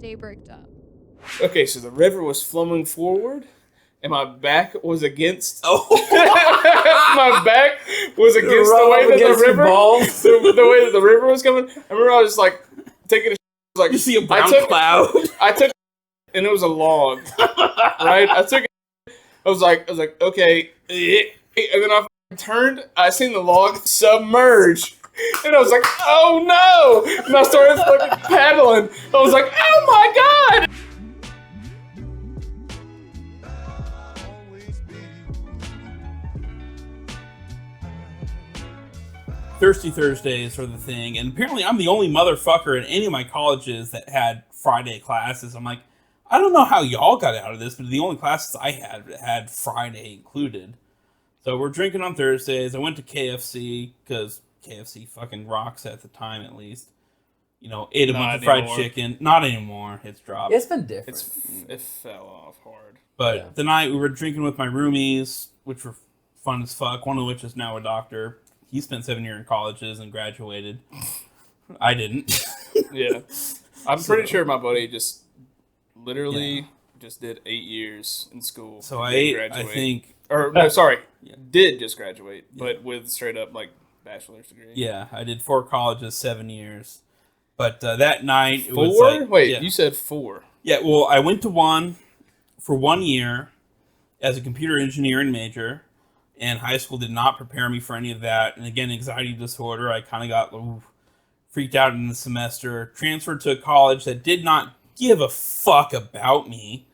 day bricked up. Okay, so the river was flowing forward, and my back was against. Oh, my back was against the way that the river, the way that the river was coming. I remember I was like taking a like you see a brown cloud. cloud. I took, and it was a log, right? I took. I was like, okay, and then I turned. I seen the log submerge. And I was like, oh no! And I started fucking paddling. I was like, oh my god! Thirsty Thursdays are the thing, and apparently I'm the only motherfucker in any of my colleges that had Friday classes. I'm like, I don't know how y'all got out of this, but the only classes I had Friday included. So we're drinking on Thursdays. I went to KFC because KFC fucking rocks at the time, at least. You know, ate a bunch of fried chicken. Not anymore. It's dropped. It's been different. It fell off hard. But the night we were drinking with my roomies, which were fun as fuck. One of which is now a doctor. He spent 7 years in colleges and graduated. I didn't. Yeah. I'm pretty sure my buddy just literally just did 8 years in school. So I think... Or, no, sorry. Did just graduate, but with straight up, like, bachelor's degree. Yeah, I did 4 colleges, 7 years. But that night... It 4? was like, Wait, you said 4. Yeah, well, I went to one for 1 year as a computer engineering major, and high school did not prepare me for any of that. And again, anxiety disorder, I kind of got freaked out in the semester. Transferred to a college that did not give a fuck about me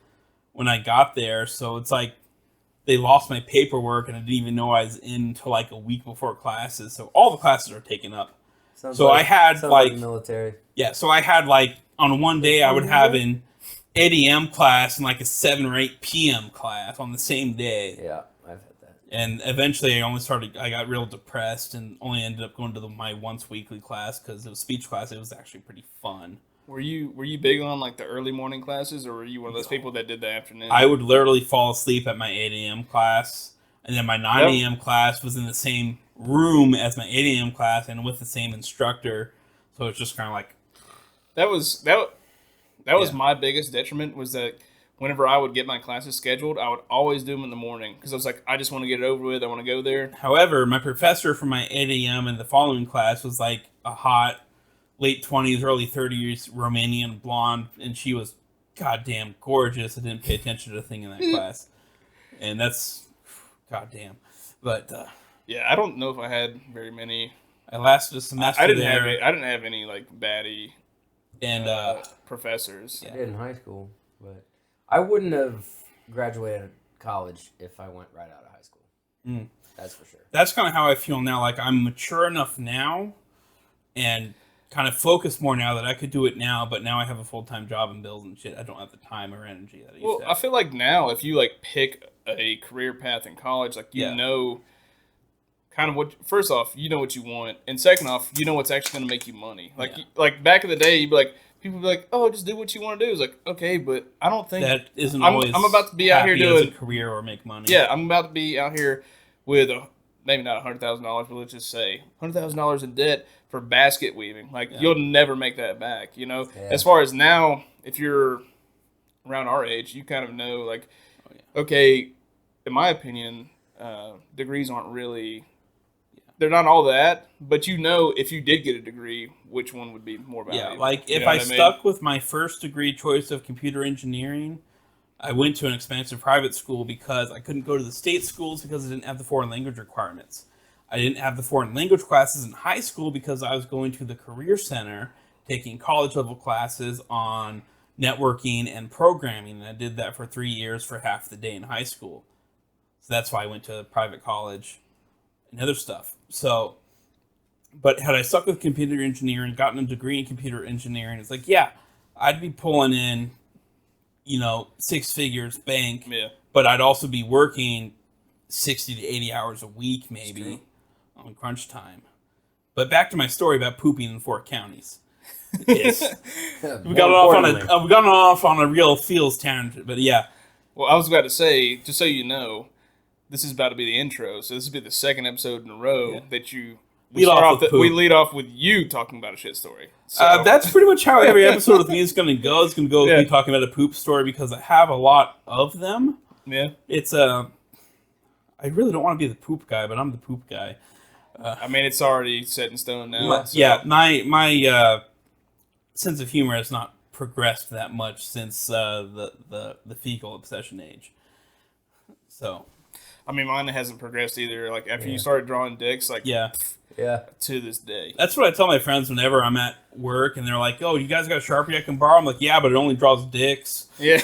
when I got there. So it's like they lost my paperwork, and I didn't even know I was in until like a week before classes. So all the classes are taken up. I had like military. Yeah, so I had like on one day I would have an 8 a.m. class and like a 7 or 8 p.m. class on the same day. Yeah, I've had that. And eventually I got real depressed and only ended up going to my once weekly class because it was speech class. It was actually pretty fun. Were you big on like the early morning classes, or were you one of those people that did the afternoon? I would literally fall asleep at my 8 a.m. class, and then my 9 a.m. class was in the same room as my 8 a.m. class and with the same instructor. So it's just kind of like... That was my biggest detriment, was that whenever I would get my classes scheduled, I would always do them in the morning because I was like, I just want to get it over with. I want to go there. However, my professor for my 8 a.m. and the following class was like a hot late 20s, early 30s Romanian blonde, and she was goddamn gorgeous. I didn't pay attention to the thing in that class. And that's goddamn. But yeah, I don't know if I had very many. I lasted a semester I didn't there. I didn't have any like baddie and professors. I did in high school, but I wouldn't have graduated college if I went right out of high school. Mm. That's for sure. That's kind of how I feel now. Like I'm mature enough now and kind of focused more now that I could do it now, but now I have a full-time job and bills and shit. I don't have the time or energy that I used to have. I feel like now if you like pick a career path in college, like you know kind of what, first off, you know what you want, and second off, you know what's actually going to make you money. Like like back in the day, you'd be like, people would be like, oh, just do what you want to do. It's like, okay, but I don't think that isn't always I'm about to be out here doing a career or make money. Yeah, I'm about to be out here with maybe not $100,000, but let's just say $100,000 in debt for basket weaving. Like you'll never make that back. You know, as far as now, if you're around our age, you kind of know like, okay, in my opinion, degrees aren't really. They're not all that, but you know if you did get a degree, which one would be more valuable. Yeah, like if I stuck with my first degree choice of computer engineering, I went to an expensive private school because I couldn't go to the state schools because I didn't have the foreign language requirements. I didn't have the foreign language classes in high school because I was going to the Career Center, taking college-level classes on networking and programming, and I did that for 3 years for half the day in high school. So that's why I went to private college and other stuff. So, but had I stuck with computer engineering, gotten a degree in computer engineering, it's like, yeah, I'd be pulling in, 6 figures bank, but I'd also be working 60 to 80 hours a week, maybe, on crunch time. But back to my story about pooping in 4 counties. Yes. we got off on a real feels tangent, but yeah. Well, I was about to say, just so you know, this is about to be the intro, so this will be the second episode in a row that you we lead off with you talking about a shit story. So. That's pretty much how every episode with me is going to go. It's going to go with me talking about a poop story because I have a lot of them. Yeah. It's I really don't want to be the poop guy, but I'm the poop guy. I mean, it's already set in stone now. Yeah, my sense of humor has not progressed that much since the fecal obsession age. So, I mean, mine hasn't progressed either. Like after you started drawing dicks, like to this day. That's what I tell my friends whenever I'm at work and they're like, "Oh, you guys got a Sharpie I can borrow?" I'm like, "Yeah, but it only draws dicks." Yeah.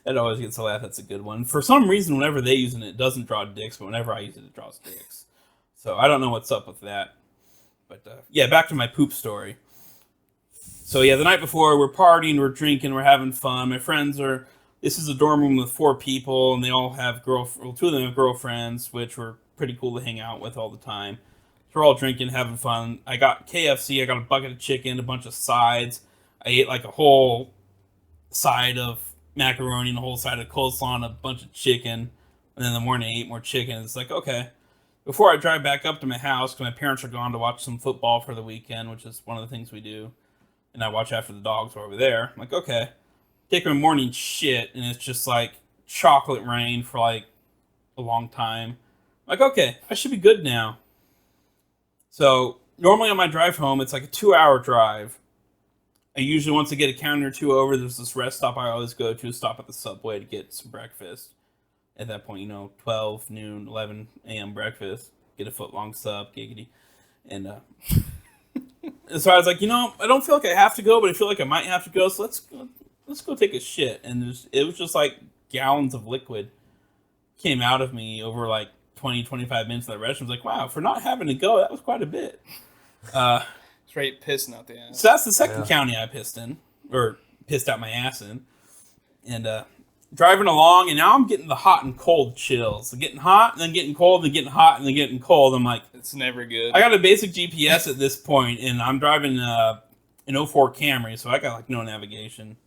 It always gets a laugh. That's a good one. For some reason, whenever they use it doesn't draw dicks, but whenever I use it draws dicks. So I don't know what's up with that. But back to my poop story. So the night before, we're partying, we're drinking, we're having fun. My friends are... This is a dorm room with 4 people, and they all have 2 of them have girlfriends, which were pretty cool to hang out with all the time. So we're all drinking, having fun. I got KFC, I got a bucket of chicken, a bunch of sides. I ate like a whole side of macaroni and a whole side of coleslaw and a bunch of chicken. And then in the morning, I ate more chicken. It's like, okay. Before I drive back up to my house, because my parents are gone to watch some football for the weekend, which is one of the things we do. And I watch after the dogs are over there. I'm like, okay. Take my morning shit, and it's just like chocolate rain for like a long time. I'm like, okay, I should be good now. So normally on my drive home, it's like a 2-hour drive. I usually, once I get a county or 2 over, there's this rest stop I always go to, stop at the Subway to get some breakfast. At that point, 12, noon, 11 a.m. breakfast. Get a foot-long sub, giggity. And so I was like, I don't feel like I have to go, but I feel like I might have to go, so let's go take a shit. And it was just like gallons of liquid came out of me over like 20, 25 minutes in the restroom. I was like, wow, for not having to go, that was quite a bit. Straight pissing out the ass. So that's the second county I pissed in, or pissed out my ass in. And driving along, and now I'm getting the hot and cold chills. I'm getting hot, and then getting cold, and getting hot, and then getting cold. I'm like... It's never good. I got a basic GPS at this point, and I'm driving an 04 Camry, so I got like no navigation.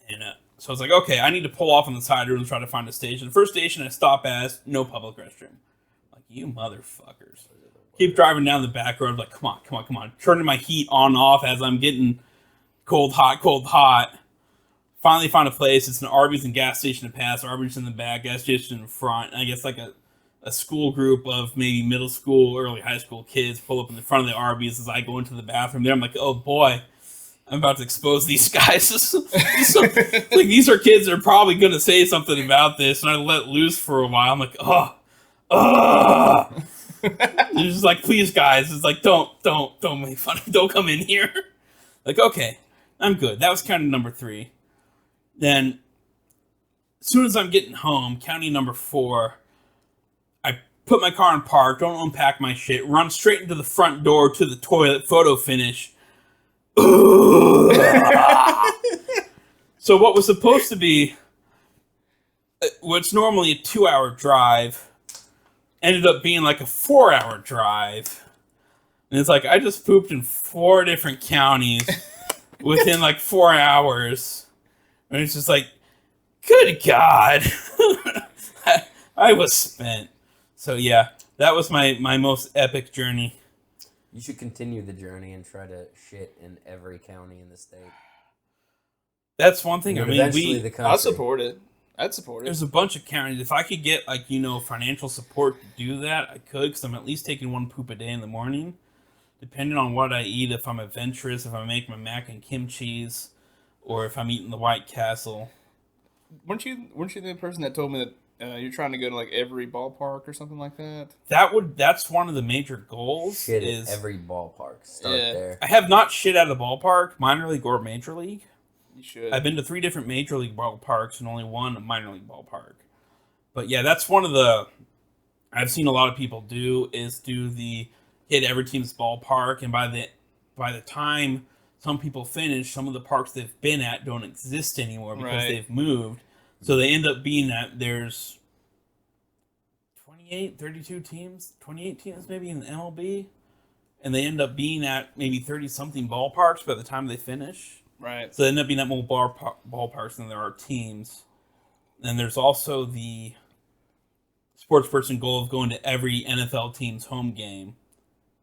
And so I was like, okay, I need to pull off on the side road and try to find a station. The first station I stop at, no public restroom. I'm like, you motherfuckers. Keep driving down the back road, like, come on. Turning my heat on and off as I'm getting cold, hot. Finally found a place. It's an Arby's and gas station to pass. Arby's in the back, gas station in the front. And I guess like a school group of maybe middle school, early high school kids pull up in the front of the Arby's as I go into the bathroom there. I'm like, oh boy, I'm about to expose these guys. Like, these are kids that are probably going to say something about this. And I let loose for a while. I'm like, They're just like, please guys. It's like, don't make fun of me. Don't come in here. Like, okay, I'm good. That was county number 3. Then, as soon as I'm getting home, county number 4, I put my car in park, don't unpack my shit, run straight into the front door to the toilet, photo finish. So what was supposed to be what's normally a 2-hour drive ended up being like a 4-hour drive. And it's like, I just pooped in 4 different counties within like 4 hours. And it's just like, good God. I was spent. So yeah, that was my most epic journey. You should continue the journey and try to shit in every county in the state. That's one thing. I'll support it. I'd support it. There's a bunch of counties. If I could get financial support to do that, I could, because I'm at least taking 1 poop a day in the morning. Depending on what I eat, if I'm adventurous, if I make my mac and kimchi's, or if I'm eating the White Castle. Weren't you the person that told me that you're trying to go to like every ballpark or something like that? That's one of the major goals. Shit at every ballpark. Start there. I have not shit at a ballpark, minor league or major league. You should. I've been to 3 different major league ballparks and only 1 minor league ballpark. But yeah, that's one of the I've seen a lot of people do the hit every team's ballpark, and by the time some people finish, some of the parks they've been at don't exist anymore because they've moved. So they end up being that there's 28 teams maybe in the MLB, and they end up being at maybe 30-something ballparks by the time they finish. Right. So they end up being at more ballparks than there are teams. And there's also there's sports person goal of going to every NFL team's home game,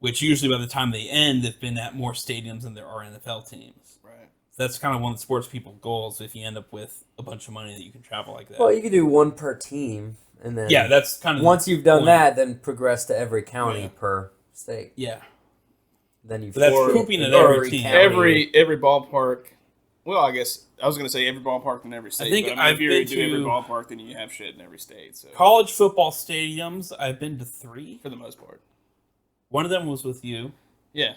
which usually by the time they end, they've been at more stadiums than there are NFL teams. Right. So that's kind of one of the sports people's goals if you end up with a bunch of money that you can travel like that. Well, you could do one per team, and then that's kind of once you've done that, then progress to every county per state. Yeah. Then you. But that's pooping at every team. Every ballpark. Well, I guess I was going to say every ballpark in every state. I think if you do every ballpark, then you have shit in every state. So college football stadiums, I've been to 3 for the most part. One of them was with you. Yeah,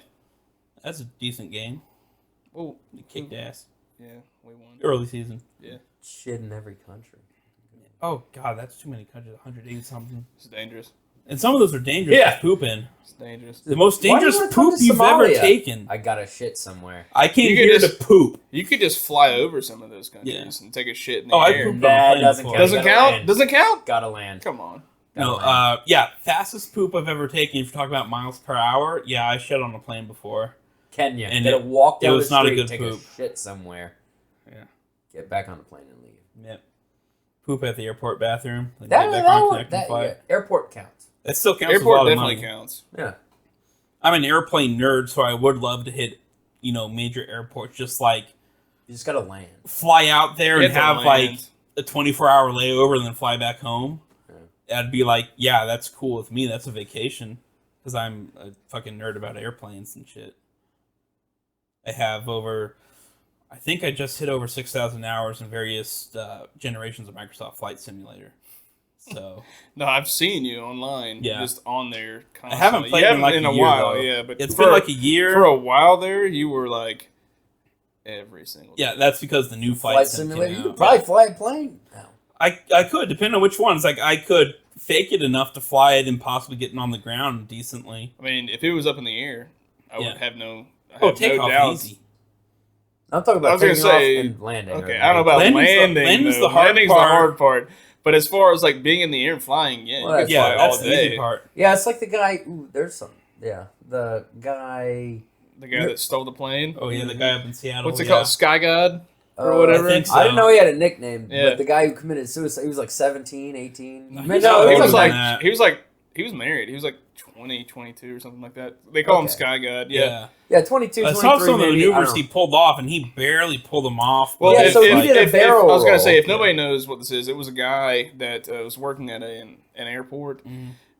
that's a decent game. Well, you kicked ass. Yeah, we won early season. Yeah, shit in every country. Oh god, that's too many countries. 180 something. It's dangerous. And some of those are dangerous. Yeah, pooping. It's dangerous. The most dangerous poop you've ever taken. I got a shit somewhere. I came here to poop. You could just fly over some of those countries and take a shit in the I air. pooped that on doesn't count. count. Doesn't count. Doesn't count. Gotta land. Come on. No. Fastest poop I've ever taken. If you're talking about miles per hour, yeah, I shit on a plane before. Kenya. And Gotta walk down it was the not street, a good take poop. a shit somewhere. Yeah. Get back on the plane and leave. Yep. Poop at the airport bathroom. Airport counts. It still counts. Airport definitely counts. Yeah. I'm an airplane nerd, so I would love to hit, major airports. Just like you just gotta land, fly out there, and have like a 24-hour layover, and then fly back home. Yeah. That'd be like, yeah, that's cool with me. That's a vacation because I'm a fucking nerd about airplanes and shit. I have I think I just hit over 6,000 hours in various generations of Microsoft Flight Simulator. So no, I've seen you online. Yeah, just on there. Constantly. I haven't played in a year, while. Though. Yeah, but it's been like a year. For a while there, you were like every single. Yeah, that's because the new Flight Simulator. You could probably fly a plane now. I could, depending on which ones. Like I could fake it enough to fly it and possibly getting on the ground decently. I mean, if it was up in the air, I would have no. Take off easy. I'm talking about taking off and landing. Okay, I don't know about landing. Landing's the hard part. But as far as like being in the air and flying, you can fly all that's day. the easy part. Yeah, it's like the guy. There's some. Yeah, the guy. The guy that stole the plane. Oh yeah, the guy up in Seattle. What's it called? Sky God or whatever. I think so. I didn't know he had a nickname. But the guy who committed suicide, he was like 17, 18. He was married. He was like 20, 22 or something like that. They call him Sky God. Yeah, 22, 23. I saw some of the maneuvers he pulled off, and he barely pulled them off. Well, he did a barrel roll. I was going to say, if nobody knows what this is, it was a guy that was working at an airport.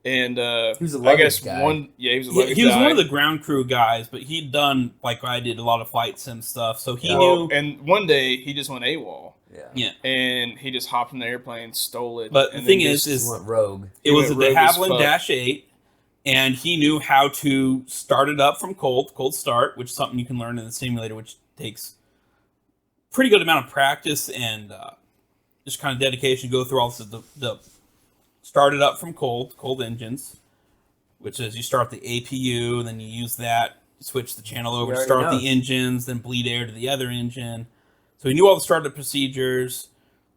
And he was a luggage guy. He was a luggage guy. He was one of the ground crew guys, but he'd done, like I did, a lot of flight sim stuff, so he knew. And one day, he just went AWOL. Yeah. And he just hopped in the airplane, stole it. But the thing is went rogue. It was a de Havilland Dash 8, and he knew how to start it up from cold start, which is something you can learn in the simulator, which takes pretty good amount of practice and just kind of dedication to go through all the start it up from cold engines, which is you start the APU, then you use that, switch the channel over, start the engines, then bleed air to the other engine. So he knew all the startup procedures,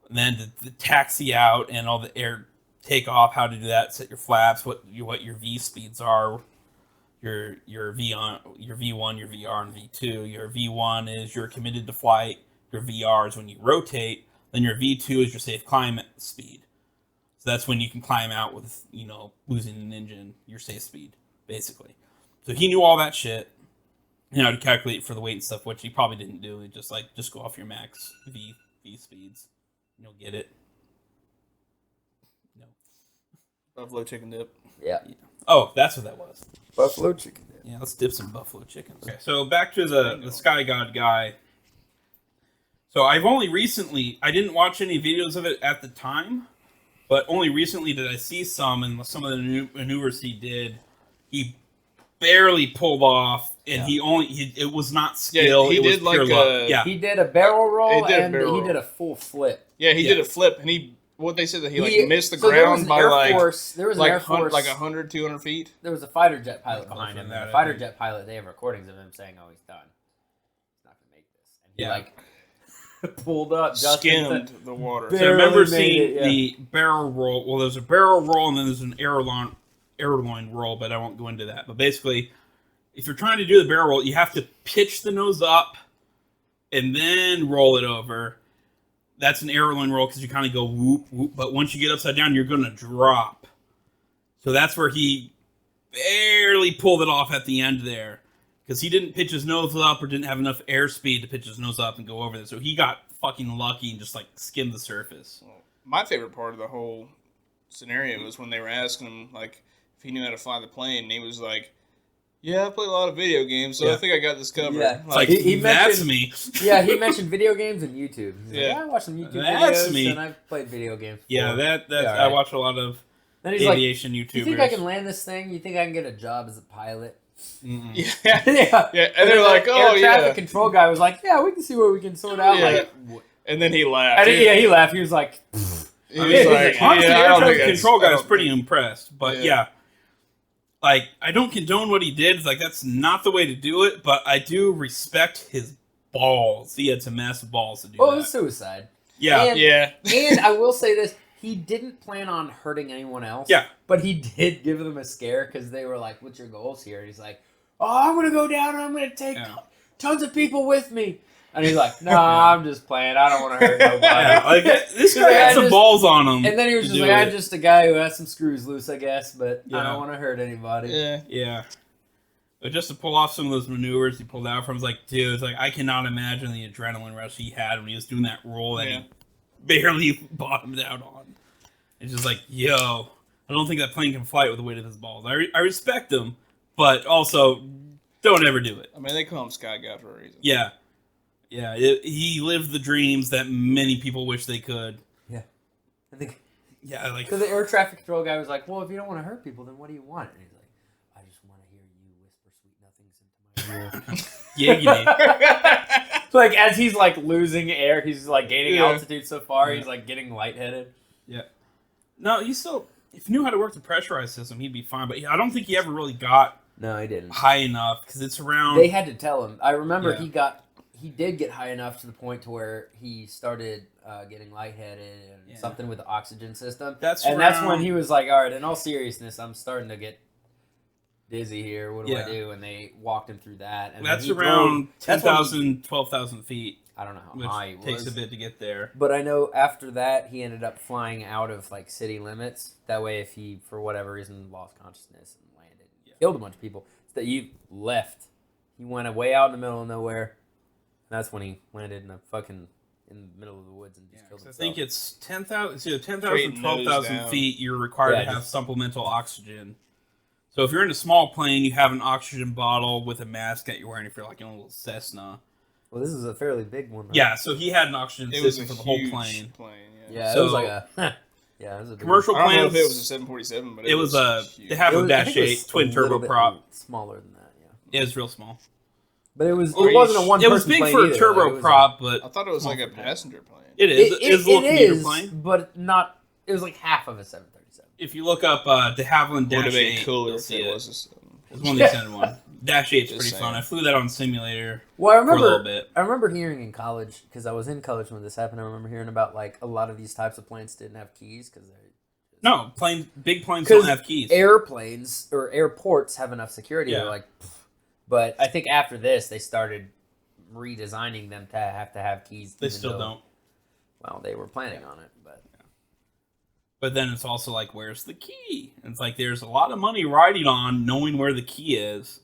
and then the taxi out and all the air takeoff, how to do that, set your flaps, what your V speeds are, your V1, your VR, and V2. Your V1 is you're committed to flight. Your VR is when you rotate. Then your V2 is your safe climb speed. So that's when you can climb out with, losing an engine, your safe speed, basically. So he knew all that shit. To calculate for the weight and stuff, which he probably didn't do. He just go off your max V speeds. And you'll get it. No. Buffalo chicken dip. Yeah. Oh, that's what that was. Buffalo chicken dip. Yeah, let's dip some buffalo chicken. Okay, so back to the Sky God guy. So I didn't watch any videos of it at the time, but only recently did I see some, and some of the new maneuvers he did, he barely pulled off, and it was not skill. He did like he did a barrel roll he did a full flip. Yeah, he did a flip, and what they said that he missed the ground by there was an Air Force 100, 200 feet. There was a fighter jet pilot behind him. The fighter jet pilot, they have recordings of him saying, "Oh, he's done. He's not gonna make this." And he pulled up, skimmed the water. So I remember seeing the barrel roll. Well, there's a barrel roll, and then there's an airline roll, but I won't go into that. But basically, if you're trying to do the barrel roll, you have to pitch the nose up and then roll it over. That's an airline roll because you kind of go whoop, whoop. But once you get upside down, you're going to drop. So that's where he barely pulled it off at the end there. Because he didn't pitch his nose up or didn't have enough airspeed to pitch his nose up and go over there. So he got fucking lucky and just, like, skimmed the surface. Well, my favorite part of the whole scenario was when they were asking him, like, if he knew how to fly the plane. And he was like, yeah, I play a lot of video games, so I think I got this covered. Yeah. Like, he that's mentioned, me. Yeah, he mentioned video games and YouTube. He's like, I watch some YouTube That's videos me. and I've played video games before. Yeah, that's right. I watch a lot of Then he's aviation like, YouTubers. you think I can land this thing? You think I can get a job as a pilot? Yeah. Yeah. And they're like, oh, air traffic control guy was like, yeah, we can see what we can sort out. Yeah. Like, And then he laughed. and he laughed. He was like, He was like, honestly, yeah, I air don't traffic think control guy I was don't pretty think- impressed. But Yeah. yeah, like, I don't condone what he did. It's like, that's not the way to do it, but I do respect his balls. He had some massive balls to do well, that. it was suicide. Yeah. And, Yeah. and I will say this. He didn't plan on hurting anyone else. Yeah. But he did give them a scare because they were like, what's your goals here? And he's like, oh, I'm going to go down and I'm going to take tons of people with me. And he's like, no, I'm just playing. I don't want to hurt nobody. Yeah, like, this guy had some balls on him. And then he was just like, I'm just a guy who has some screws loose, I guess, but I don't want to hurt anybody. Yeah. Yeah. But just to pull off some of those maneuvers he pulled out from, was like, dude, it's like, I cannot imagine the adrenaline rush he had when he was doing that roll that he barely bottomed out on. It's just like, yo, I don't think that plane can fly with the weight of his balls. I respect him, but also, don't ever do it. I mean, they call him Sky God for a reason. Yeah. Yeah, he lived the dreams that many people wish they could. Yeah. I think. Yeah, like... So the air traffic control guy was like, well, if you don't want to hurt people, then what do you want? And he's like, I just want to hear you whisper sweet nothings into my ear. Giggity. So, like, as he's, like, losing air, he's, like, gaining altitude so far, he's, like, getting lightheaded. Yeah. No, he still... If he knew how to work the pressurized system, he'd be fine. But I don't think he ever really got No, he didn't. high enough, because it's around... They had to tell him. I remember he did get high enough to the point to where he started getting lightheaded and something with the oxygen system. That's when he was like, all right, in all seriousness, I'm starting to get dizzy here. What do I do? And they walked him through that. And that's around 10,000, 12,000 feet. I don't know how high he was. Takes a bit to get there. But I know after that, he ended up flying out of, like, city limits. That way, if he, for whatever reason, lost consciousness and landed and killed a bunch of people, that you left. He went way out in the middle of nowhere. That's when he landed in the middle of the woods and just killed himself. I think it's 10,000, 12,000 feet. You're required to have supplemental oxygen. So if you're in a small plane, you have an oxygen bottle with a mask that you're wearing if you're like in a little Cessna. Well, this is a fairly big one. Right? Yeah, so he had an oxygen system for the whole plane. Yeah, so, it was like a... Yeah, it was a commercial plane. I don't know if it was a 747, but it was they have a Dash 8 twin turboprop. Smaller than that, yeah. Yeah, it was real small. But it wasn't a one. It was big for a turboprop, but I thought it was like a passenger plane. It is. It is a little commuter plane, but not. It was like half of a 737. If you look up de Havilland Dash 8, cooler if it was. It's one they sent one. Dash 8's pretty fun. I flew that on simulator for a little bit. I remember hearing in college, because I was in college when this happened. I remember hearing about like a lot of these types of planes didn't have keys because big planes don't have keys. Airplanes or airports have enough security. Yeah. They're like, but I think after this they started redesigning them to have keys. They still don't. Well, they were planning on it, but. But then it's also like, where's the key? And it's like there's a lot of money riding on knowing where the key is,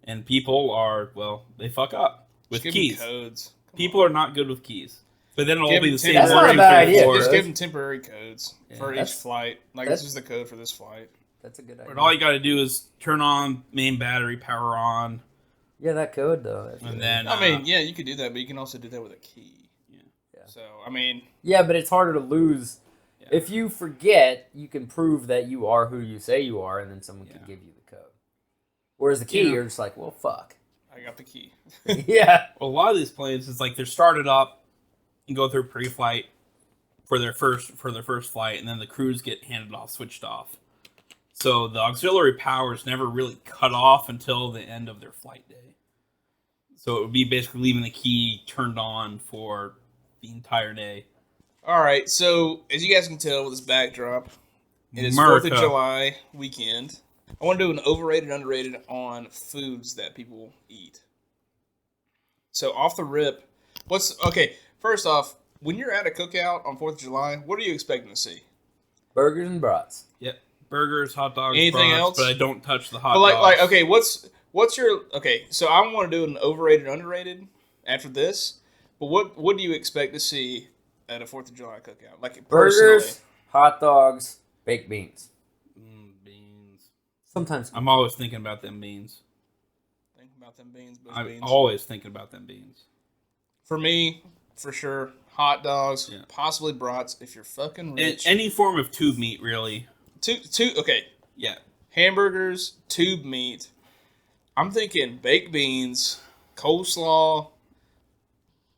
and people are they fuck up with keys. Codes. People are not good with keys. But then it'll all be the same. That's not a bad idea. Just give them temporary codes for each flight. Like this is the code for this flight. That's a good idea. But all you got to do is turn on main battery, power on. Yeah, that code though. And then I mean, yeah, you could do that, but you can also do that with a key. Yeah. So I mean. Yeah, but it's harder to lose. Yeah. If you forget, you can prove that you are who you say you are, and then someone can give you the code. Whereas the key, you're just like, well, fuck. I got the key. Yeah. Well, a lot of these planes, it's like they're started up and go through pre-flight for their first flight, and then the crews get handed off, switched off. So the auxiliary power is never really cut off until the end of their flight day. So it would be basically leaving the key turned on for the entire day. All right, so as you guys can tell with this backdrop, it is 4th of July weekend. I want to do an overrated, underrated on foods that people eat. So off the rip, first off, when you're at a cookout on 4th of July, what are you expecting to see? Burgers and brats. Yep. Burgers, hot dogs, Anything brats, else? but I don't touch the hot But dogs. okay, what's your okay? So I want to do an overrated, underrated after this. But what do you expect to see at a 4th of July cookout? Like personally, Burgers, hot dogs, baked beans. Beans. Sometimes I'm always thinking about them beans. think about them beans. I'm always thinking about them beans. For me, for sure, hot dogs, Yeah. possibly brats if you're fucking rich. Any form of tube meat, really. Okay, Yeah. hamburgers, tube meat. I'm thinking baked beans, coleslaw,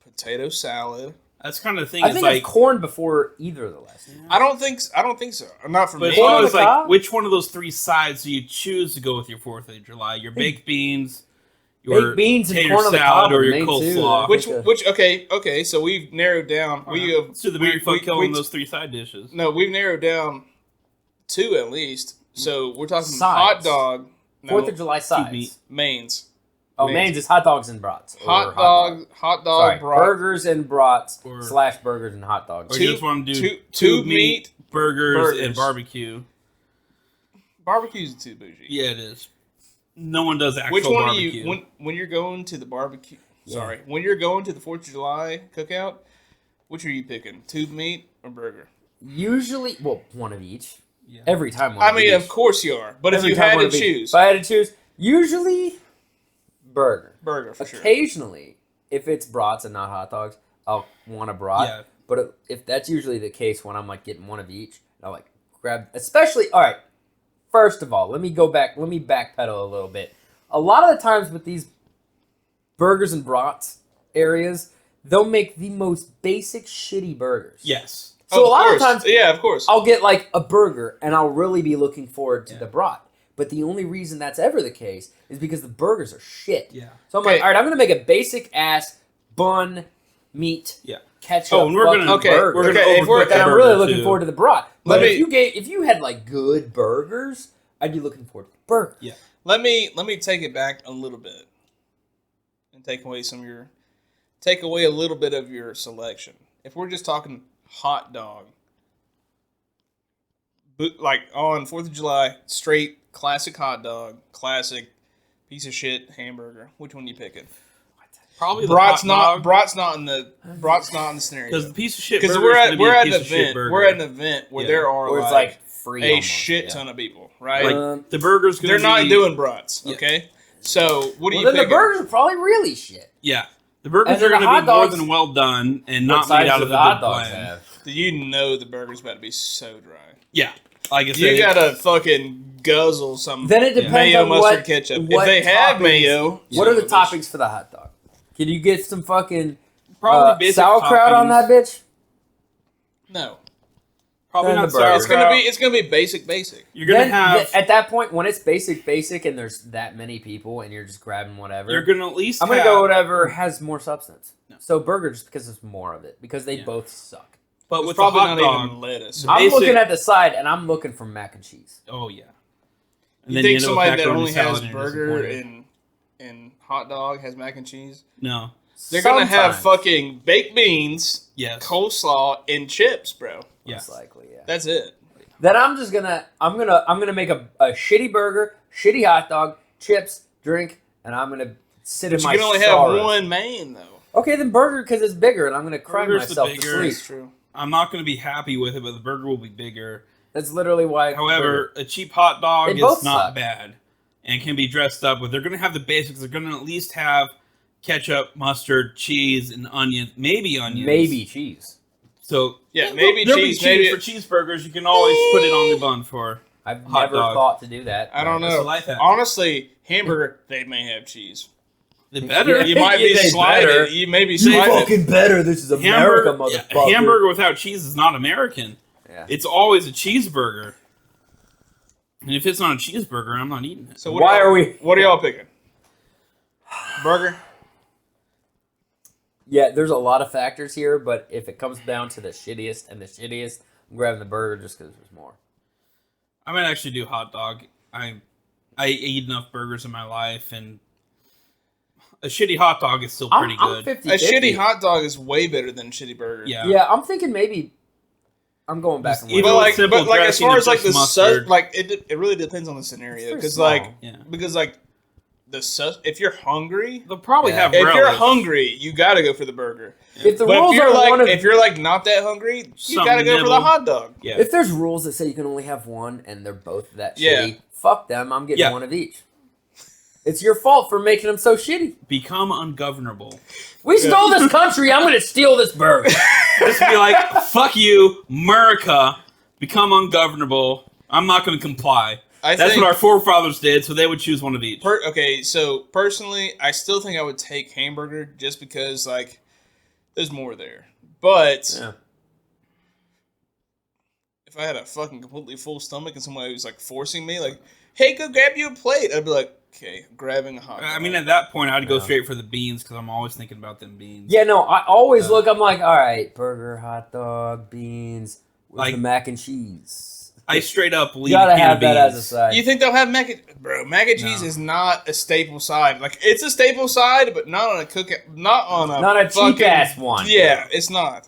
potato salad. That's kind of the thing. I It's think like, I've corn before either of the last two. I don't think so. Not for but me. it's Corn on always the like, cob? which one of those 3 sides do you choose to go with your 4th of July? Your baked beans, your Baked beans and tater corn on the salad, cob or are your made too. coleslaw? Which okay. So we've narrowed down. Let's do the Mary Fuck Kill on those 3 side dishes. No, we've narrowed down 2 at least. So we're talking Sides. hot dog. No, 4th of July meat. sides. mains. Oh, Mains. mains is hot dogs and brats. Or Hot dog, Sorry, brat. burgers and brats Or- / burgers and hot dogs. Or you just want to do tube tube meat, meat, burgers, and burgers. barbecue. Barbecue's too bougie. Yeah, it is. No one does actual Which one barbecue. do you when you're going to the barbecue? Yeah. Sorry, when you're going to the 4th of July cookout, which are you picking? Tube meat or burger? Usually, well, one of each. Yeah. Every time one I of mean, each. of course you are. But if Every you time had one to of each. choose, If I had to choose, usually burger. burger for sure. Occasionally, if it's brats and not hot dogs, I'll want a brat. Yeah. But if that's usually the case when I'm like getting one of each, I'll like grab. Especially, all right. First of all, let me backpedal a little bit. A lot of the times with these burgers and brats areas, they'll make the most basic shitty burgers. Yes. So a lot course. of times, yeah, of course. I'll get like a burger and I'll really be looking forward to the brat. But the only reason that's ever the case is because the burgers are shit. Yeah. So I'm Okay. like, all right, I'm gonna make a basic ass bun, meat, Yeah. ketchup. Oh, and we're fucking gonna okay, burger. we're gonna Okay, if we're- overcook the and I'm burger, really looking too. forward to the brat. But Let if you had like good burgers, I'd be looking forward to the burger. Yeah. Let me take it back a little bit and take away a little bit of your selection. If we're just talking hot dog, like on 4th of July, straight classic hot dog, classic piece of shit hamburger. Which one you picking? Probably the Brat's hot not dog, brat's not in the scenario. because the piece of shit Because burger is we're gonna be at a an piece of shit event. burger. We're at an event where Yeah. there are Or it's like like free. a almost, shit yeah. ton of people, right? Like the burger's gonna They're not be, doing brats, Yeah. okay? So what do Well, you then the picking? burgers are probably really shit. Yeah. The burgers And are then going the to hot be more dogs- than well done and What not sides made out do of a the hot good dogs blend. have? Do you know the burger's about to be so dry? Yeah. Like I said, You gotta fucking guzzle some Then it depends mayo, on mustard, what ketchup. If what they have toppings- mayo, What are the son of a bitch. toppings for the hot dog? Can you get some fucking probably basic sauerkraut on toppings. that bitch? No, Probably Then not the burger. sauerkraut. it's gonna be basic. You're going to have. at that point when it's basic, and there's that many people, and you're just grabbing whatever. You're going to at least. I'm gonna have, go whatever has more substance. No. So burger, just because it's more of it, because they Yeah. both suck. But It's with probably the hot not dog, even lettuce. The I'm basic- looking at the side, and I'm looking for mac and cheese. Oh yeah. And You then think end up with somebody that macaroni only salad has and you're burger disappointed. and hot dog has mac and cheese? No. They're gonna have Sometimes. fucking baked beans, Yes. coleslaw, and chips, bro. Yes. Most likely, yeah. That's it. Then I'm gonna make a shitty burger, shitty hot dog, chips, drink, and I'm gonna sit But in you my can only sorrow. have one main though. Okay, then burger because it's bigger, and I'm gonna cry Burger's the myself to bigger. sleep. That's true. I'm not going to be happy with it, but the burger will be bigger. That's literally why. However, a cheap hot dog They both is not suck. bad and can be dressed up with. They're going to have the basics. They're going to at least have ketchup, mustard, cheese, and onions. Maybe onions. maybe cheese. So Yeah, maybe there'll be cheese. Maybe for cheeseburgers. You can always put it on the bun for. I've Hot never dog. thought to do that. I don't That's a know. life hack. Honestly, hamburger they may have cheese. They better. Yeah. You might be They better. sliding. You may be sliding. better. This is Hamburger, hamburger without cheese is not American. Yeah. It's always a cheeseburger. And if it's not a cheeseburger, I'm not eating it. So Why are we? What are y'all picking? Burger. Yeah, there's a lot of factors here, but if it comes down to the shittiest, I'm grabbing the burger just because there's more. I might actually do hot dog. I eat enough burgers in my life, and a shitty hot dog is still pretty I'm good. 50-50. A shitty hot dog is way better than a shitty burger. Yeah. Yeah, I'm thinking maybe I'm going back and Even watching. with simple but like as dressing far and as like just the mustard. like it really depends on the scenario It's because very like Yeah. because like if you're hungry, They'll probably Yeah. have if relish. you're hungry, you got to go for the burger. If the But rules are one of if you're like not that hungry, you Something got to go for the nibble. hot dog. Yeah. if there's rules that say you can only have one and they're both that Yeah. shitty, fuck them. I'm getting Yeah. one of each. It's your fault for making them so shitty. Become ungovernable. We stole this country. I'm gonna steal this burger. Just be like, fuck you, America. Become ungovernable. I'm not going to comply. That's think, what our forefathers did, so they would choose one of each. okay, so personally, I still think I would take hamburger just because like there's more there. But Yeah. if I had a fucking completely full stomach and somebody was like forcing me, like, hey, go grab you a plate, I'd be like, okay, I'm grabbing a hot dog. I mean, at that point, I'd go straight for the beans because I'm always thinking about them beans. Yeah, no, I always look, I'm like, all right, burger, hot dog, beans, with Like- the mac and cheese. I straight up leave You gotta a can have of that beans. as a side. You think they'll have mac and cheese No. is not a staple side. Like it's a staple side, but not on a Not a cheap-ass one. Yeah, it's not.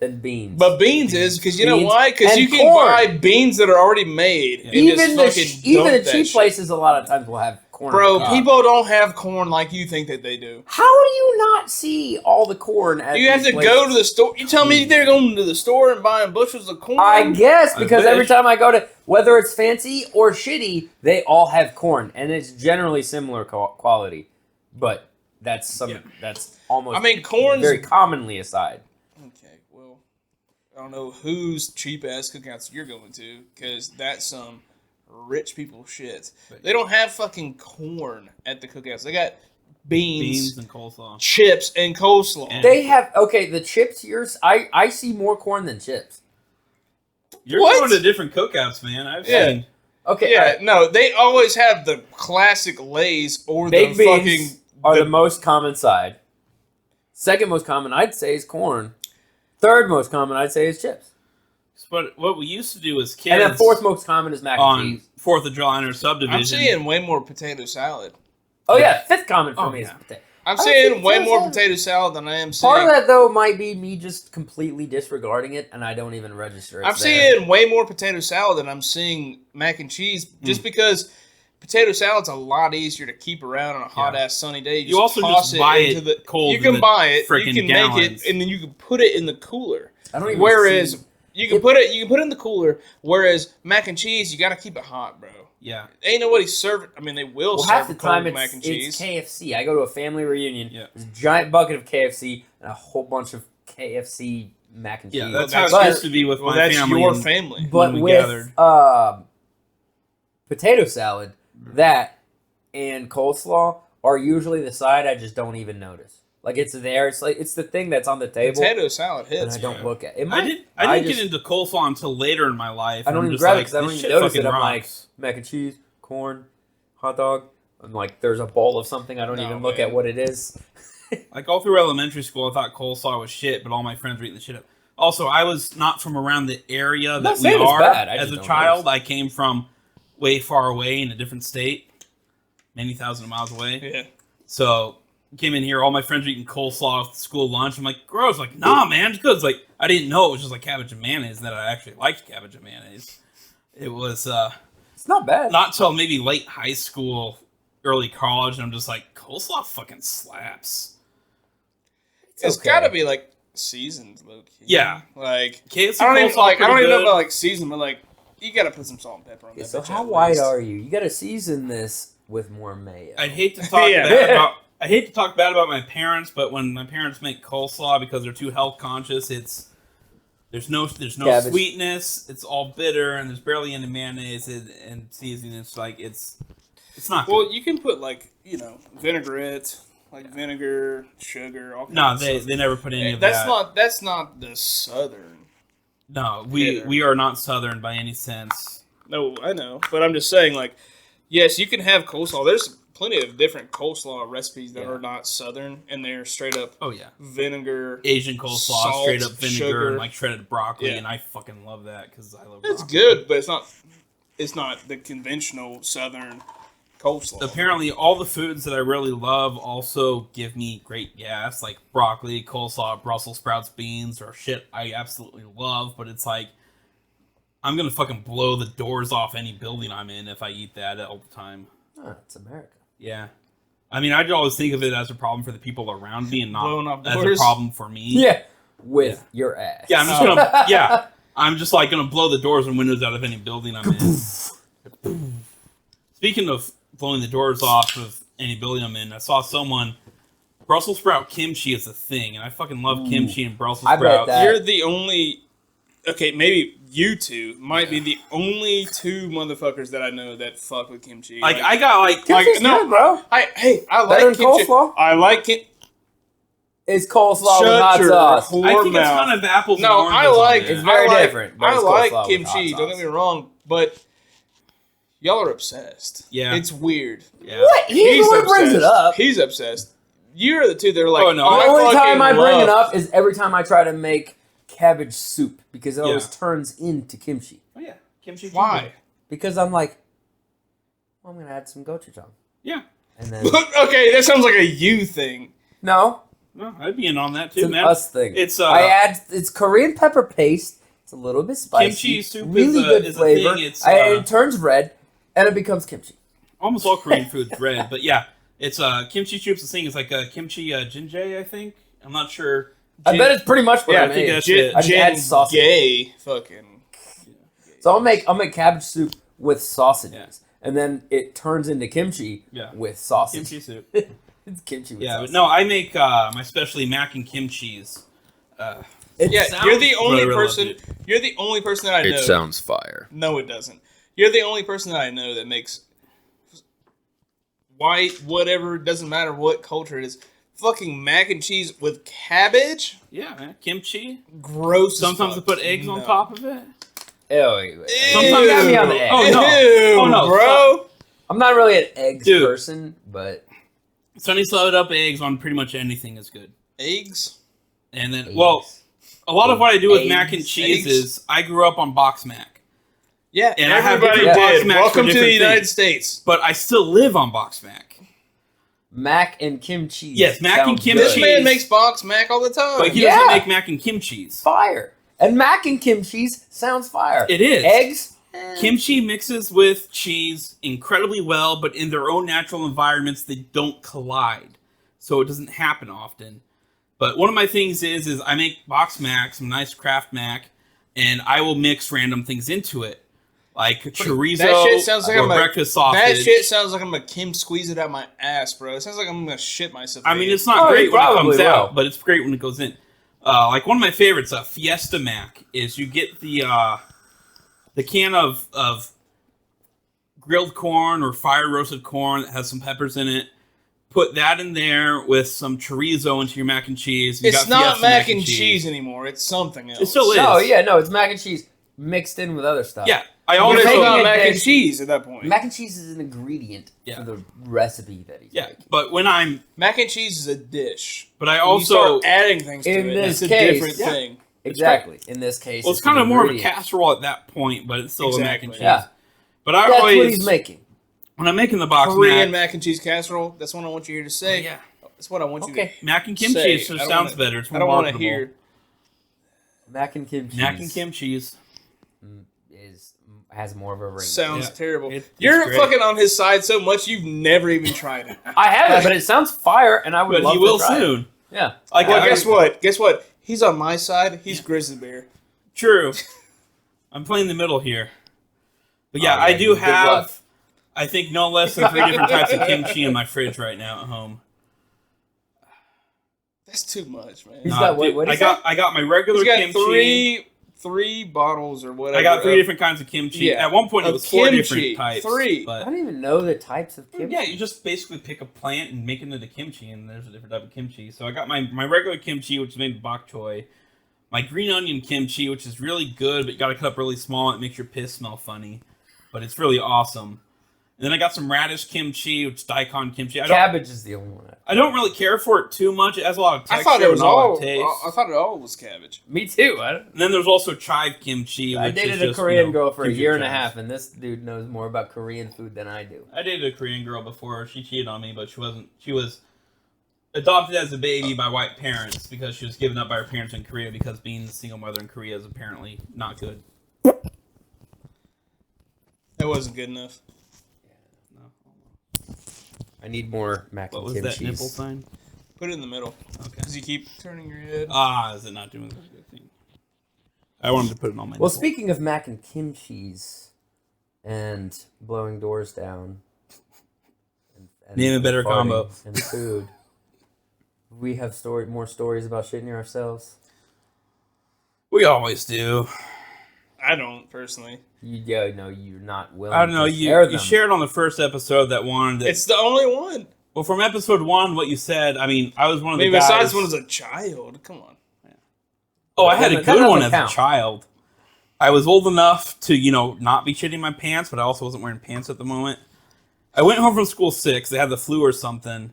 Then beans. But beans is because you know Beans why? Because and you can corn. buy beans that are already made. And even just the fucking even dump the that cheap shit. places a lot of times will have corn. Bro, on the cob. people don't have corn like you think that they do. How do you not see all the corn at You have these to places? go to the store. You tell me they're going to the store and buying bushels of corn? I guess because I every wish. time I go to, whether it's fancy or shitty, they all have corn, and it's generally similar quality. But that's that's almost. I mean, corn's very commonly aside. Okay, well, I don't know whose cheap ass cookouts you're going to, because that's some rich people shit. They don't have fucking corn at the cookouts. They got beans, and coleslaw. chips, and coleslaw. And- They have the chips. I see more corn than chips. You're What? going to different cookouts, man. I've Yeah. seen. Okay, Yeah, no, they always have the classic Lay's or baked the beans fucking. are the most common side. Second most common, I'd say, is corn. Third most common, I'd say, is chips. But what we used to do as kids And then fourth most common is mac and on cheese. 4th of July in our subdivision. I'm seeing way more potato salad. Oh yeah, fifth common for Oh, me is yeah. potato. I'm I seeing think way potato more salad- potato salad than I am seeing. Part of that though might be me just completely disregarding it, and I don't even register it. I'm seeing way more potato salad than I'm seeing mac and cheese, just because potato salad's a lot easier to keep around on a hot ass sunny day. You also toss just buy into it cold You in can the buy it, you frickin' can gallons. make it, and then you can put it in the cooler. I don't even Whereas see- you can put it in the cooler. Whereas mac and cheese, you got to keep it hot, bro. Yeah. Ain't nobody serving. I mean, they will Well, serve half the cold time mac and it's cheese. KFC. I go to a family reunion. Yeah. There's a giant bucket of KFC and a whole bunch of KFC mac and cheese. Yeah, that's Well, how But- it used to be with Well, my that's family. your and- family. But we with gathered. potato salad, that and coleslaw are usually the side I just don't even notice. Like it's there. It's like it's the thing that's on the table, Potato salad and hits. I don't bro. look at it. I didn't get into coleslaw until later in my life. I don't I'm even just grab it like, because I don't this even shit notice it. fucking I'm like rocks. mac and cheese, corn, hot dog. I'm like, there's a bowl of something. I don't No, even look man. at what it is. Like all through elementary school, I thought coleslaw was shit, but all my friends were eating the shit up. Also, I was not from around the area not that we saying it's are. bad, I As just a don't child, notice. I came from way far away in a different state, many thousand miles away. Yeah. So came in here, all my friends were eating coleslaw at school lunch. I'm like, gross. Like, nah, man, it's good. It's like I didn't know it was just like cabbage and mayonnaise, and that I actually liked cabbage and mayonnaise. It was It's not bad. not till maybe late high school, early college, and I'm just like, coleslaw fucking slaps. It's okay. got to be like seasoned, low key. Yeah. Like KFC I don't even coleslaw like. I don't pretty even know good. about like seasoned, but like you got to put some salt and pepper on Okay, that. so bitch how at white least. are you? You got to season this with more mayo. I'd hate to talk Yeah. bad about. I hate to talk bad about my parents, but when my parents make coleslaw because they're too health conscious, there's no Cabbage. sweetness. It's all bitter, and there's barely any mayonnaise and seasoning. It's like it's not good. Well, you can put like vinaigrette, like vinegar, sugar. All kinds No, of they stuff. never put any of That's that. That's not the southern. No, bitter. we are not southern by any sense. No, I know, but I'm just saying, like, yes, you can have coleslaw. There's plenty of different coleslaw recipes that Yeah. are not southern, and they're straight up Oh yeah, vinegar. Asian coleslaw, Salt, straight up vinegar sugar. and like shredded broccoli, Yeah. and I fucking love that because I love. It's broccoli. good, but it's not. It's not the conventional southern coleslaw. Apparently, all the foods that I really love also give me great gas, like broccoli, coleslaw, Brussels sprouts, beans, or shit I absolutely love. But it's like, I'm gonna fucking blow the doors off any building I'm in if I eat that all the time. Oh, it's America. Yeah. I mean, I always think of it as a problem for the people around me and not as a problem for me. Yeah. With your ass. Yeah, I'm just gonna. Yeah, I'm just like gonna blow the doors and windows out of any building I'm in. Speaking of blowing the doors off of any building I'm in, I saw someone. Brussels sprout kimchi is a thing, and I fucking love kimchi and Brussels I bet sprouts. that- You're the only. Okay, maybe you two might be the only two motherfuckers that I know that fuck with kimchi. Like I got like Kimchi's good, bro. I Better like than kimchi. coleslaw? I like it. It's coleslaw with hot Shut your sauce. whore I think it's mouth. kind of apples. No, and I oranges on like. there. It's very I like, different, but I it's like coleslaw with kimchi. hot Don't get sauce. me wrong, but y'all are obsessed. Yeah. it's weird. Yeah. What? He's the one who brings it up. He's obsessed. You're the two that are like. Oh, no. I The only fucking time I bring it love- up is every time I try to make cabbage soup because it always Yeah. turns into kimchi. Oh yeah, kimchi. Why? Because I'm like, well, I'm gonna add some gochujang, Yeah. and then Okay, that sounds like a you thing. no, No, I'd be in on that it's too, an man. us thing. It's it's Korean pepper paste. It's a little bit spicy. Kimchi soup really is a- good is a flavor. thing. It's, it turns red, and it becomes kimchi. almost all Korean food's red, but yeah, it's kimchi soup's the thing. It's like kimchi jinjae, I think. I'm not sure. I bet it's pretty much what Yeah, I I think made. that's it. I just add sausage. Gay fucking. So I'll make cabbage soup with sausages, Yeah. and then it turns into kimchi Yeah. with sausage. Kimchi soup. It's kimchi with Yeah, sausage. but no, I make my specialty mac and kimchi's. Yeah, sounds- you're the only Really person. loved it. You're the only person that I know. It sounds fire. No, it doesn't. You're the only person that I know that makes white, whatever, doesn't matter what culture it is. Fucking mac and cheese with cabbage? Yeah, man. Kimchi. Gross. as Sometimes I fuck. put eggs on No. top of it. Ew. Sometimes- got me on the egg. Oh, no. Ew, Oh, no. bro. I'm not really an eggs Dude. person, but Sunny side up eggs on pretty much anything is good. Eggs? And then, eggs. well, a lot of what I do with mac and Eggs. cheese Eggs. is I grew up on box mac, Yeah, And I have everybody different box did. macs for Welcome to the different United things. States. but I still live on box mac. mac and kimchi. Yes, mac and sounds kimchi. This good. man makes box mac all the time. But he Yeah. doesn't make mac and kimchi's. fire. And mac and kimchi's sounds fire. It is. Eggs. Kimchi mixes with cheese incredibly well, but in their own natural environments, they don't collide. So it doesn't happen often. But one of my things is I make box mac, some nice Kraft mac, and I will mix random things into it. Like chorizo That shit sounds like or I'm a- breakfast sausage. That shit sounds like I'm gonna Kim squeeze it out my ass, bro. It sounds like I'm gonna shit myself. I mean, it's Oh, not great you when it probably comes will. out, but it's great when it goes in. Like one of my favorites, Fiesta Mac, is you get the can of grilled corn or fire roasted corn that has some peppers in it. Put that in there with some chorizo into your mac and cheese. You It's got not Fiesta mac and cheese anymore. It's something else. It still is. No, yeah, no, it's mac and cheese mixed in with other stuff. Yeah, I You're always making making it mac and big. cheese at that point. Mac and cheese is an ingredient Yeah. for the recipe that he's yeah, making. but when I'm Mac and cheese is a dish. but I When you also start adding things to in it. this It's a case, different yeah. thing. Exactly. In this case, well, it's kind of an more of a ingredient. casserole at that point, but it's still a mac and cheese. Exactly. Yeah, But I that's always what he's making. when I'm making the box Korean mac, mac and cheese casserole. That's what I want you here to say. yeah, That's what I want you Okay. mac and to kimchi say. just I don't sounds wanna- better. It's I more don't want to marketable. hear. Mac and kimchi. Mac and kimchi has more of a ring. Sounds Yeah. terrible. It's You're great. fucking on his side so much you've never even tried it. I haven't, but it sounds fire, and I would But love he will to try it. soon. Yeah. Like, Well, I- guess what? Guess what? He's on my side. He's Grizzly Bear. True. I'm playing the middle here. But yeah, Oh, I yeah, do good have, luck. I think, no less than 3 different types of kimchi in my fridge right now at home. That's too much, man. He's got what- dude, what'd he I got my regular He's got kimchi. three bottles or whatever. I got 3 of- different kinds of kimchi. Yeah. At one point, it Of was 4 kimchi. different types. 3. I But don't even know the types of kimchi. yeah, you just basically pick a plant and make it into kimchi, and there's a different type of kimchi. So I got my regular kimchi, which is made with bok choy. My green onion kimchi, which is really good, but you got to cut up really small. It makes your piss smell funny, but it's really awesome. And then I got some radish kimchi, which is daikon kimchi. Cabbage is the only one. I don't really care for it too much. It has a lot of texture. I thought it was all. Taste. I thought it all was cabbage. Me too. And then there's also chive kimchi. I which dated is a just, Korean girl for a kimchi year and a chives. half, and this dude knows more about Korean food than I do. I dated a Korean girl before. She cheated on me, but she wasn't. She was adopted as a baby by white parents because she was given up by her parents in Korea because being a single mother in Korea is apparently not good. That wasn't good enough. I need more mac What and was Kim that cheese. nipple sign? Put it in the middle. Okay. Because you keep turning your head. Is it not doing the good thing? I wanted to put it on my Well, nipple. speaking of mac and Kim cheese and blowing doors down, and Name a better farting combo. and food, we have more stories about shitting ourselves. We always do. I don't, personally. You're not willing. I don't know. To You share them. shared on the first episode that one. It's the only one. Well, from episode 1, what you said, I mean, I was one of the Maybe guys. besides when I was a child. Come on. Oh, I had a That good doesn't one as count. a child. I was old enough to, not be shitting my pants, but I also wasn't wearing pants at the moment. I went home from school 6. They had the flu or something.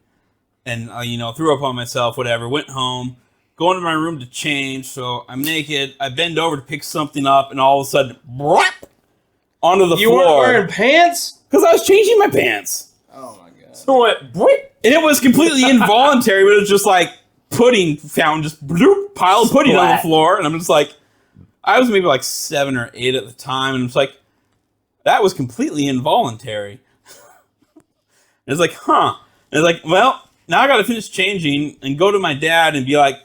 And, threw up on myself, whatever. Went home. Go into my room to change. So I'm naked. I bend over to pick something up. And all of a sudden, brap, onto the You floor. weren't wearing pants? Because I was changing my pants. Oh, my God. So what? And it was completely involuntary, but it was just like pudding found, just bloop, pile of pudding on the Splat. floor. And I'm just like, I was maybe like 7 or 8 at the time. And it's like, that was completely involuntary. And it's like, huh. And it's like, well, now I got to finish changing and go to my dad and be like,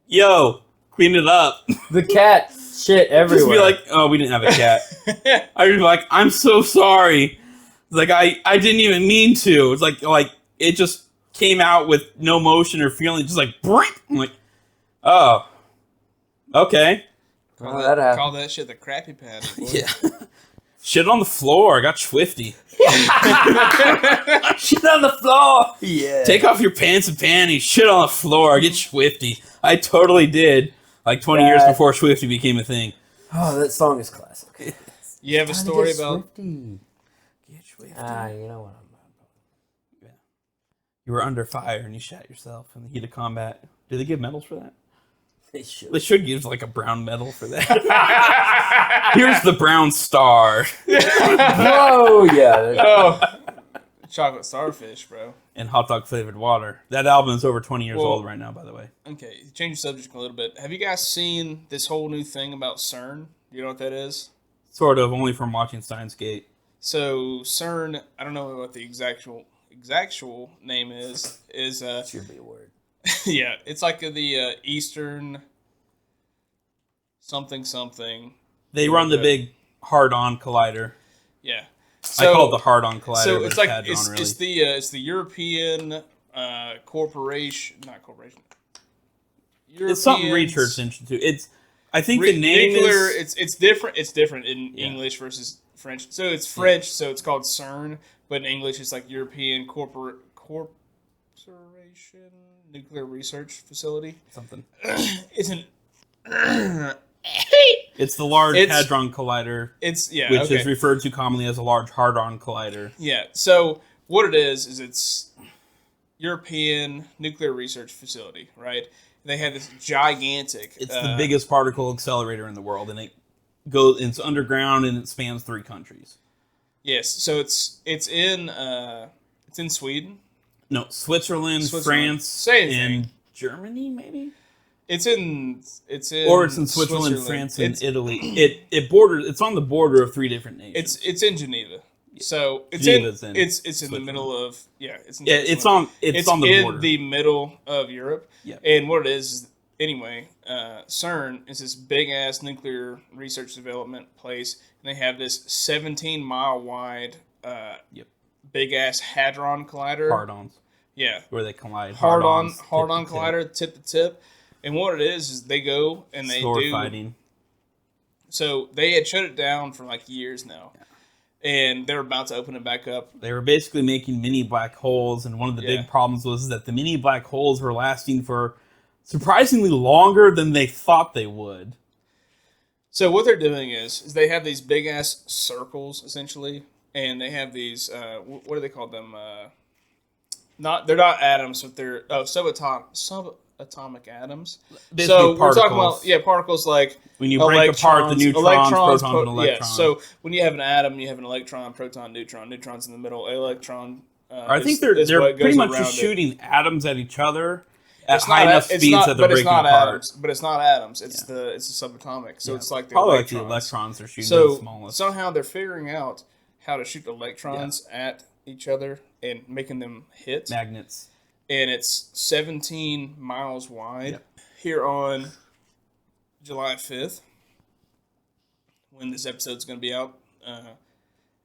yo, clean it up. The cat shit everywhere. Just be like, oh, we didn't have a cat. I'd be like, I'm so sorry. It's like, I didn't even mean to. It's like it just came out with no motion or feeling, just like, brink. I'm like, oh, okay. That happened. Call that shit the crappy pad. Yeah. Shit on the floor. I got swifty. Shit on the floor. Yeah. Take off your pants and panties. Shit on the floor. Get swifty. I totally did. Like 20 years before swifty became a thing. Oh, that song is classic. You have a story about... Swifty. Get swifty. You know what I'm about. Yeah. You were under fire and you shot yourself in the heat of combat. Do they give medals for that? They should. They should give like a brown medal for that. Here's the brown star. Whoa, yeah. Oh, chocolate starfish, bro. And hot dog flavored water. That album is over 20 years Well- old right now, by the way. Okay, change the subject a little bit. Have you guys seen this whole new thing about CERN? You know what that is? Sort of, only from watching Steins Gate. So CERN, I don't know what the exact name is. Should be a word. Yeah, it's like the Eastern something. They run the big hard-on collider. Yeah. I call it the hard-on collider. So but it's like hadron, it's really. the European corporation, not corporation. It's something Europeans- research institute. I think the name nuclear, is. It's different. It's different in Yeah. English versus French. So it's French, so it's called CERN, but in English it's like European Corporation Nuclear Research Facility. Something. It's an. It's the Large It's- Hadron Collider, It's yeah. which okay. is referred to commonly as a Large Hard-on Collider. Yeah. So what it is it's European Nuclear Research Facility, right? They have this gigantic. It's the biggest particle accelerator in the world, and it's underground and it spans 3 countries. Yes. So it's in Sweden. No, Switzerland, France, Say anything. and Germany, maybe. It's in Or it's in Switzerland, France, and It's- Italy. It borders. It's on the border of 3 different nations. It's in Geneva. So it's Geneva's in in it's in the Switzerland. middle of it's in it's Switzerland. on it's on the in border. the middle of Europe. Yeah. And what it is anyway, CERN is this big ass nuclear research development place, and they have this 17-mile wide big ass hadron collider. Hard-ons, Yeah. where they collide. Hard-on Hard-ons, tip to tip. collider, tip to tip. And what it is they go and they Sword do fighting. So they had shut it down for like years now. And they're about to open it back up. They were basically making mini black holes, and one of the big problems was that the mini black holes were lasting for surprisingly longer than they thought they would. So what they're doing is they have these big ass circles essentially and they have these. What do they call them? They're not atoms, but they're subatomic atoms. Basically so particles. we're talking about particles like when you break apart the neutrons, protons, and electrons. Yeah, so when you have an atom, you have an electron, proton, neutron. Neutron's in the middle. Electron. I think they're pretty much just shooting atoms at each other at high enough speeds that they're breaking apart. Atoms, but it's not atoms. It's it's a subatomic. So it's like the probably electrons. like the electrons are shooting so the smallest. Somehow they're figuring out how to shoot electrons at each other and making them hit magnets. And it's 17 miles wide here on July 5th when this episode's going to be out.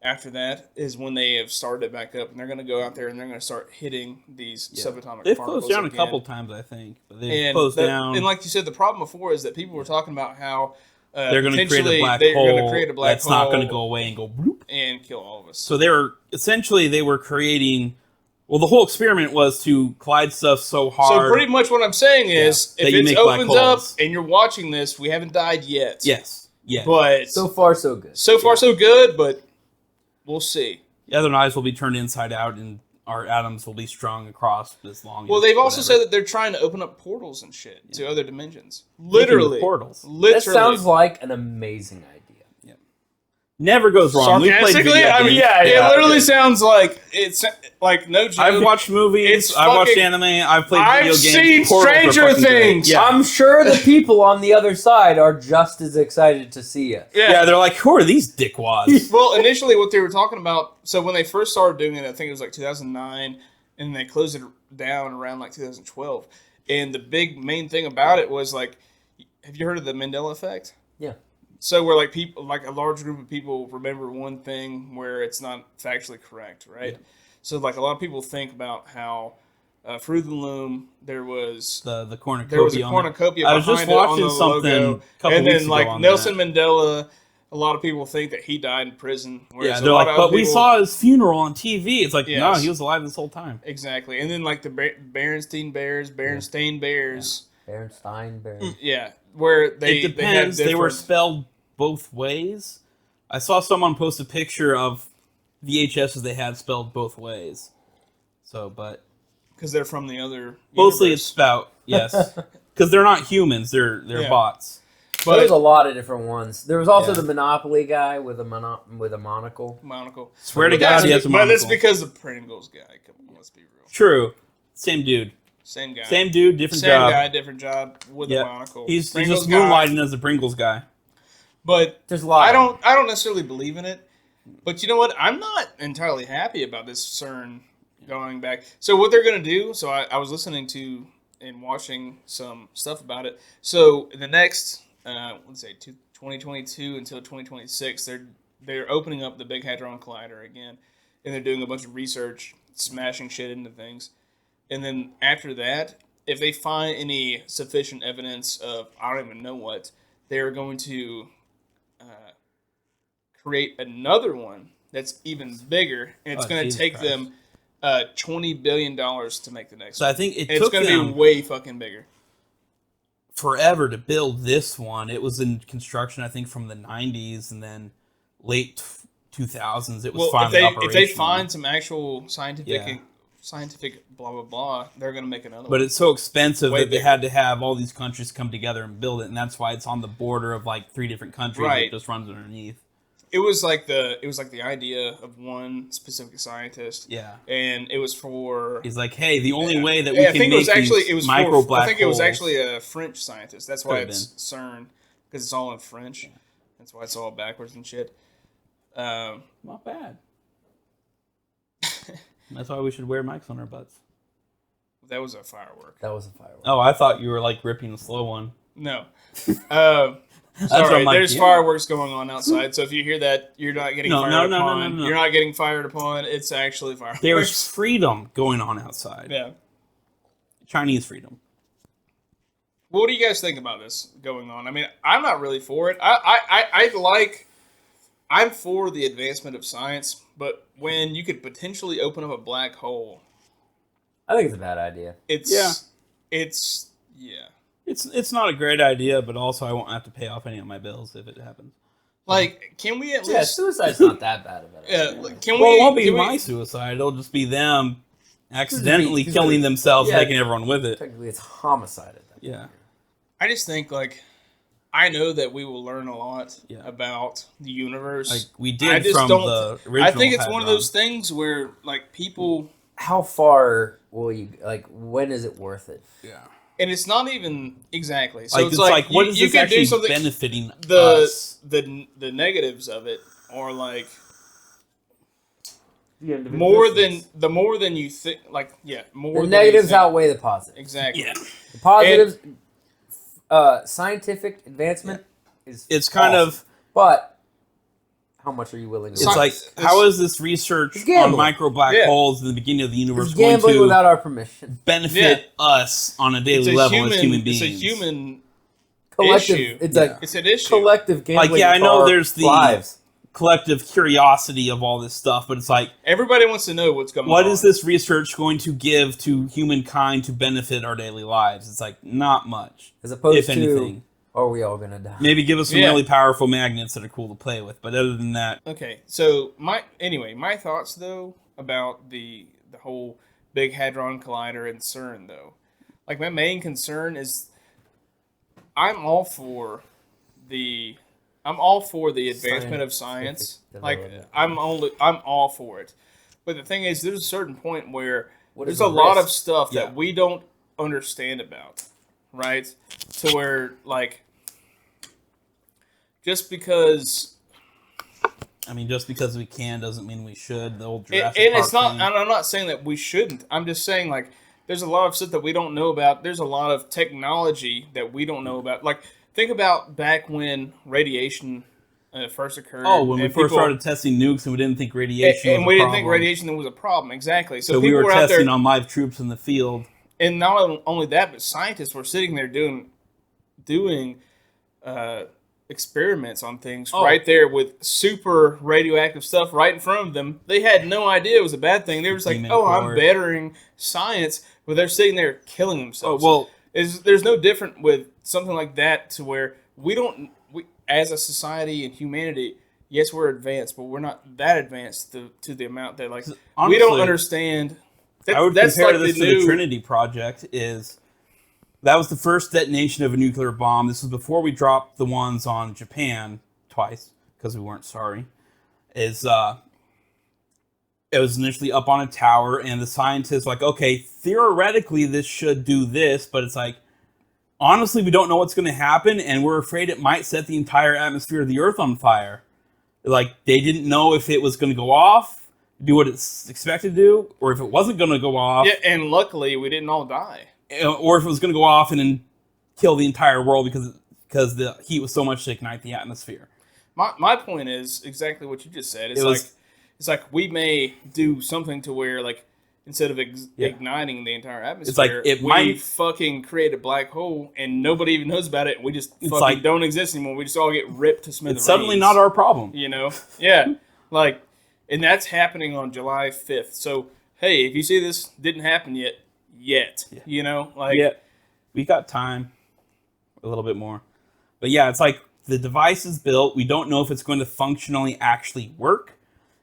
After that is when they have started it back up, and they're going to go out there and they're going to start hitting these subatomic they've particles. They've closed down again. a couple times, I think. But they've closed down. And like you said, the problem before is that people were talking about how they're going to create a black hole that's not going to go away and go bloop and kill all of us. So they were creating. Well, the whole experiment was to collide stuff so hard. So pretty much what I'm saying is, if it opens up and you're watching this, we haven't died yet. Yes. Yeah. But so far, so good. So far, so good, but we'll see. The other knives will be turned inside out, and our atoms will be strung across as long. Well, they've also said that they're trying to open up portals and shit to other dimensions. Literally, portals. That sounds like an amazing idea. Never goes wrong. We played video games. I mean, it literally sounds like it's like no joke. I've watched movies. I've watched anime. I've played video games. I've seen Stranger Things. Yeah. I'm sure the people on the other side are just as excited to see us. Yeah, they're like, who are these dickwads? Well, initially what they were talking about, so when they first started doing it, I think it was like 2009, and they closed it down around like 2012. And the big main thing about it was like, have you heard of the Mandela effect? Yeah. So where like people, like a large group of people remember one thing where it's not factually correct, right? Yeah. So like a lot of people think about how Fruit of the Loom there was the cornucopia. There was a cornucopia. I was just watching something, and then like Nelson Mandela. A lot of people think that he died in prison. Yeah, they're like, but we saw his funeral on TV. It's like, no, he was alive this whole time. Exactly, and then like the Berenstain Bears. Berenstain Bears. Yeah, where it depends. They were spelled both ways. I saw someone post a picture of VHSs they had spelled both ways. So, but because they're from the other mostly universe. It's spout, yes, because they're not humans. They're bots. But there's a lot of different ones. There was also the Monopoly guy with a monocle. Swear to God, he has a monocle. But it's because the Pringles guy. Come on, let's be real. True. Same dude. Same guy. Same dude, different job. Same guy, different job with a monocle. He's just moonlighting as a Pringles guy. But there's a lot. I don't necessarily believe in it. But you know what? I'm not entirely happy about this CERN going back. So what they're going to do, so I was listening to and watching some stuff about it. So the next, let's say 2022 until 2026, they're opening up the Big Hadron Collider again. And they're doing a bunch of research, smashing shit into things. And then after that, if they find any sufficient evidence of, I don't even know what, they're going to create another one that's even bigger. And it's going to take them $20 billion to make the next one. I think it's going to be way fucking bigger. Forever to build this one. It was in construction, I think, from the 90s and then late 2000s. It was finally operational. If they find some actual scientific blah, blah, blah, they're going to make another one. But it's so expensive that they had to have all these countries come together and build it, and that's why it's on the border of like 3 different countries. Right. It just runs underneath. It was like the idea of one specific scientist. Yeah. And it was for... He's like, hey, the only way that we can make these micro black holes... I think it was actually a French scientist. That's why it's CERN, because it's all in French. Yeah. That's why it's all backwards and shit. Not bad. That's why we should wear mics on our butts. That was a firework. Oh, I thought you were like ripping the slow one. No. Sorry, there's fireworks going on outside, so if you hear that, you're not getting fired upon. You're not getting fired upon. It's actually fireworks. There's freedom going on outside. Yeah. Chinese freedom. Well, what do you guys think about this going on? I mean, I'm not really for it. I'm for the advancement of science, but when you could potentially open up a black hole, I think it's a bad idea. It's not a great idea, but also I won't have to pay off any of my bills if it happens. Like, can we at Yeah, least? suicide's not that bad of it. Yeah, can Well, we? it won't be can we- my suicide. It'll just be them accidentally Because killing themselves, yeah. taking everyone with it. Technically, it's homicide at that point. Yeah. I just think like, I know that we will learn a lot Yeah. about the universe. Like we I did just from don't. the original. I think it's one of Hadron. those things where like people, How far will you like? When is it worth it? Yeah. and it's not even exactly. So Like it's like what you, is you this could do actually something. benefiting The us? the negatives of it are like more than you think. Like more. The than negatives you think. outweigh the positives. Exactly. Yeah. The positives, scientific advancement is. It's kind awesome. of. But how much are you willing to? It's Sci- like it's- how is this research It's on gambling. micro black Yeah. holes in the beginning of the universe It's going gambling to without our permission. benefit us on a daily level as human beings? It's a human Collective. issue. It's Yeah. It's an issue. collective gambling. Like, yeah, I with know our there's the- lives. collective curiosity of all this stuff, but it's like, Everybody wants to know what's going on. what is this research going to give to humankind to benefit our daily lives? It's like not much, As opposed if to, anything. are we all gonna die? Maybe give us some Yeah. really powerful magnets that are cool to play with, but other than that, Okay, so my thoughts though about the whole Big Hadron Collider and CERN though, like my main concern is I'm all for the advancement of science. Scientific Like development. I'm all for it, but the thing is, there's a certain point where What there's is a the lot of risk? stuff Yeah. that we don't understand about, right? To where like just because. I mean, just because we can doesn't mean we should. The old And Jurassic it's Park not. thing. And I'm not saying that we shouldn't. I'm just saying like there's a lot of stuff that we don't know about. There's a lot of technology that we don't know about. Like think about back when radiation first occurred. Oh, when we and first people- started testing nukes and we didn't think radiation was and a we didn't problem. think radiation was a problem. Exactly. So, So we people were were out testing there, on live troops in the field. and not only that, but scientists were sitting there doing experiments on things Oh. right there with super radioactive stuff right in front of them. They had no idea it was a bad thing. They were just like, Demon "Oh, I'm core. bettering science," but they're sitting there killing Oh, themselves. well, There's no different with something like that to where we as a society and humanity, yes, we're advanced, but we're not that advanced to the amount that like we honestly, don't understand. I would That's compare like this the to new, the Trinity Project. That was the first detonation of a nuclear bomb. This was before we dropped the ones on Japan twice because we weren't sorry. It was initially up on a tower, and the scientists were like, okay, theoretically this should do this, but it's like, honestly, we don't know what's going to happen, and we're afraid it might set the entire atmosphere of the Earth on fire. Like, they didn't know if it was going to go off, do what it's expected to do, or if it wasn't going to go off. Yeah, and luckily we didn't all die. Or if it was going to go off and then kill the entire world because the heat was so much to ignite the atmosphere. My point is exactly what you just said. It's like we may do something to where like instead of igniting the entire atmosphere, it we might- fucking create a black hole and nobody even knows about it. And we just It's fucking like- don't exist anymore. We just all get ripped to smithereens. It's suddenly not our problem. You know? Yeah. Like, and that's happening on July 5th. So hey, if you see this didn't happen yet, you know, like Yeah, we got time, a little bit more. But yeah, it's like the device is built. We don't know if it's going to functionally actually work,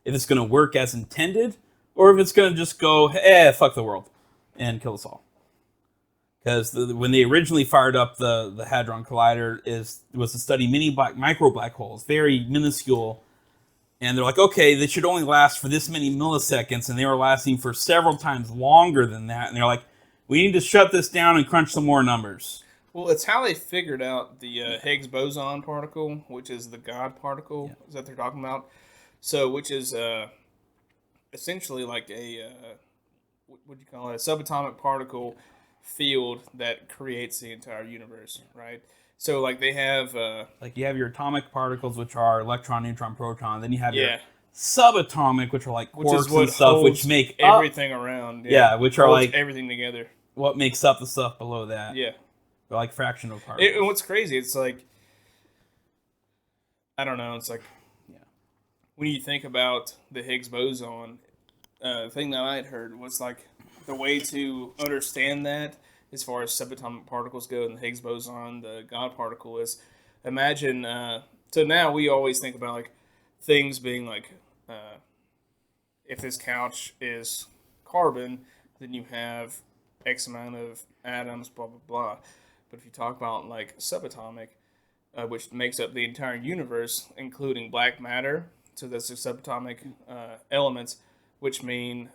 if it's going to work as intended, or if it's going to just go, fuck the world, and kill us all. Because when they originally fired up the Hadron Collider, it was to study micro black holes, very minuscule. And they're like, okay, they should only last for this many milliseconds, and they were lasting for several times longer than that. And they're like, we need to shut this down and crunch some more numbers. well, it's how they figured out the Higgs boson particle, which is the God particle, is that they're talking about. So, which is essentially like a what do you call it? A subatomic particle field that creates the entire universe, right? So, like they have Like you have your atomic particles, which are electron, neutron, proton. Then you have your yeah, subatomic, which are like which quarks is what and stuff, which holds make up, everything around. Yeah, which are holds like everything together. what makes up the stuff below that. Yeah. They're like fractional particles. And what's crazy, it's like, I don't know, it's like, when you think about the Higgs boson, the thing that I had heard was like, the way to understand that, as far as subatomic particles go, and the Higgs boson, the God particle, is imagine So now we always think about like things being like, if this couch is carbon, then you have X amount of atoms, blah blah blah. But if you talk about like subatomic, which makes up the entire universe, including black matter, so that's the subatomic elements, which mean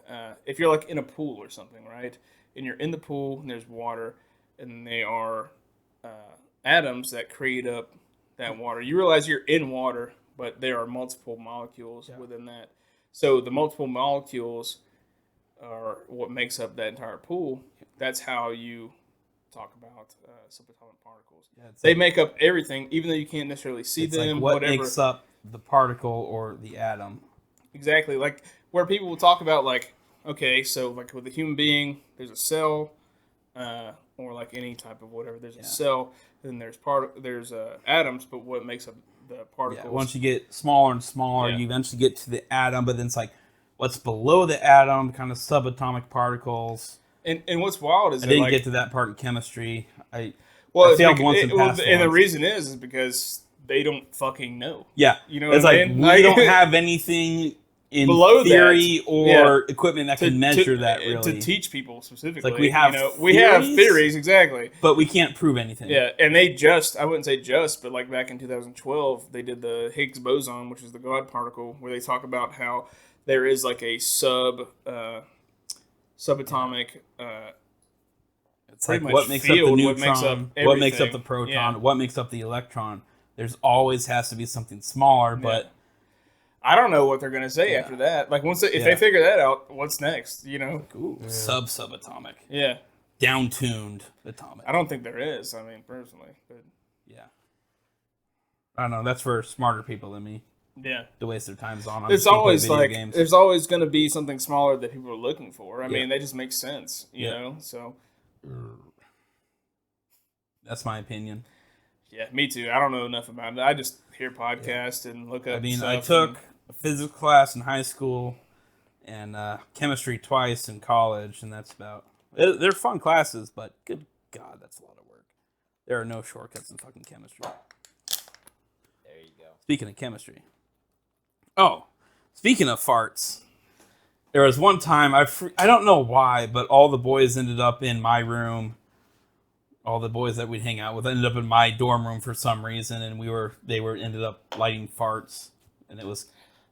if you're like in a pool or something, right? And you're in the pool and there's water, and they are atoms that create up that water. You realize you're in water, but there are multiple molecules within that. So the multiple molecules are what makes up that entire pool. That's how you talk about subatomic particles. Yeah, they make up everything, even though you can't necessarily see them. Like what whatever. Makes up the particle or the atom? Exactly, like where people will talk about like, okay, so like with a human being, there's a cell, or like any type of whatever. There's a cell, then there's atoms, but what makes up the particles? Yeah, once you get smaller and smaller, you eventually get to the atom, but then it's like what's below the atom, kind of subatomic particles. And what's wild is I didn't get to that part in chemistry. I failed once and passed and the reason is because they don't fucking know. Yeah, you know, it's like we don't have anything in below theory or equipment that can measure that really to teach people specifically. Like we have have theories exactly, but we can't prove anything. Yeah, and I wouldn't say just, but like back in 2012, they did the Higgs boson, which is the God particle, where they talk about how there is like a subatomic. It's like what makes up the neutron, what makes up the proton, what makes up the electron. There's always has to be something smaller, but I don't know what they're gonna say after that. Like once if they figure that out, what's next? You know, subatomic, down-tuned atomic. I don't think there is. I mean, personally, but I don't know. That's for smarter people than me. Yeah, to waste their times on. It's always like games. There's always going to be something smaller that people are looking for. I mean, that just makes sense, you know. So that's my opinion. Yeah, me too. I don't know enough about it. I just hear podcasts and look up. I mean, I took a physics class in high school and chemistry twice in college, and that's about. They're fun classes, but good God, that's a lot of work. There are no shortcuts in fucking chemistry. There you go. Speaking of chemistry. Oh, speaking of farts, there was one time, I don't know why, but all the boys ended up in my room. All the boys that we'd hang out with ended up in my dorm room for some reason, and they ended up lighting farts, and it was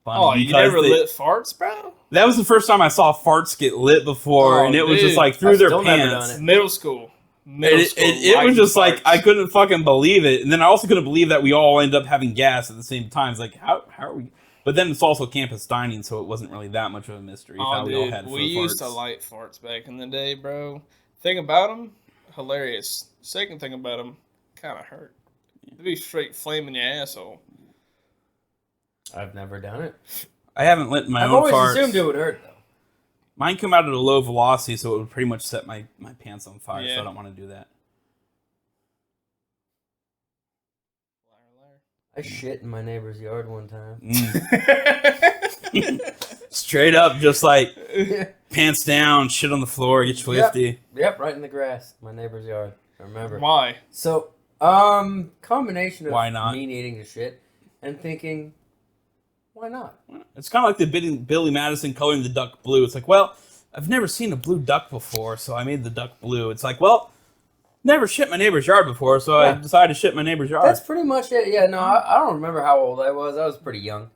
fun. Oh, you never lit farts, bro? That was the first time I saw farts get lit before, and it was just like through their pants. Middle school. It was just like, I couldn't fucking believe it. And then I also couldn't believe that we all ended up having gas at the same time. It's like, how are we? But then it's also campus dining, so it wasn't really that much of a mystery. Oh, dude, we used to light farts back in the day, bro. Thing about them, hilarious. Second thing about them, kind of hurt. They'd be straight flaming your asshole. I've never done it. I haven't lit my own farts. I've always assumed it would hurt, though. Mine come out at a low velocity, so it would pretty much set my pants on fire, so I don't want to do that. I shit in my neighbor's yard one time. Straight up, just like pants down, shit on the floor, get swifty. Yep, right in the grass, my neighbor's yard. I remember. Why? So, combination of why not? Me needing to shit and thinking, why not? It's kind of like the Billy Madison coloring the duck blue. It's like, well, I've never seen a blue duck before, so I made the duck blue. It's like, well, never shit my neighbor's yard before, so I decided to shit my neighbor's yard. That's pretty much it. Yeah, no, I don't remember how old I was. I was pretty young.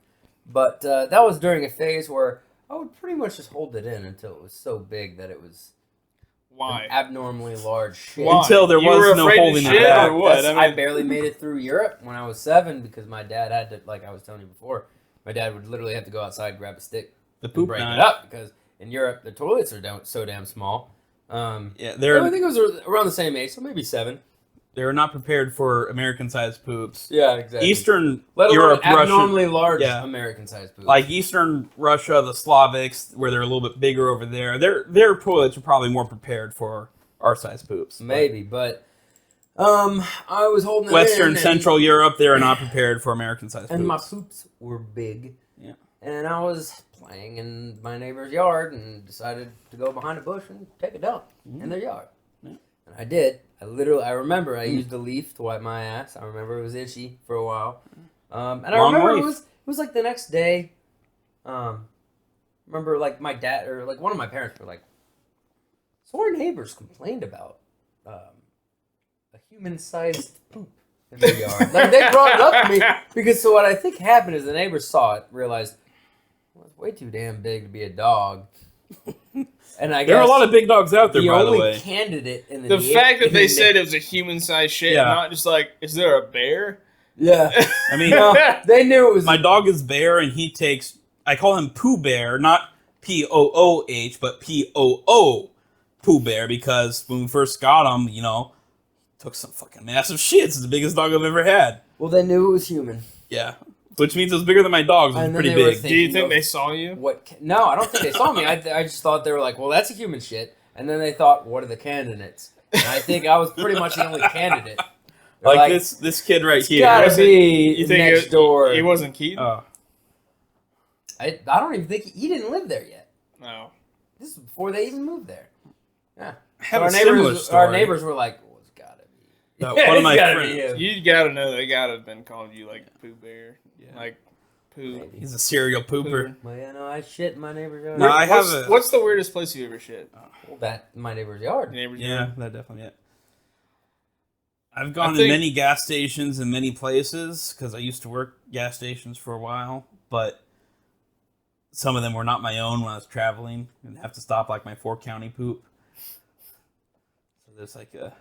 But that was during a phase where I would pretty much just hold it in until it was so big that it was an abnormally large shit. Why? Until there was no holding it back. Or what? I barely made it through Europe when I was 7 because my dad had to, like I was telling you before, my dad would literally have to go outside, grab a stick, and break it up because in Europe the toilets are so damn small. I think it was around the same age, so maybe 7. They were not prepared for American-sized poops. Yeah, exactly. Eastern Let Europe, abnormally Russia, large American-sized poops. Like Eastern Russia, the Slavics, where they're a little bit bigger over there, their toilets are probably more prepared for our size poops. Maybe, but I was holding it Western, Central Europe, they are not prepared for American-sized poops. And my poops were big. Yeah. And I was playing in my neighbor's yard and decided to go behind a bush and take a dump in their yard. Yeah. And I did. I remember I used a leaf to wipe my ass. I remember it was itchy for a while. And I remember it was like the next day. Remember, like my dad or like one of my parents were like, "So our neighbors complained about a human-sized poop in the yard." Like they brought it up to me because so what I think happened is the neighbors saw it, realized well, it's way too damn big to be a dog. And I guess there are a lot of big dogs out there, by the way. The only candidate in the fact that they said it was a human-sized shit, not just like, is there a bear? Yeah. I mean, they knew it was. My dog is Bear, and he takes. I call him Pooh Bear, not P-O-O-H, but P-O-O Pooh Bear, because when we first got him, took some fucking massive shits. It's the biggest dog I've ever had. Well, they knew it was human. Yeah. Which means it was bigger than my dog's. It was pretty big. Do you think they saw you? No, I don't think they saw me. I just thought they were like, well, that's a human shit. And then they thought, what are the candidates? And I think I was pretty much the only candidate. Like this kid right here. Gotta be you think next door. He wasn't Keaton? Oh. I don't even think he didn't live there yet. No. This is before they even moved there. Yeah. Have a similar story. Our neighbors were like, well, it's gotta be. One of my friends. You gotta know they gotta have been calling you like Pooh Bear. Yeah. Like Pooh. Maybe. He's a serial pooper. Well, I shit in my neighbor's yard. No, What's the weirdest place you ever shit? My neighbor's yard. That definitely it. I've gone to many gas stations and many places because I used to work gas stations for a while, but some of them were not my own when I was traveling and have to stop like my 4-county poop. So there's like a...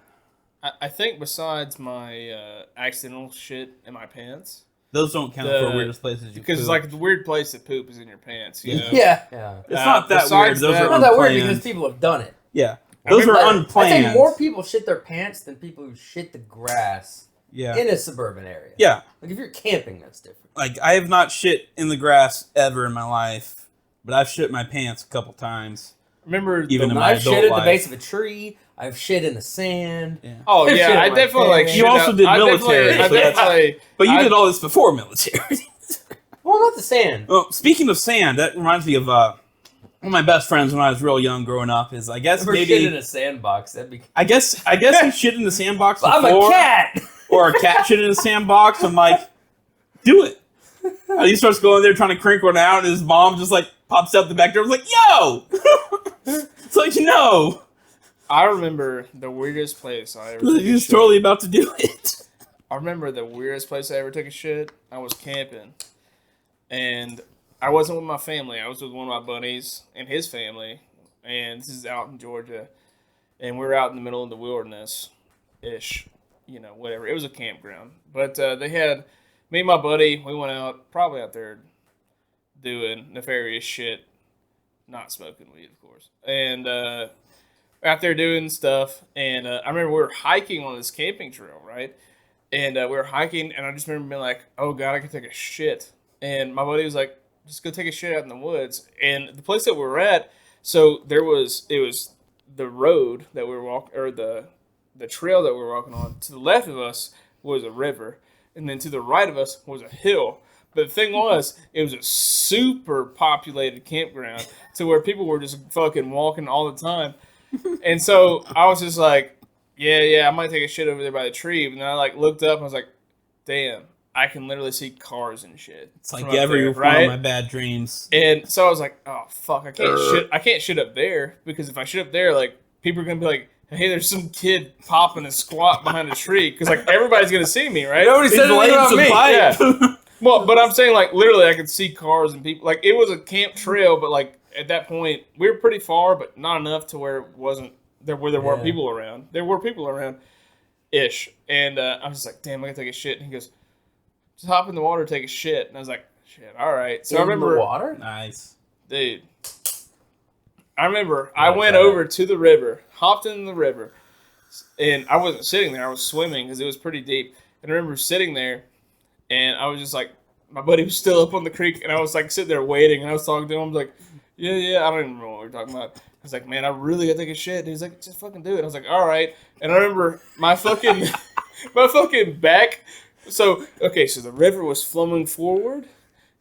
I think besides my accidental shit in my pants... Those don't count for weirdest places you because like the weird place to poop is in your pants, you know? Yeah. It's not that weird. Those are not that weird because people have done it. Yeah. Those are unplanned. I think more people shit their pants than people who shit the grass in a suburban area. Yeah. Like if you're camping, that's different. Like I have not shit in the grass ever in my life, but I've shit my pants a couple times. Remember, even in my I've adult shit at life. the base of a tree. I've shit in the sand. Yeah. Oh yeah, I definitely like. You also did military, but you did all this before military. Well, not the sand. Well, speaking of sand, that reminds me of one of my best friends when I was real young growing up. Is I guess maybe shit in a sandbox. That'd be. I guess he shit in the sandbox before. I'm a cat. Or a cat shit in a sandbox. I'm like, do it. And he starts going there trying to crinkle it out, and his mom just like pops out the back door. I was like, yo. It's like no. I remember the weirdest place I ever. He was totally about to do it. I remember the weirdest place I ever took a shit. I was camping, and I wasn't with my family. I was with one of my buddies and his family, and this is out in Georgia, and we're out in the middle of the wilderness-ish, whatever. It was a campground, but they had me and my buddy. We went out, probably out there, doing nefarious shit, not smoking weed, of course, and. Out there doing stuff, and I remember we were hiking on this camping trail, right? And we were hiking, and I just remember being like, "Oh God, I could take a shit." And my buddy was like, "Just go take a shit out in the woods." And the place that we were at, so it was the road that we were walking, or the trail that we were walking on. To the left of us was a river, and then to the right of us was a hill. But the thing was, it was a super populated campground to where people were just fucking walking all the time. And so I was just like, yeah, I might take a shit over there by the tree. And then I like looked up and I was like, damn, I can literally see cars and shit. It's like every one of my bad dreams. And so I was like, oh fuck, I can't shit up there, because if I shit up there, like people are gonna be like, hey, there's some kid popping a squat behind a tree, because like everybody's gonna see me, right? Nobody said anything about me. Yeah. Well, but I'm saying like literally I could see cars and people. Like it was a camp trail, but like. At that point, we were pretty far, but not enough to where it wasn't there weren't people around. There were people around, ish, and I was just like, "Damn, I gotta take a shit." And he goes, "Just hop in the water, take a shit." And I was like, "Shit, all right." So I remember the water. Nice, dude. I remember I went over to the river, hopped in the river, and I wasn't sitting there. I was swimming because it was pretty deep. And I remember sitting there, and I was just like, my buddy was still up on the creek, and I was like sitting there waiting, and I was talking to him. I was like. Yeah, I don't even remember what we were talking about. I was like, man, I really gotta take a shit. And he's like, just fucking do it. I was like, all right. And I remember my fucking back. So the river was flowing forward,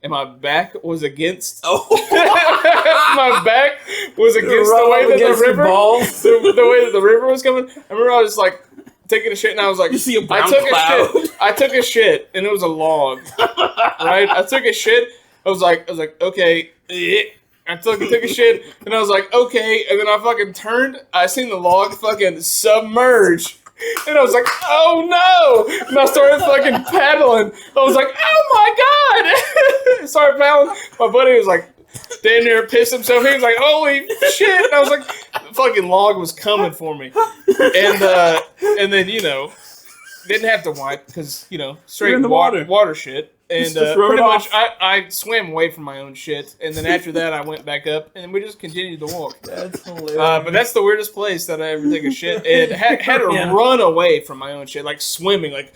and my back was against. Oh, my back was against the way that the river, the way that the river was coming. I remember I was like taking a shit, and I was like, You see a brown I took cloud. a shit. I took a shit, and it was a log. Right? I took a shit. I was like, okay. I took a shit, and I was like, okay. And then I fucking turned. I seen the log fucking submerge. And I was like, oh no! And I started fucking paddling. I was like, oh my god! Started paddling. My buddy was like, damn near pissed himself. He was like, holy shit! And I was like, the fucking log was coming for me. And then, didn't have to wipe because, straight in the water shit. And Just throw it pretty much, off. I swam away from my own shit. And then after that, I went back up, and we just continued to walk. That's hilarious. But that's the weirdest place that I ever take a shit. And had to run away from my own shit, like swimming, like.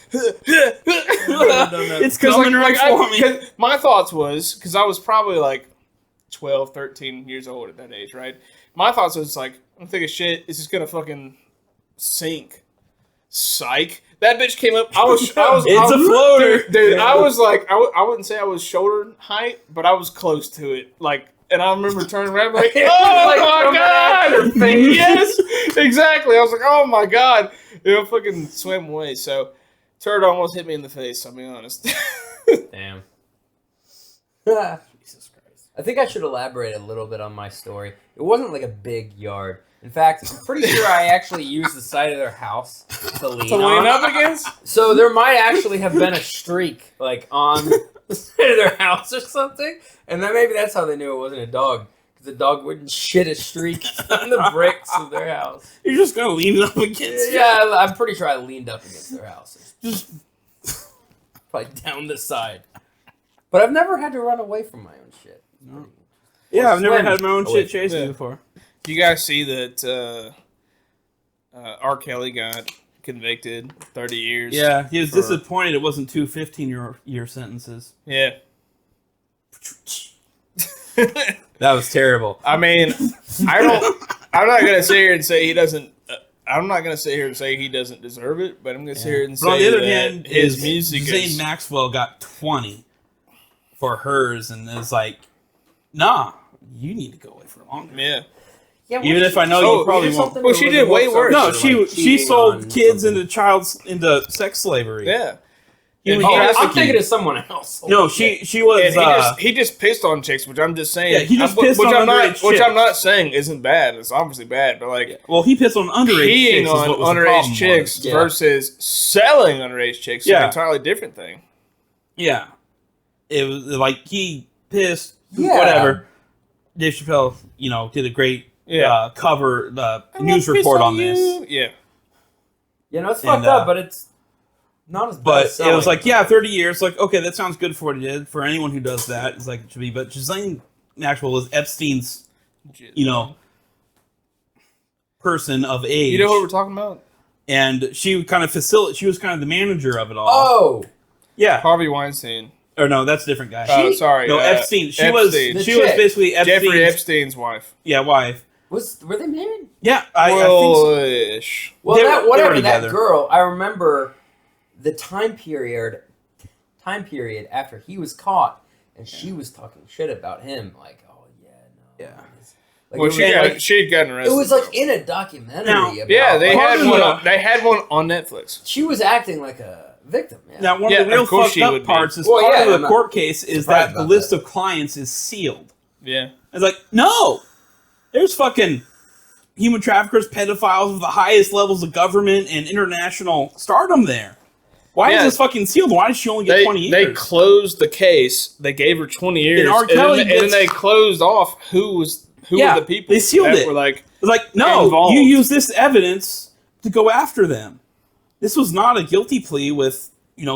It's coming right for me. My thoughts was, because I was probably like 12, 13 years old at that age, right? My thoughts was like, I'm taking a shit. It's just gonna fucking sink. Psych. That bitch came up. I was It's a floater, dude. I was like, I wouldn't say I was shoulder height, but I was close to it. Like, and I remember turning around like, oh my god, yes, exactly. I was like, oh my god, fucking swam away. So, turd almost hit me in the face. I'll be honest. Damn. Jesus Christ. I think I should elaborate a little bit on my story. It wasn't like a big yard. In fact, I'm pretty sure I actually used the side of their house to lean on. up against? So there might actually have been a streak, like, on the side of their house or something. And then maybe that's how they knew it wasn't a dog. Because the dog wouldn't shit a streak on the bricks of their house. You're just gonna lean it up against. Yeah, I'm pretty sure I leaned up against their house. Just Probably down the side. But I've never had to run away from my own shit. No. Yeah, I've never Swim had my own away shit chasing me before. You guys see that R. Kelly got convicted 30 years? Yeah, he was disappointed it wasn't two 15-year sentences. Yeah. That was terrible. I mean, I'm not going to sit here and say he doesn't. I'm not going to sit here and say he doesn't deserve it, but I'm going to sit here and say But on the other that hand, his music Zane is... Maxwell got 20 for hers, and it's like, nah, you need to go away for longer. Yeah. Yeah, Even if I know you probably won't. Well, she did way worse. No, Like she sold kids something. into sex slavery. Yeah. Human I'm trafficking. thinking of someone else. No, she was. And he just pissed on chicks, which I'm just saying. Yeah, he just pissed on underage Which chicks. I'm not saying isn't bad. It's obviously bad, but like Well, he pissed on underage peeing chicks. on is what was the underage problem chicks was. Yeah. versus selling underage chicks is an entirely different thing. Yeah, it was like he pissed. Yeah. Whatever. Dave Chappelle, did a great cover news report on this. Yeah. It's fucked up, but it's not as bad. But as it was selling. like, 30 years. Like, okay, that sounds good for what he did. For anyone who does that, it's like it should be. But Ghislaine Maxwell was Epstein's, person of age. You know what we're talking about? And she was kind of the manager of it all. Oh, Yeah. Harvey Weinstein. Or no, that's a different guy. Sorry. No, Epstein. She Epstein. was The she was chick. basically Epstein's, Jeffrey Epstein's wife. Yeah, wife. were they married? Yeah, I think so. Ish. Well, They were whatever. That together. girl, I remember the time period after he was caught, and she was talking shit about him. Like, oh yeah, no. Yeah. Like, Well, it was she had gotten it arrested. was like in a documentary. Now- about, Yeah, they Part of had one on Netflix. She was acting like a victim. Yeah. Now, one Yeah, of the real of course fucked she up would be. parts is Well, part yeah, of I'm the not court case is surprised that the about list that. of clients is sealed. Yeah. It's like, no! There's fucking human traffickers, pedophiles with the highest levels of government and international stardom there. Why Yeah. is this fucking sealed? Why did she only get 20 years? They closed the case. They gave her 20 years. And R. Kelly and then gets- they closed off who were the people. They sealed that it. Were like, It's like, no, involved. you use this evidence to go after them. This was not a guilty plea with,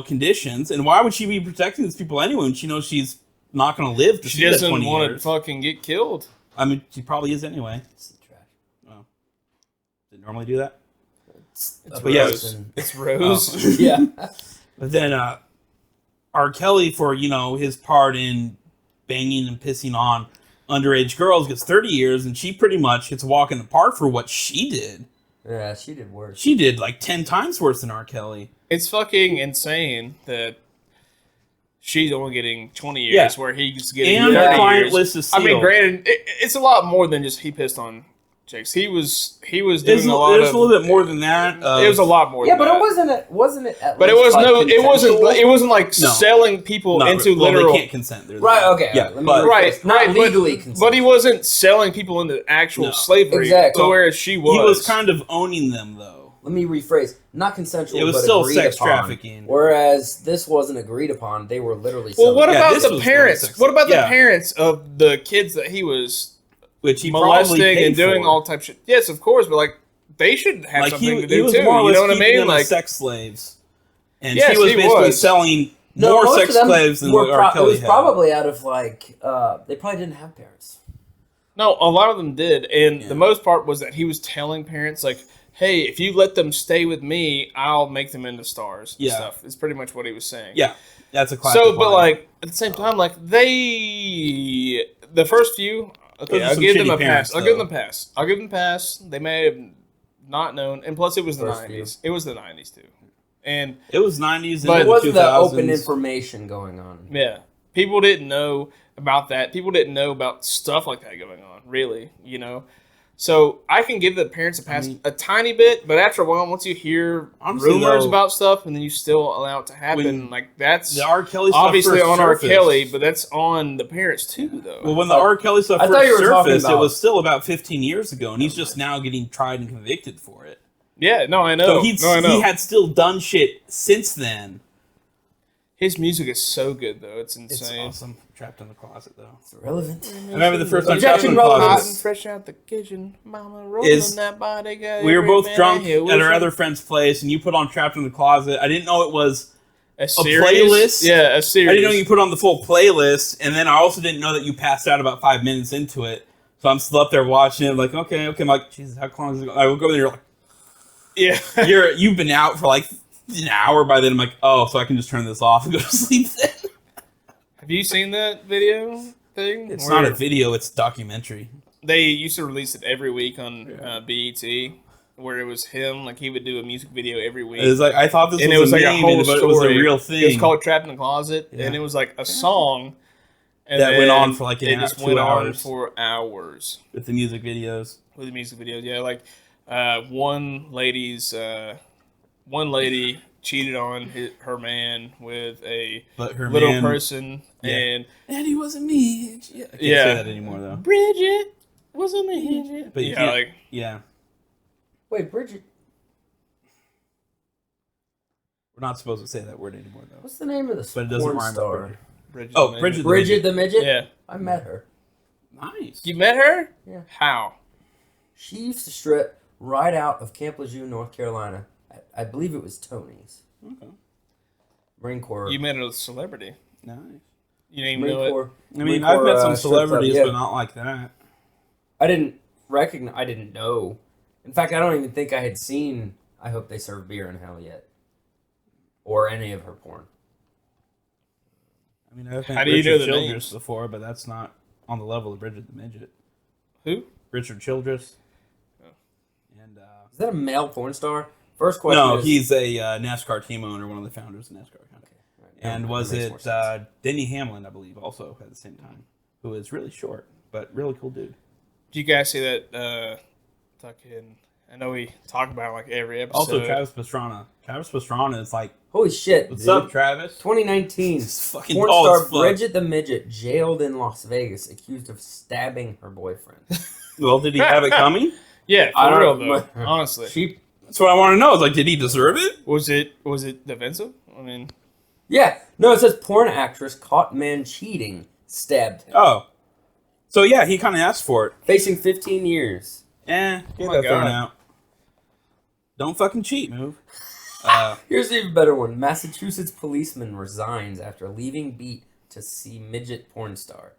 conditions. And why would she be protecting these people anyway when she knows she's not going to live to she see that doesn't 20 want to years? fucking get killed. I mean, she probably is anyway. It's the trash. Did it normally do that? It's But yeah, Rose. It's Rose. Yeah. But then R. Kelly, for, his part in banging and pissing on underage girls, gets 30 years, and she pretty much gets a walk in the park for what she did. Yeah, she did worse. She did like 10 times worse than R. Kelly. It's fucking insane that she's only getting 20 years, Yeah. where he's getting And 30 her client years. list is I sealed. mean, granted, it's a lot more than just he pissed on chicks. He was doing There's a lot a of. little bit more than that. It was a lot more. Yeah, than but that. wasn't it? At But it least, was like, no. It wasn't. consensual? It wasn't like No. selling people into well, literal. they can't consent. They're Right. Okay. Yeah, let me but- rephrase. Not but- legally consent. But he wasn't selling people into actual No. slavery. Exactly. To where she was. He was kind of owning them, though. Let me rephrase. Not consensual. It was but still agreed sex upon. trafficking. Whereas this wasn't agreed upon. They were literally. Well, selling what it. Yeah, about this the was parents? really What about the yeah. parents of the kids that he was Which he probably molesting paid and doing for. all type shit? Yes, of course, but like they should have Like something to he do was too. more or You less know what I keeping mean? them Like as sex slaves, and Yes, she was he basically was. selling No, more most sex of them slaves than were what R. it Kelly was had. probably out of like they probably didn't have parents. no, a lot of them did, and Yeah. the most part was that he was telling parents like, "Hey, if you let them stay with me, I'll make them into stars." And Yeah. stuff. It's pretty much what he was saying. Yeah, that's a classic. So, but line. like at the same time, like the first few, okay, Those are I'll some give them shitty a parents, pass. I'll give though. them a pass. I'll give them a pass. They may have not known, and plus it was the First '90s. It was the '90s too, and it was '90s, But and It the wasn't the 2000s. open information going on. yeah, people didn't know about that. People didn't know about stuff like that going on. Really, you know. So I can give the parents a pass a tiny bit, but after a while, once you hear Honestly, rumors though, about stuff and then you still allow it to happen, when like that's The R. Kelly stuff obviously first on R. surfaced- Kelly, but that's on the parents too, though. Well, when the R. Kelly stuff I thought first you were talking surfaced, it about- was still about 15 years ago, and he's just now getting tried and convicted for it. Yeah, no, I know. So I know. he had still done shit since then. His music is so good, though. It's It's insane. awesome. Trapped in the closet, though. It's irrelevant. I remember the first time Objection, Trapped in the relevant. Closet. Hot and fresh out the kitchen, mama rolling Is- that body. Got We were every both man drunk here at our wishing- other friend's place, and you put on Trapped in the Closet. I didn't know it was a playlist? Yeah, a series. I didn't know you put on the full playlist, and then I also didn't know that you passed out about 5 minutes into it. So I'm still up there watching it, like, okay. I'm like, Jesus, how long is it going? I will go in there, like, Yeah. you've been out for like an hour by then. I'm like, oh, so I can just turn this off and go to sleep then. Have you seen that video thing? It's Where not a video, it's a documentary. They used to release it every week on BET, where it was him. Like he would do a music video every week. It was like, I thought this and was, it was a like meme, a whole but story. it was a real thing. It was called "Trapped in the Closet," Yeah. and it was like a song. And That went then on for like it just 2 went on hours. for hours With the music videos. with the music videos. Yeah, like one lady cheated on her man with a But her little man, person, Yeah. and he wasn't me. I can't Yeah. say that anymore, though. Bridget wasn't me. But you yeah, can't- like Yeah. Wait, Bridget. We're not supposed to say that word anymore, though. What's the name of the But it doesn't porn rhyme with star? Bridget. Bridget. Oh, the Midget. Bridget. Bridget the midget. Yeah, I met her. Nice. you met her? Yeah. How? She used to strip right out of Camp Lejeune, North Carolina. I believe it was Tony's. Okay. Marine Corps. You met a celebrity. Nice. You didn't even Marine know it. Corps. I mean, Marine I've Corps, met some strip club, celebrities, yeah. but not like that. I didn't recognize. I didn't know. In fact, I don't even think I had seen "I Hope They Serve Beer in Hell" yet, or any of her porn. I mean, I've How met do you know Richard the Childress names? before, but that's not on the level of Bridget the Midget. Who? Richard Childress. Oh. And Is that a male porn star? First question. no, is, he's a NASCAR team owner, one of the founders of NASCAR. Right, And was makes it more sense. Denny Hamlin, I believe, also at the same time, who is really short but really cool dude. Did you guys see that? Fucking. I know we talk about it like every episode. Also, Travis Pastrana. Travis Pastrana is like, Holy shit! what's dude. up, Travis? 2019. It's fucking Porn tall star as fuck. Bridget the Midget jailed in Las Vegas, accused of stabbing her boyfriend. Well, did he have it coming? Yeah, I for real don't- though. Honestly, She, That's what I want to know. Is like, did he deserve it? was it defensive? I mean, yeah, no, it says porn actress caught man cheating, stabbed him, Oh, so yeah, he kind of asked for it. facing 15 years. Get my that thrown God. out. Don't fucking cheat, move. Here's the even better one. Massachusetts policeman resigns after leaving beat to see midget porn star.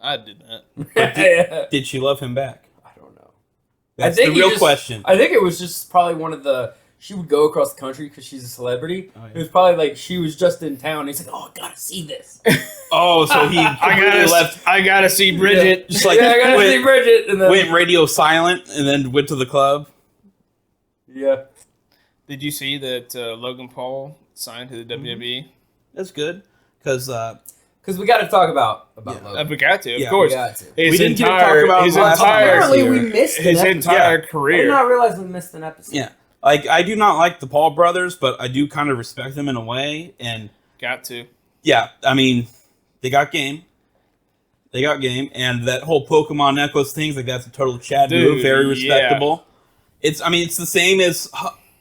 I did that. I Did she love him back? don't know. That's I think the he real just- question. I think it was just probably one of the. She would go across the country because she's a celebrity. Oh, yeah. It was probably like she was just in town. He's like, "Oh, I gotta see this." Oh, so he completely left. I gotta see Bridget. Just like yeah, I gotta see went, Bridget, and then went radio silent and then went to the club. yeah. Did you see that Logan Paul signed to the WWE? That's good because Because we got to talk about Logan. We got to, of Yeah, course. We got to. His We didn't get to entire, talk about his him last entire, Apparently, year. we missed his an episode. entire I did career. not realize we missed an episode. Yeah. Like, I do not like the Paul brothers, but I do kind of respect them in a way. And, Got to. yeah, I mean, they got game. They got game. And that whole Pokemon necklace thing, like, that's a total Chad move. Very respectable. It's the same as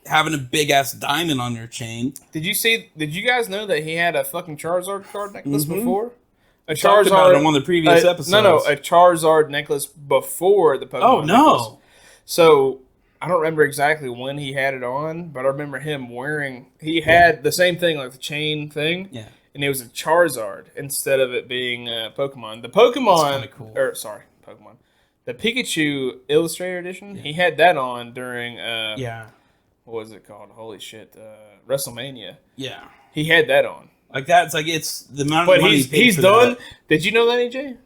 having a big-ass diamond on your chain. Did you guys know that he had a fucking Charizard card necklace before? A Talked about it on one of the previous episodes. No, a Charizard necklace before the Pokemon Oh, no. necklace. So, I don't remember exactly when he had it on, but I remember him wearing... He had the same thing, like the chain thing. Yeah. And it was a Charizard instead of it being Pokemon. The Pokemon... That's kinda cool. Pokemon. The Pikachu Illustrator Edition, he had that on during... Yeah. What was it called? Holy shit. WrestleMania. Yeah. He had that on. Like, that's, like, it's the amount But of money paid he's for done. that. Did you know that, AJ?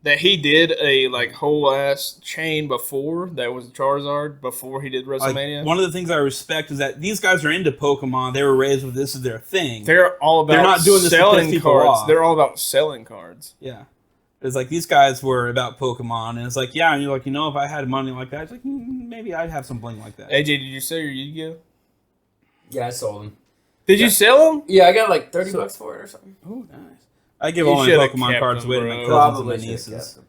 That he did a like whole ass chain before that was Charizard before he did WrestleMania. Like, one of the things I respect is that these guys are into Pokemon. They were raised with this as their thing. They're all about They're not doing this to piss selling people cards. off. They're all about selling cards. Yeah. It's like these guys were about Pokemon, and it's like, yeah, and you're like, if I had money like that, it's like, maybe I'd have some bling like that. AJ, did you sell your Yu-Gi-Oh? Yeah, I sold them. Did you sell them? Yeah, I got like $30 for it or something. Oh, nice. I give You all my should've Pokemon kept cards them, away to my bro. cousins and Probably my should have kept nieces. them.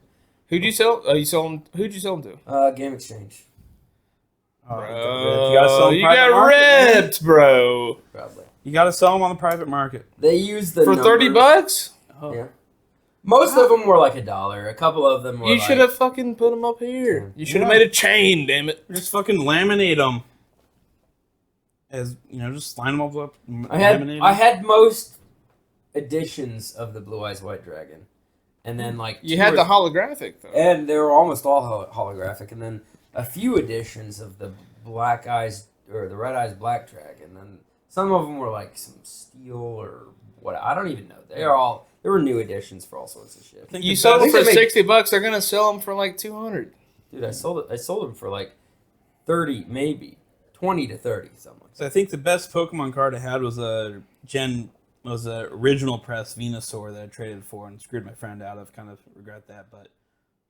Who'd you sell? Oh, you sold them. Who'd you sell them to? Game Exchange. Bro, you gotta sell them you private got market, man. ripped, bro. Probably. You got to sell them on the private market. They used the For numbers. $30? Oh. Yeah. Most of them were like $1. A couple of them were You like... should have fucking put them up here. You should have Yeah. made a chain, damn it. Just fucking laminate them. As, just line them up. I laminate 'em. had most editions of the Blue Eyes White Dragon. And then like... You two had or- the holographic, though. And they were almost all holographic. And then a few editions of the Black Eyes... Or the Red Eyes Black Dragon. And some of them were like some steel or what... I don't even know. There were new editions for all sorts of shit. I think You the sold them best- for $60. They're gonna sell them for like $200. Dude, I sold them for like 30, maybe 20 to 30, something like So I think the best Pokemon card I had was a original press Venusaur that I traded for and screwed my friend out of. Kind of regret that, but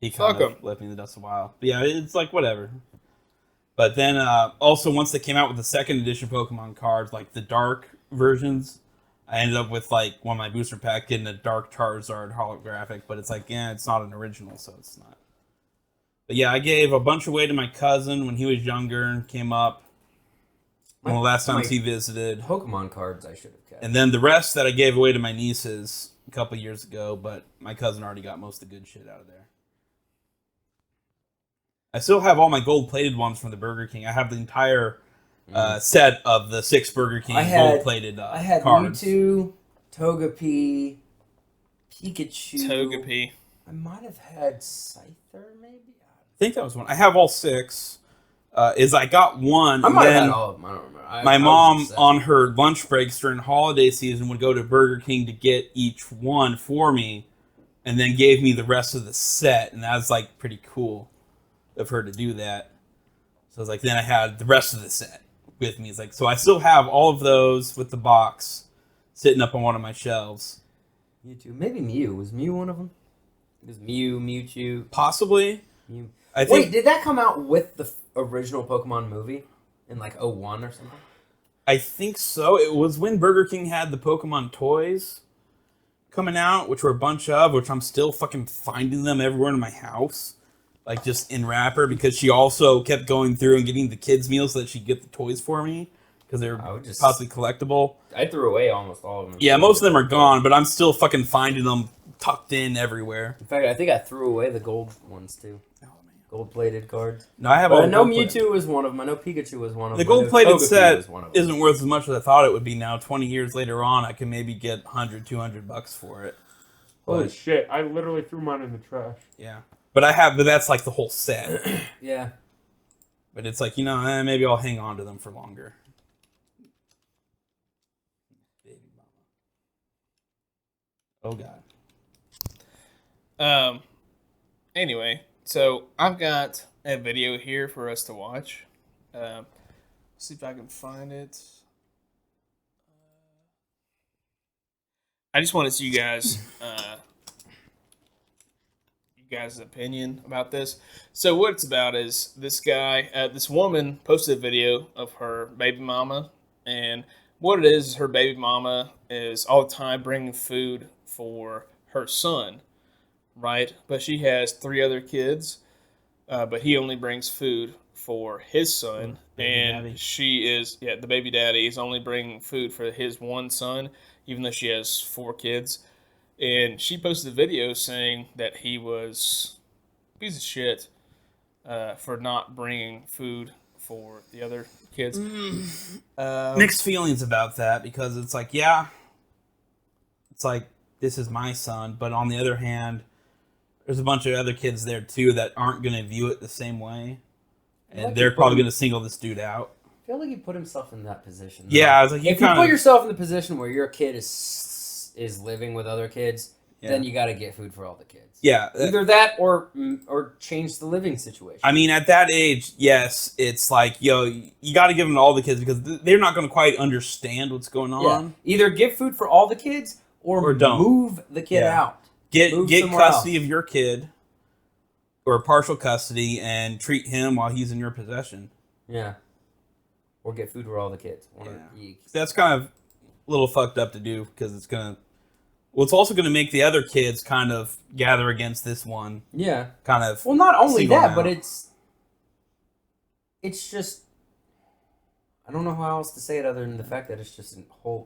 he kind Fuck of left me in the dust a while. But yeah, it's like whatever. But then also once they came out with the second edition Pokemon cards, like the dark versions, I ended up with like one of my booster pack getting a dark Charizard holographic, but it's like, it's not an original, so it's not. But yeah, I gave a bunch away to my cousin when he was younger and came up. One of the last times he visited. that. Pokemon cards I should have kept. And then the rest that I gave away to my nieces a couple years ago, but my cousin already got most of the good shit out of there. I still have all my gold-plated ones from the Burger King. I have the entire set of the 6 Burger King gold-plated I had cards. Mewtwo, Togepi, Pikachu. Togepi. I might have had Scyther, maybe? I think that was one. I have all 6. I got one, I and might have then had all of them. I don't remember. my I was mom, obsessed. on her lunch breaks during holiday season, would go to Burger King to get each one for me, and then gave me the rest of the set, and that was, like, pretty cool of her to do that. So I was like, then I had the rest of the set with me. It's like, so I still have all of those with the box sitting up on one of my shelves. Mewtwo. Maybe Mew. Was Mew one of them? It was Mew, Mewtwo, Possibly. Mew. I think. Wait, did that come out with the original Pokemon movie in like 01 or something? I think so. It was when Burger King had the Pokemon toys coming out, which were a bunch of, which I'm still fucking finding them everywhere in my house. Like, just in wrapper, because she also kept going through and getting the kids' meals so that she'd get the toys for me, because they were possibly collectible. I threw away almost all of them. Yeah, most of them are gone, but I'm still fucking finding them tucked in everywhere. In fact, I think I threw away the gold ones too. Oh, man. Gold-plated cards. No, I have But all I know gold-plated. Mewtwo was one of them. I know Pikachu was one of The them. I know gold-plated Togepi set was one of them. isn't worth as much as I thought it would be now. 20 years later on, I can maybe get $100, $200 for it. Holy But, shit! I literally threw mine in the trash. yeah. But that's like the whole set. Yeah. But it's like, maybe I'll hang on to them for longer. Baby mama. Oh, God. Anyway, so I've got a video here for us to watch. See if I can find it. I just wanted to see you guys' opinion about this. So what it's about is this woman posted a video of her baby mama, and what it is her baby mama is all the time bringing food for her son, right? But she has 3 other kids, but he only brings food for his son, and daddy. the baby daddy is only bringing food for his one son, even though she has 4 kids. And she posted a video saying that he was a piece of shit for not bringing food for the other kids. Mixed feelings about that, because it's like, this is my son, but on the other hand, there's a bunch of other kids there too that aren't going to view it the same way, and they're probably going to single this dude out. I feel like he put himself in that position. Yeah, I was like, if you put yourself in the position where your kid is living with other kids, then you got to get food for all the kids. Yeah, either that or change the living situation. I mean, at that age, yes, it's like, you got to give them to all the kids, because they're not going to quite understand what's going on. Yeah. Either give food for all the kids or don't move the kid out. Get custody of your kid, or partial custody, and treat him while he's in your possession. Yeah. Or get food for all the kids. That's kind of a little fucked up to do, because it's going to... Well, it's also going to make the other kids kind of gather against this one. Yeah. Kind of... Well, not only that, but it's just... I don't know how else to say it other than the fact that it's just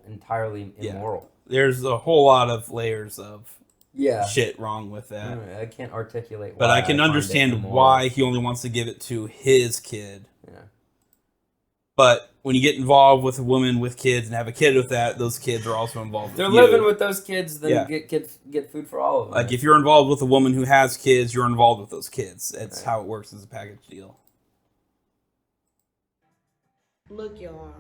entirely immoral. There's a whole lot of layers of shit wrong with that. I can't articulate why. But I can understand why he only wants to give it to his kid. Yeah. But when you get involved with a woman with kids and have a kid with that, those kids are also involved. They're living with those kids, then get food for all of them. Like, if you're involved with a woman who has kids, you're involved with those kids. That's how it works as a package deal. Look, y'all.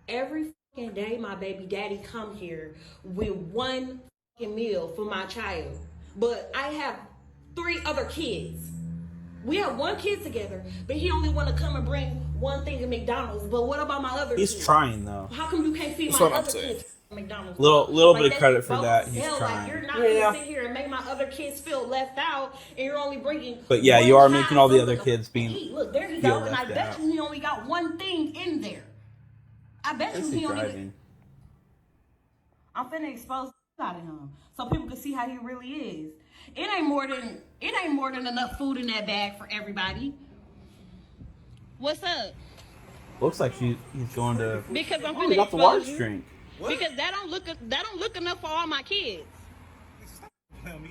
Every fucking day my baby daddy come here with one fucking meal for my child. But I have 3 other kids. We have 1 kid together, but he only want to come and bring one thing to McDonald's. But what about my other kids? He's trying, though. How come you can't feed my other kids at McDonald's? Little bit of credit for that. He's trying. Like, you're not going to sit here and make my other kids feel left out, and you're only bringing... But yeah, you are making all the other kids being... Look, there he go, and I bet you he only got 1 thing in there. I bet you he only... I'm finna expose the out of him so people can see how he really is. It ain't more than enough food in that bag for everybody. What's up? Looks like he's going to... Because I'm finna got the large drink. Because that don't look enough for all my kids.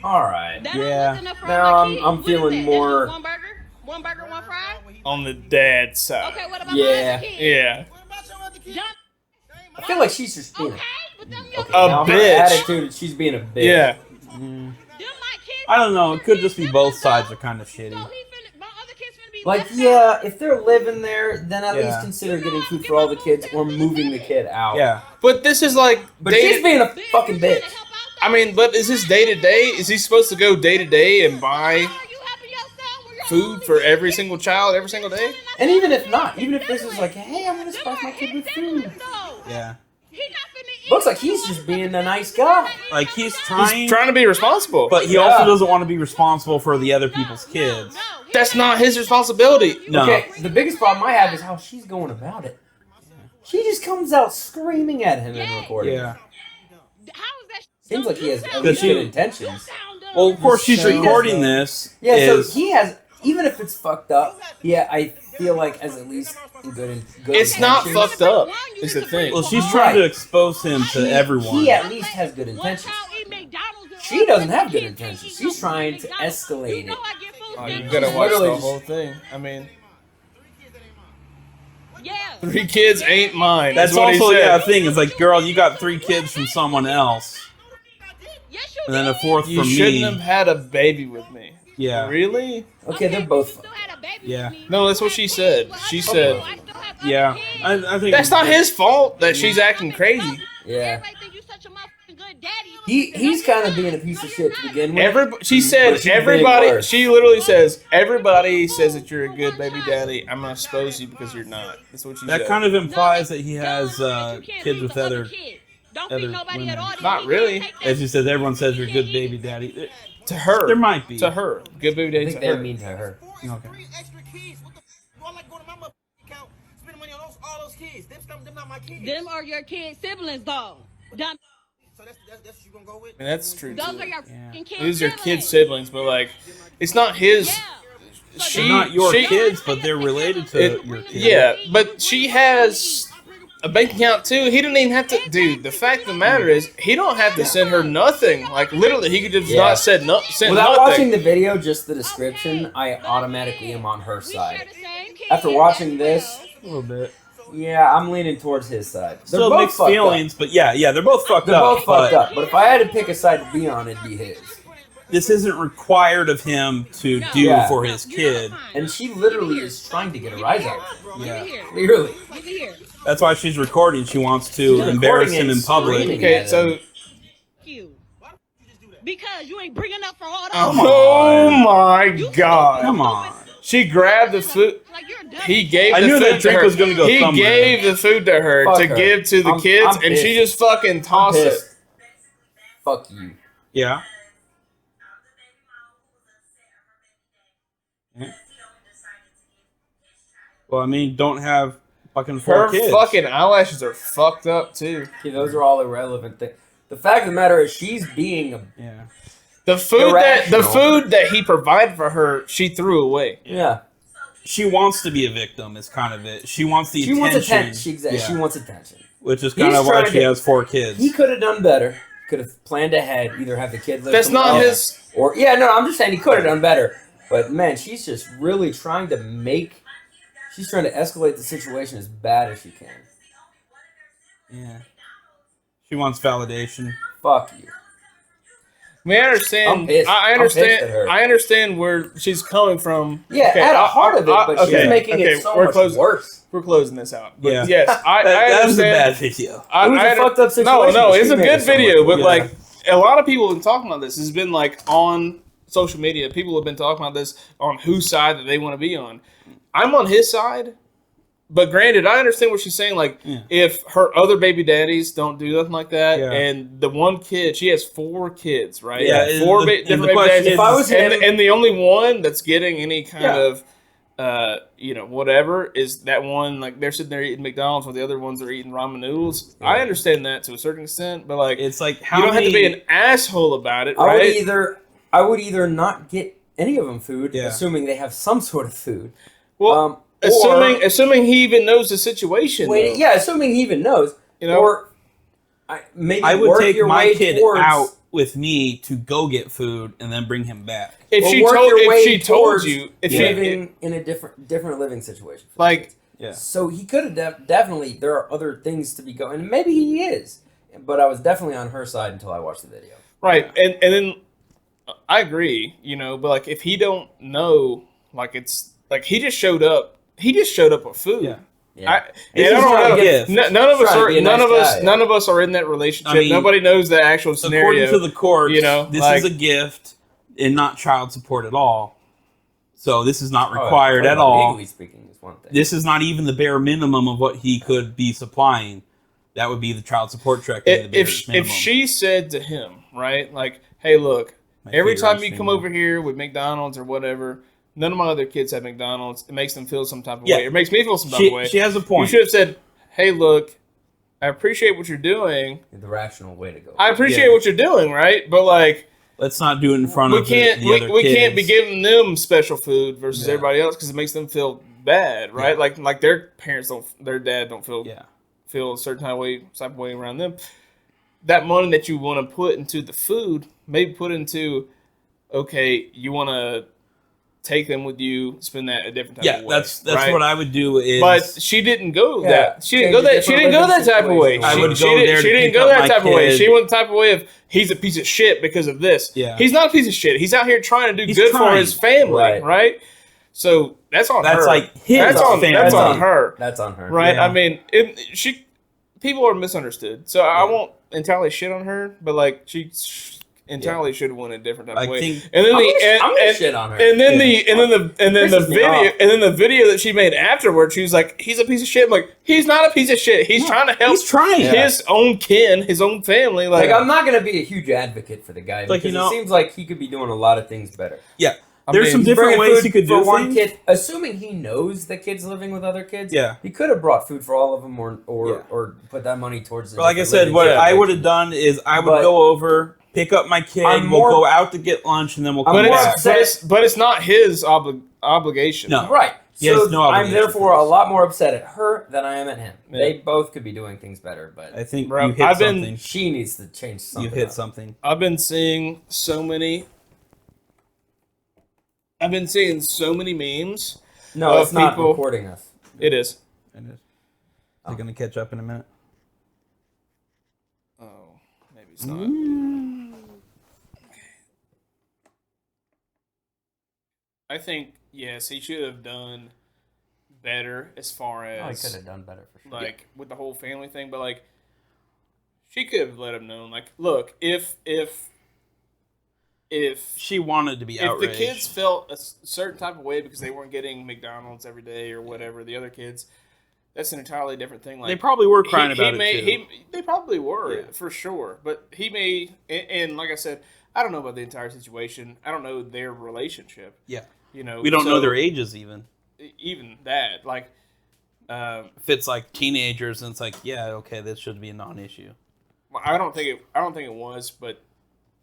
All right. That don't look enough for now all my kids. I'm feeling more... One burger, one fry? On the dad's side. Okay, what about my other kids? Yeah. I feel like she's just being a bitch. Her attitude, she's being a bitch. Yeah. I don't know. It could just be both sides are kind of shitty. Like, yeah, if they're living there, then at least consider getting food for all the kids or moving the kid out. Yeah. But this is like... But she's being a fucking bitch. I mean, but is this day to day? Is he supposed to go day to day and buy food for every single child every single day? And even if not, even if this is like, hey, I'm going to spice my kid with food. Yeah. Looks like he's just being a nice guy. Like, he's trying to be responsible. But he also doesn't want to be responsible for the other people's kids. That's not his responsibility. No. Okay, the biggest problem I have is how she's going about it. She just comes out screaming at him and recording. Yeah. Seems like he has good intentions. Well, of course, she's recording this. Yeah, so he has, even if it's fucked up, I feel like as at least good it's not fucked up. It's the thing. Well, she's trying to expose him to everyone. He at least has good intentions. She doesn't have good intentions. She's trying to escalate it. Oh, you gotta watch the whole thing. I mean, 3 kids ain't mine. That's also the thing. It's like, girl, you got 3 kids from someone else, and then a 4th from me. You shouldn't have had a baby with me. Yeah. Really? Okay, they're both. Yeah. No, that's what she said. She said. Yeah. I think that's not his fault that she's acting crazy. Yeah. He's kind of being a piece of shit to begin with. She said everybody. She literally says everybody says that you're a good baby daddy. I'm gonna expose you because you're not. That's what she said. That kind of implies that he has kids with other Don't other feed nobody women. at all. Not really. As you said, everyone says you're a good baby daddy. To her. There might be. To her. Good baby I daddy think to they her. mean to her. Okay. 3 extra kids. What the do I like going to my motherfucking account, spending money on all those kids? Them not my kids. Them are your kids' siblings, though. Dumb. So that's what you gonna go with? And that's true Those too. are your Yeah. fucking kids' These are siblings. kid siblings, but like, it's not his. Yeah. So They're not your she- kids, but they're related to It- your kids. Yeah, but she has a bank account too. He didn't even have to. Dude, the fact of the matter is, he don't have to send her nothing. Like literally, he could just Yeah. not send Without nothing. watching the video, just the description, I automatically am on her side. After watching this, A little bit. yeah, I'm leaning towards his side. They're Still both mixed fucked feelings, but yeah, they're both fucked They're up. both fucked but up. But if I had to pick a side to be on, it'd be his. This isn't required of him to do Yeah. for his kid. And she literally is trying to get a rise out of Yeah. him. Clearly. Give it here. That's why she's recording. She wants to embarrass him in public. screaming. Okay, so You. Because you ain't bringing up for all those. oh my god, Come on. she grabbed the food. Like you're dumb. He gave I the knew food that to drink her. was gonna go He somewhere. gave the food to her Fuck to her. give to the I'm kids, and pissed. she just fucking I'm tossed it. pissed. Fuck you. Yeah. Well, I mean, don't have fucking 4 Her kids. fucking eyelashes are fucked up too. Okay, those are all irrelevant things. The fact of the matter is, she's being a Yeah. The food Irrational. that he provided for her, she threw away. yeah. She wants to be a victim. Is kind of it. She wants the She attention. wants attention. Yeah. She wants attention. Which is kind He's of why trying to she get- has 4 kids. He could have done better. Could have planned ahead. Either have the kid live. That's somewhere not else, his. Or yeah, no, I'm just saying he could have done better. But man, she's just really trying to make. She's trying to escalate the situation as bad as she can. Yeah. She wants validation. Fuck you. I mean, I understand. I'm pissed. I I'm pissed at understand. her. I understand where she's coming from. Yeah, Okay, at the heart of it, but okay, she's making okay, it so we're much closing, worse. We're closing this out. But Yeah. yes, I That was a understand. bad video. It was a I fucked up situation, No, but it's she a made good it so much video, but worse. like a lot of people have been talking about this. It's been like on social media. People have been talking about this on whose side that they want to be on. I'm on his side, but granted, I understand what she's saying. Like, Yeah. if her other baby daddies don't do nothing like that, Yeah. and the one kid, she has 4 kids, right? Yeah, and four the- and different the baby question daddies. is- If I was him, and the only one that's getting any kind Yeah. of whatever is that one. Like, they're sitting there eating McDonald's while the other ones are eating ramen noodles. Yeah. I understand that to a certain extent, but like, It's like how you don't many, have to be an asshole about it, I right? would either not get any of them food, Yeah. assuming they have some sort of food. Well, Or- assuming he even knows the situation. Wait, though. yeah, assuming he even knows. You know? Or maybe I would work take your my way kid towards, out with me to go get food and then bring him back. If or she work told, your way if she told towards you, if living in a different living situation. for the like, kids. Yeah. So he could have definitely. There are other things to be going, and maybe he is. But I was definitely on her side until I watched the video. right, and then I agree, but like if he don't know, like it's like he just showed up with food. Yeah. Yeah. It's And I just not a don't know. gift. None of us Trying to are. be a None nice of us. guy. None of us are in that relationship. I mean, Nobody knows the actual scenario. According to the courts, this like- is a gift and not child support at all. So this is not Oh, required at all. Legally speaking, is one thing. This is not even the bare minimum of what he could be supplying. That would be the child support check. If she said to him, right, like, hey, look, My every feet are time you itching come now. over here with McDonald's or whatever, none of my other kids have McDonald's. It makes them feel some type of Yeah. way. It makes me feel some type of way. she has a You point. should have said, hey, look, I appreciate what you're doing. The rational way to go. I appreciate Yeah. what you're doing, right? But like, Let's not do it in front we of can't the other we kids. can't be giving them special food versus Yeah. everybody else because it makes them feel bad, right? Yeah. Like their parents their dad don't feel Yeah. feel a certain type of way around them. That money that you want to put into the food, maybe put into, okay, you want to take them with you, spend that a different type Yeah, of way. that's right? what I would do. Is But she didn't go Yeah, that. She didn't change go a that. She different didn't go that living type of way. situation. I would she go didn't, there to She didn't pick go up that my type of way. kid. She went the type of way of he's a piece of shit because of this. Yeah. He's not a piece of shit. He's out here trying to do He's good for trying. his family, right? So that's on her. That's like his That's on. family. That's on her, That's on her. right? Yeah. I mean, people are misunderstood. So I won't entirely shit on her, but like entirely should have went a different type of I way. think- And then I'm gonna shit on her. And then the Pisses me video off. and then the video that she made afterwards, she was like, "He's a piece of shit." I'm like, he's not a piece of shit. He's trying to help. He's trying. his own kin, his own family. Like, I'm not gonna be a huge advocate for the guy Like, because you know- it seems like he could be doing a lot of things better. Yeah. I There's mean, some different Bringing ways food you could for do one things. kid, assuming he knows the kid's living with other kids. Yeah. he could have brought food for all of them, or Yeah. or put that money towards. But like I said, what I would have done is I would But- go over, pick up my kid, I'm we'll more- go out to get lunch, and then we'll come I'm more back. upset- but it's not his obligation. No. Right. He has So no I'm obligation therefore for a this. lot more upset at her than I am at him. Yeah. They both could be doing things better, but I think Bro, you hit I've been- something. she needs to change something. You hit up. something. I've been seeing so many memes. No, it's not people- recording us. It is. It is. Is it going to catch up in a minute? Oh, maybe it's not. I think yes, he should have done better as far Oh, he as could have done better for sure. like with the whole family thing, but like she could have let him know. Like, look, if She wanted to be if outraged. the kids felt a certain type of way because they weren't getting McDonald's every day or whatever, the other kids, that's an entirely different thing. Like They probably were crying about it, too. They probably were Yeah. for sure, but he may. And like I said, I don't know about the entire situation. I don't know their relationship. Yeah. You know, We don't know so their ages even. even that. Like, If it's like teenagers, and it's like, yeah, okay, this should be a non-issue. I don't think it was. But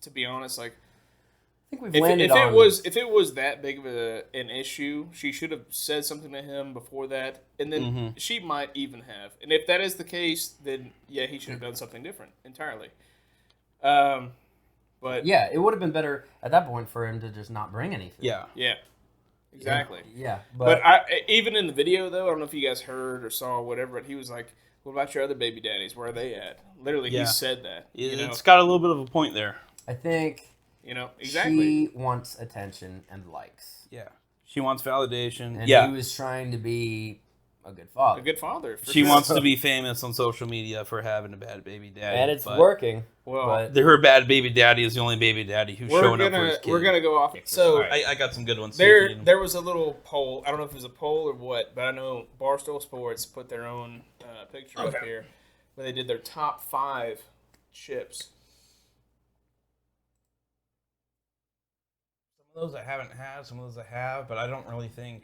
to be honest, like. I think we've If landed it on. was that big of an issue, she should have said something to him before that, and then she might even have. And if that is the case, then yeah, he should have done something different entirely. But Yeah, it would have been better at that point for him to just not bring anything. Yeah. yeah, exactly. Yeah, But even in the video though, I don't know if you guys heard or saw or whatever, but he was like, "What about your other baby daddies? Where are they at?" Literally, Yeah. he said that. It's got a little bit of a point there. I think Exactly. she wants attention and likes. Yeah. She wants validation. And yeah. he was trying to be a good father. A good father. for She sure. wants to be famous on social media for having a bad baby daddy. and it's but working. Well, but Her bad baby daddy is the only baby daddy who's showing up for his kid. we're gonna go off. So I got some good ones. See if you need 'em. There was a little poll. I don't know if it was a poll or what, but I know Barstool Sports put their own picture up here where they did their top 5 chips. Some of those I haven't had, some of those I have, but I don't really think.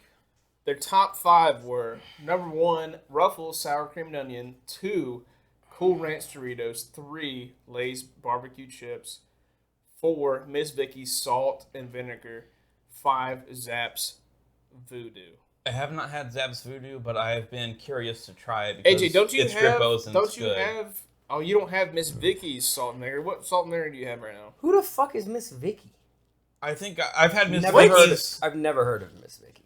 Their top 5 were number 1, Ruffles sour cream and onion. 2, Cool Ranch Doritos. 3, Lay's barbecue chips. 4, Miss Vicky's salt and vinegar. 5, Zapp's Voodoo. I have not had Zab's Voodoo, but I have been curious to try it because AJ, don't you it's have? Rippos and Don't it's you good. have? Oh, you don't have Miss Vicky's salt and vinegar. What salt and vinegar do you have right now? who the fuck is Miss Vicky? I think I've had Miss Never heard. Vicky's. I've never heard of Miss Vicky.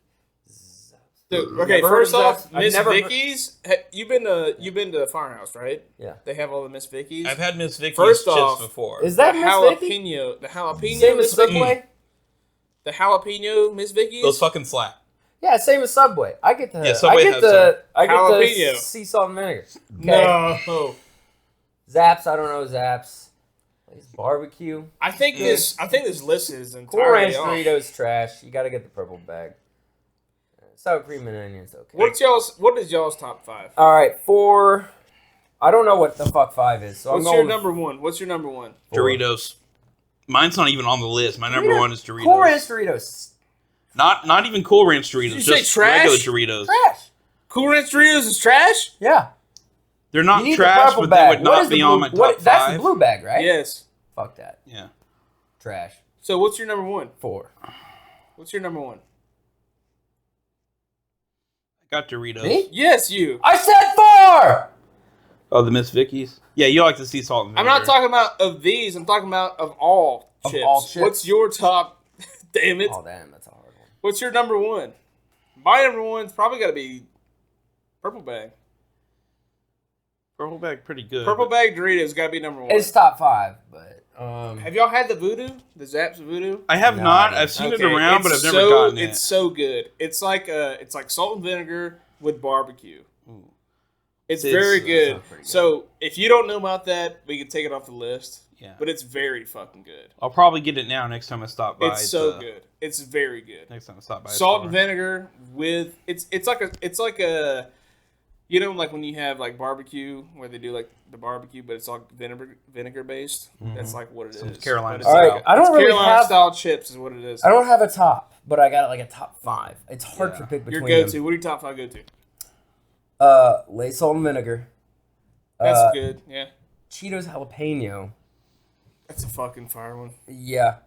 Dude, okay, Never heard first of off, that. I've Miss never heard- Vicky's. You've been to Firehouse, right? Yeah. They have all the Miss Vicky's. I've had Miss Vicky's First chips off, before. Is that the Miss Vicky? jalapeno, the jalapeno Same as Miss Vicky's. Subway? The jalapeno Miss Vicky's. Those fucking slap. Yeah, same as Subway. I get the. Yeah, Subway I get has the. I get Jalapeno. the sea salt and vinegar. Okay. No. Zaps. I don't know Zaps. Lay's barbecue. I think this list is Cool Ranch entirely off. Doritos trash. You got to get the purple bag. Sour cream and onions okay. What is y'all's top 5? All right, 4. I don't know what the fuck 5 is. So What's I'm your going number 1? What's your number 1? Doritos. Mine's not even on the list. My number 1 is Doritos. Cool Ranch Doritos. Not even Cool Ranch Doritos. Did you say Just trash? regular Doritos. Trash. Cool Ranch Doritos is trash? Yeah. They're You not need trash, the purple but bag. they would What not is the be on blue- my top what- 5. That's the blue bag, right? Yes. Fuck that. Yeah. Trash. So what's your number 1? 4. What's your number 1? I got Doritos. Me? Yes, you. I said 4! Oh, the Miss Vicky's? Yeah, you like the sea salt and I'm vinegar. not talking about of these. I'm talking about of all Of chips. all chips. What's your top? Damn it. Oh, damn, that's a hard one. What's your number 1? My number 1's probably got to be Purple Bag. Purple bag, pretty good. Purple Bag Doritos got to be number 1. It's top 5, but Have y'all had the Voodoo? The Zapp's Voodoo? I have No, not. I I've seen it Okay, around, but I've it's never gotten It's it. so good. It's like salt and vinegar with barbecue. It's very good. sounds pretty good. So if you don't know about that, we can take it off the list. Yeah. But it's very fucking good. I'll probably get it now next time I stop by. It's so good. It's very good. Next time I stop by. the Salt store. and vinegar with it's like a you know, like when you have like barbecue where they do like the barbecue, but it's all vinegar based. That's like what it is. Some Carolina But style. it's All right, I don't it's really Carolina have- style chips is what it is. I don't have a top, but I got like a top 5. It's hard Yeah. to pick Your between go to. them. What are your top 5 go to? Lay's salt and vinegar. That's good. Yeah. Cheetos jalapeno. That's a fucking fire one. Yeah.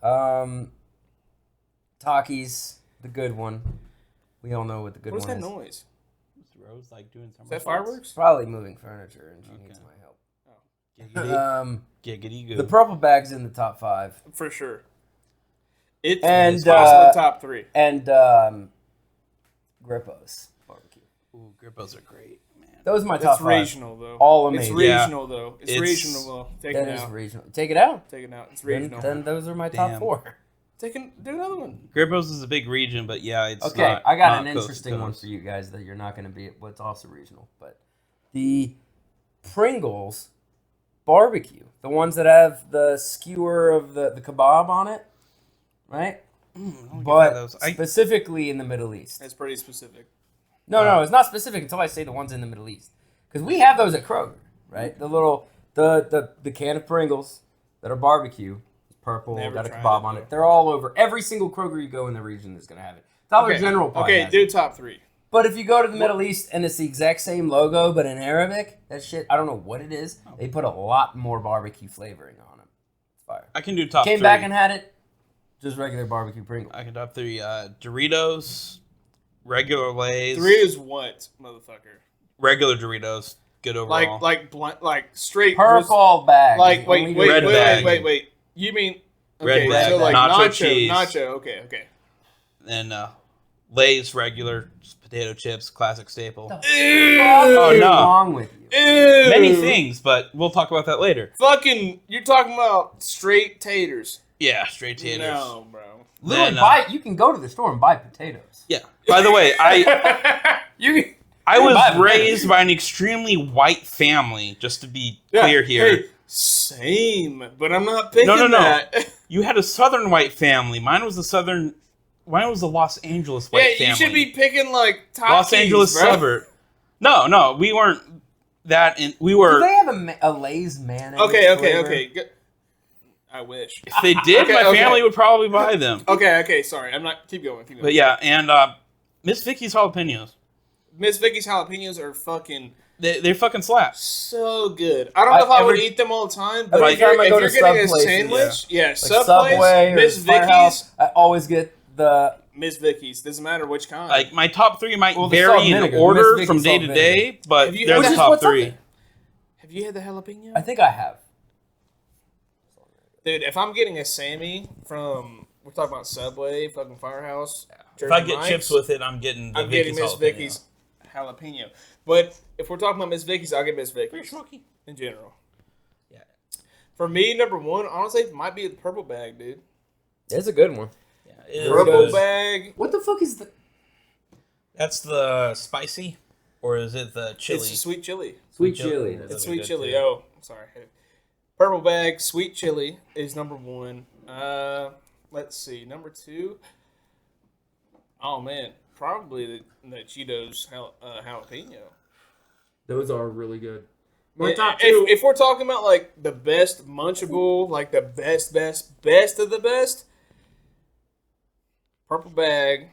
Takis, the good one. We all know what the good What's one that is. noise? Rose like doing Is that fireworks? Probably moving furniture, and she needs my help. Giggity, giggity goo. The purple bag's in the top 5, For sure. It's And, possibly top 3. and Grippo's barbecue. Ooh, Grippos are great, man. Those are my It's top 5. regional though. All It's amazing. regional though. It's It's- regional though. Take That it is out. regional. Take it out. Take it out. It's Then, regional. then those are my top Damn. 4. Do another one. Grippos is a big region, but yeah, it's Okay, not, I got not an coast to interesting one coast. for you guys that you're not going to be. What's also regional, but the Pringles barbecue, the ones that have the skewer of the kebab on it, right? But those. specifically in the Middle East. That's pretty specific. No, it's not specific until I say the ones in the Middle East, because we have those at Kroger, right? The little the can of Pringles that are barbecue. Purple, Never got a tried kebab it, on though. it. They're all over. Every single Kroger you go in the region is going to have it. Dollar General probably Okay, has do it. top 3. But if you go to the Middle East and it's the exact same logo, but in Arabic, that shit, I don't know what it is. They put a lot more barbecue flavoring on it. It's fire. I can do top Came 3. back and had it, just regular barbecue Pringles. I can top 3. Doritos, regular Lay's, 3 is what, motherfucker? regular Doritos, good overall. Like straight Purple bag. Like is wait, only wait, Red wait, bag. wait. You mean Red okay? bag, So like nacho nacho, cheese. nacho. Okay. And Lay's regular potato chips, classic staple. What Oh, is no. wrong with you? Ew. Many things, but we'll talk about that later. Fucking, you're talking about straight taters. Yeah, straight taters. No, bro. Literally, Then, you can go to the store and buy potatoes. Yeah. By the way, I You I was buy potatoes. raised by an extremely white family, just to be clear here. Hey, same, but I'm not picking No. that. You had a southern white family. Mine was the Los Angeles white Yeah, family. you should be picking like Takis, Los Angeles bro. suburb. No, we weren't that in we Do were they have a Lay's mayonnaise Okay. flavor? Good. I wish. if they did, Okay, my okay. family would probably buy them. Okay. Sorry, I'm not. Keep going. But yeah, and Miss Vicky's jalapenos. Miss Vicky's jalapenos are fucking They fucking slap. so good. I don't know if I would every- eat them all the time, but every if you're, time I if go you're to getting a Sub places, sandwich, yeah, Like Sub Subway place, or Miss Firehouse, Vicky's, I always get the Miss Vicky's. Doesn't matter which kind. Like my top 3 might Well, the salt vary in vinegar, order Miss from Vicky's day salt to vinegar. day, but Have you they're had the that? top What's up 3. there? Have you had the jalapeno? I think I have. Dude, if I'm getting a Sammy from, we're talking about Subway, fucking Firehouse. If I Jersey get Mike's, chips with it, I'm getting the I'm getting Vicky's Miss jalapeno. Vicky's jalapeno. But if we're talking about Miss Vicky's, I'll get Miss Vicky's in general. Yeah. For me, number 1, honestly, it might be the purple bag, dude. It's a good one. Yeah, it is Purple good. bag. What the fuck is the That's the spicy, or is it the chili? It's a sweet chili. sweet chili. chili? It's It's Those are sweet good chili. too. Oh, sorry. Purple bag, sweet chili is number 1. Let's see, number 2. Oh man, probably the Cheetos jalapeno. Those are really good. If we're talking about like the best munchable, like the best of the best, purple bag,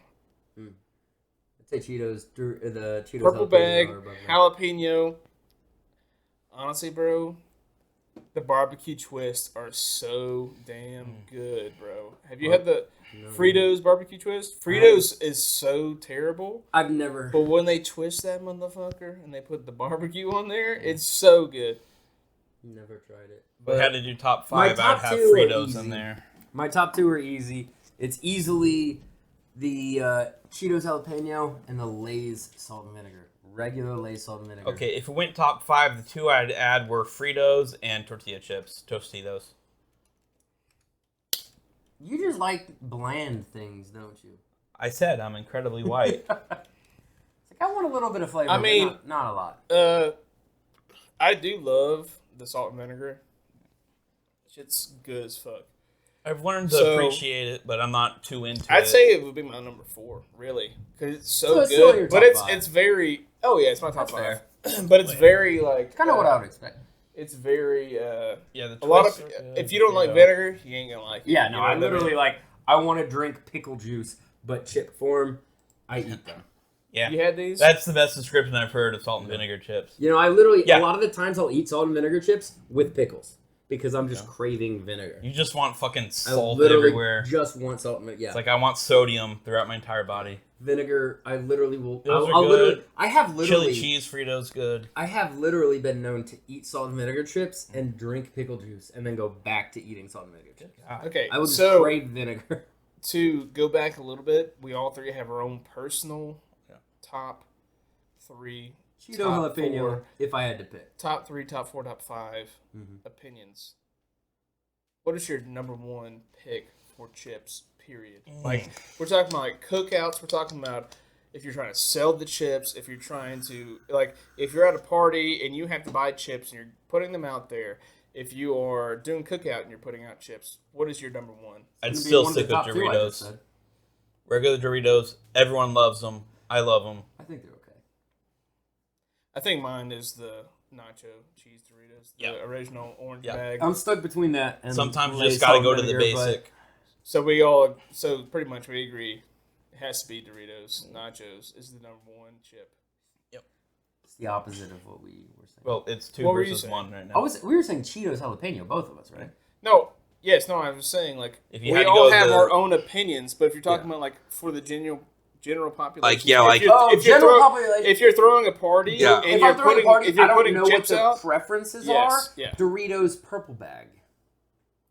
I'd say Cheetos. The Cheetos. purple jalapeno bag, are above that. jalapeno. Honestly, bro, the barbecue twists are so damn good, bro. Have you had the Fritos barbecue twist? Fritos is so terrible, I've never. but when they twist that motherfucker and they put the barbecue on there, it's so good. Never tried it. If I had to do top My 5, top I'd have 2 are Fritos easy. in there. My top 2 are easy. It's easily the Cheetos jalapeno and the Lay's salt and vinegar. Regular Lay's salt and vinegar. Okay, if it went top 5, the 2 I'd add were Fritos and tortilla chips, Tostitos. You just like bland things, don't you? I said I'm incredibly white. It's like I want a little bit of flavor. I mean- but not a lot. I do love the salt and vinegar. Shit's good as fuck. I've learned to So- appreciate it, but I'm not too into it. I'd say it would be my number 4, really, because it's So so it's still in good. your But top it's five. very. Oh yeah, it's my top That's 5. But it's very like Kind of what I would expect. It's very. Yeah, the A lot of twists are good, if you don't like know. vinegar, you ain't gonna like it. Yeah, You no, know I what mean? literally like. I want to drink pickle juice, but chip form. I eat them. Yeah, You had these. that's the best description I've heard of salt and vinegar chips. You know, I literally Yeah. a lot of the times I'll eat salt and vinegar chips with pickles because I'm just craving vinegar. You just want fucking I salt literally everywhere. just want salt and vinegar. Yeah, It's like I want sodium throughout my entire body. vinegar. I literally will. Those are I'll literally. good. I have literally. Chili cheese Fritos good. I have literally been known to eat salt and vinegar chips and drink pickle juice and then go back to eating salt and vinegar chips. Okay, I would just so crave vinegar. to go back a little bit, we all three have our own personal top 3, Cheeto top jalapeno. 4, If I had to pick, top 3, top 4, top 5 opinions. What is your number 1 pick for chips? Period. Like we're talking about like cookouts. We're talking about if you're trying to sell the chips. If you're trying to like if you're at a party and you have to buy chips and you're putting them out there. If you are doing cookout and you're putting out chips, what is your number 1? I'd It'd be still one of the stick with top two, I just Doritos. said. Regular Doritos. Everyone loves them. I love them. I think they're okay. I think mine is the nacho cheese Doritos, the Yeah. original orange Yeah. bag. I'm stuck between that and Sometimes you Lay's just gotta salt go and to the vinegar, but basic. So pretty much we agree. It has to be Doritos. Nachos is the number 1 chip. It's the opposite of what we were saying. Well, it's 2 What were you versus saying? 1 right now. We were saying Cheetos jalapeno, both of us, right? No, I was saying like If you we had to all go have the- our own opinions, but if you're talking Yeah. about like for the general population, Like, yeah, like- General population. if you're throwing a party, Yeah. and If you're I'm throwing putting a party, if you're I don't putting know what chips the out, preferences Yes, are. yeah. Doritos purple bag.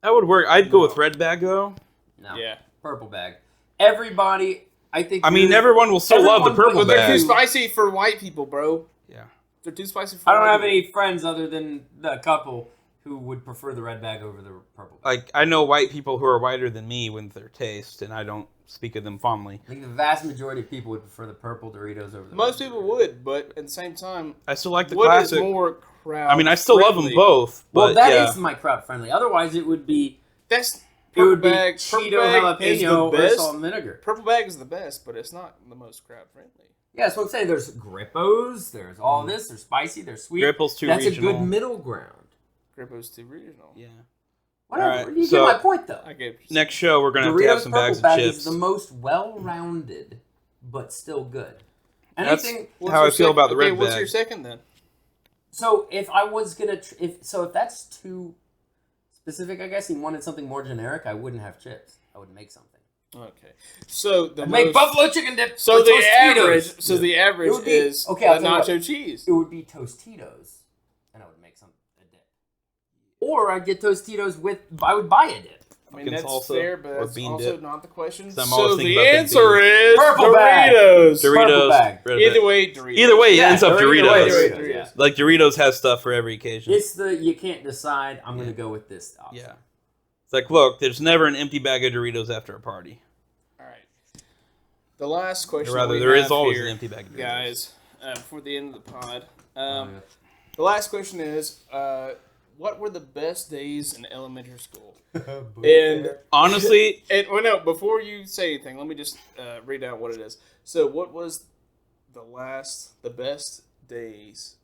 That would work. I'd go with red bag though. No. yeah, Purple bag. Everybody, I think. I mean, everyone will still love the Everyone purple but they're too bag. spicy for white people, bro. Yeah. They're too spicy for. I don't white have people. any friends other than the couple who would prefer the red bag over the purple bag. Like I know white people who are whiter than me with their taste, and I don't speak of them fondly. I think the vast majority of people would prefer the purple Doritos over the Most red people Doritos. would, but at the same time, I still like the what is classic. more crowd? I mean, I still love them friendly? both. Well, But that is yeah. my crowd friendly. Otherwise, it would be It would be bag, Cheeto purple bag is the jalapeno or best. salt and vinegar. Purple bag is the best, but it's not the most crowd friendly. Yeah, that's what I'm saying. There's Grippos. There's all this. There's spicy. There's sweet. Gripple's too That's regional. a good middle ground. Grippo's too regional. Yeah. Whatever. Alright, You so- get my point, though. I get Next show, we're gonna have to Doritos have some purple bags of bag chips. is the most well-rounded, but still good. That's Anything. how I feel about the red What's bag. your second then? So if I was gonna, if that's too specific, I guess, and wanted something more generic, I wouldn't have chips. I would make something. Okay, so the I'd make most- buffalo chicken dip. So with the Tostitos. average, so the It average would be- is okay, I'll the tell you nacho cheese. It would be Tostitos, and I would make some a dip. Or I'd get Tostitos with. I would buy a dip. I mean, Fucking that's salsa fair, but or that's bean also dip. not the question. 'Cause I'm So always thinking the about the answer beans. is Purple bag. Doritos. Purple Doritos. bag. red Either bag. way, Doritos. Either way, it Yeah, ends up either way, Doritos. Doritos. yeah. Like Doritos has stuff for every occasion. It's the you can't decide. I'm gonna go with this option. Yeah. It's like, look, there's never an empty bag of Doritos after a party. All right. The last question. Or rather, we there is have always here, an empty bag of Doritos. guys. Before the end of the pod, Yeah. the last question is, what were the best days in elementary school? And Honestly, well, no. Before you say anything, let me just read out what it is. So, what was the best days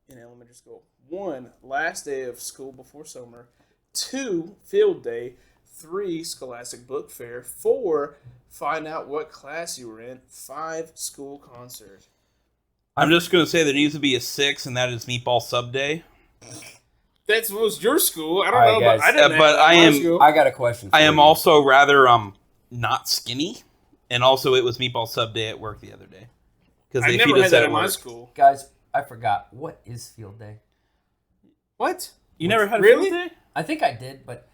in elementary school? 1, last day of school before summer. 2, field day. 3, scholastic book fair. 4, find out what class you were in. 5, school concert. I'm just going to say there needs to be a 6, and that is Meatball Sub Day. That was your school. I don't All right, know, guys. but I didn't. Yeah, but have that I at my am- school. I got a question. I for am you. also rather not skinny, and also it was Meatball Sub Day at work the other day. Because I they never feed had us that at in my work. school. Guys, I forgot. What is field day? What? You never had a Really? field day? I think I did, but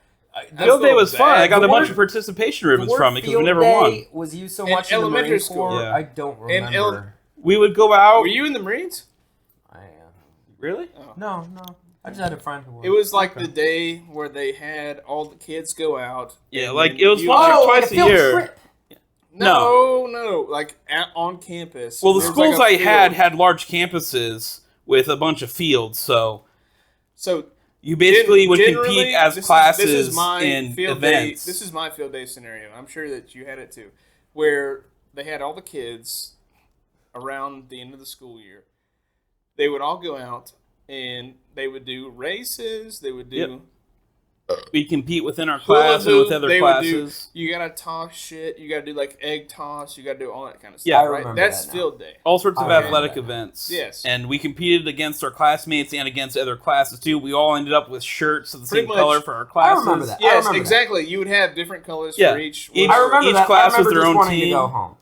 Field day was fun. I got The a bunch word- of participation the ribbons word from it because we field never day won. Was used so In much in the elementary Marine school. Corps, Yeah. I don't In remember. We would go out. Were you in the Marines? I am. Really? No. I just had a friend who was. It was like the day where they had all the kids go out. Yeah, and like then it was you- once or like twice a field year. trip. No, like on campus. Well, the There was schools like I a field. had large campuses with a bunch of fields. So So you basically would generally, compete as this classes is my in field day. events. This is my field day scenario. I'm sure that you had it too, where they had all the kids around the end of the school year. They would all go out and they would do races. They would do. We compete within our hula class and with hoop, other they would do- classes. You gotta toss shit. You gotta do like egg toss. You gotta do all that kind of stuff. Yeah, I right? remember That's that now. field day. All sorts of I remember athletic that. events. Yes. And we competed against our classmates and against other classes too. We all ended up with shirts of the Pretty same much. color for our classes. remember that. I Yes, remember exactly. You would have different colors Yeah. for each. Each- I remember Each that. class I with remember their just own wanting team. to go home.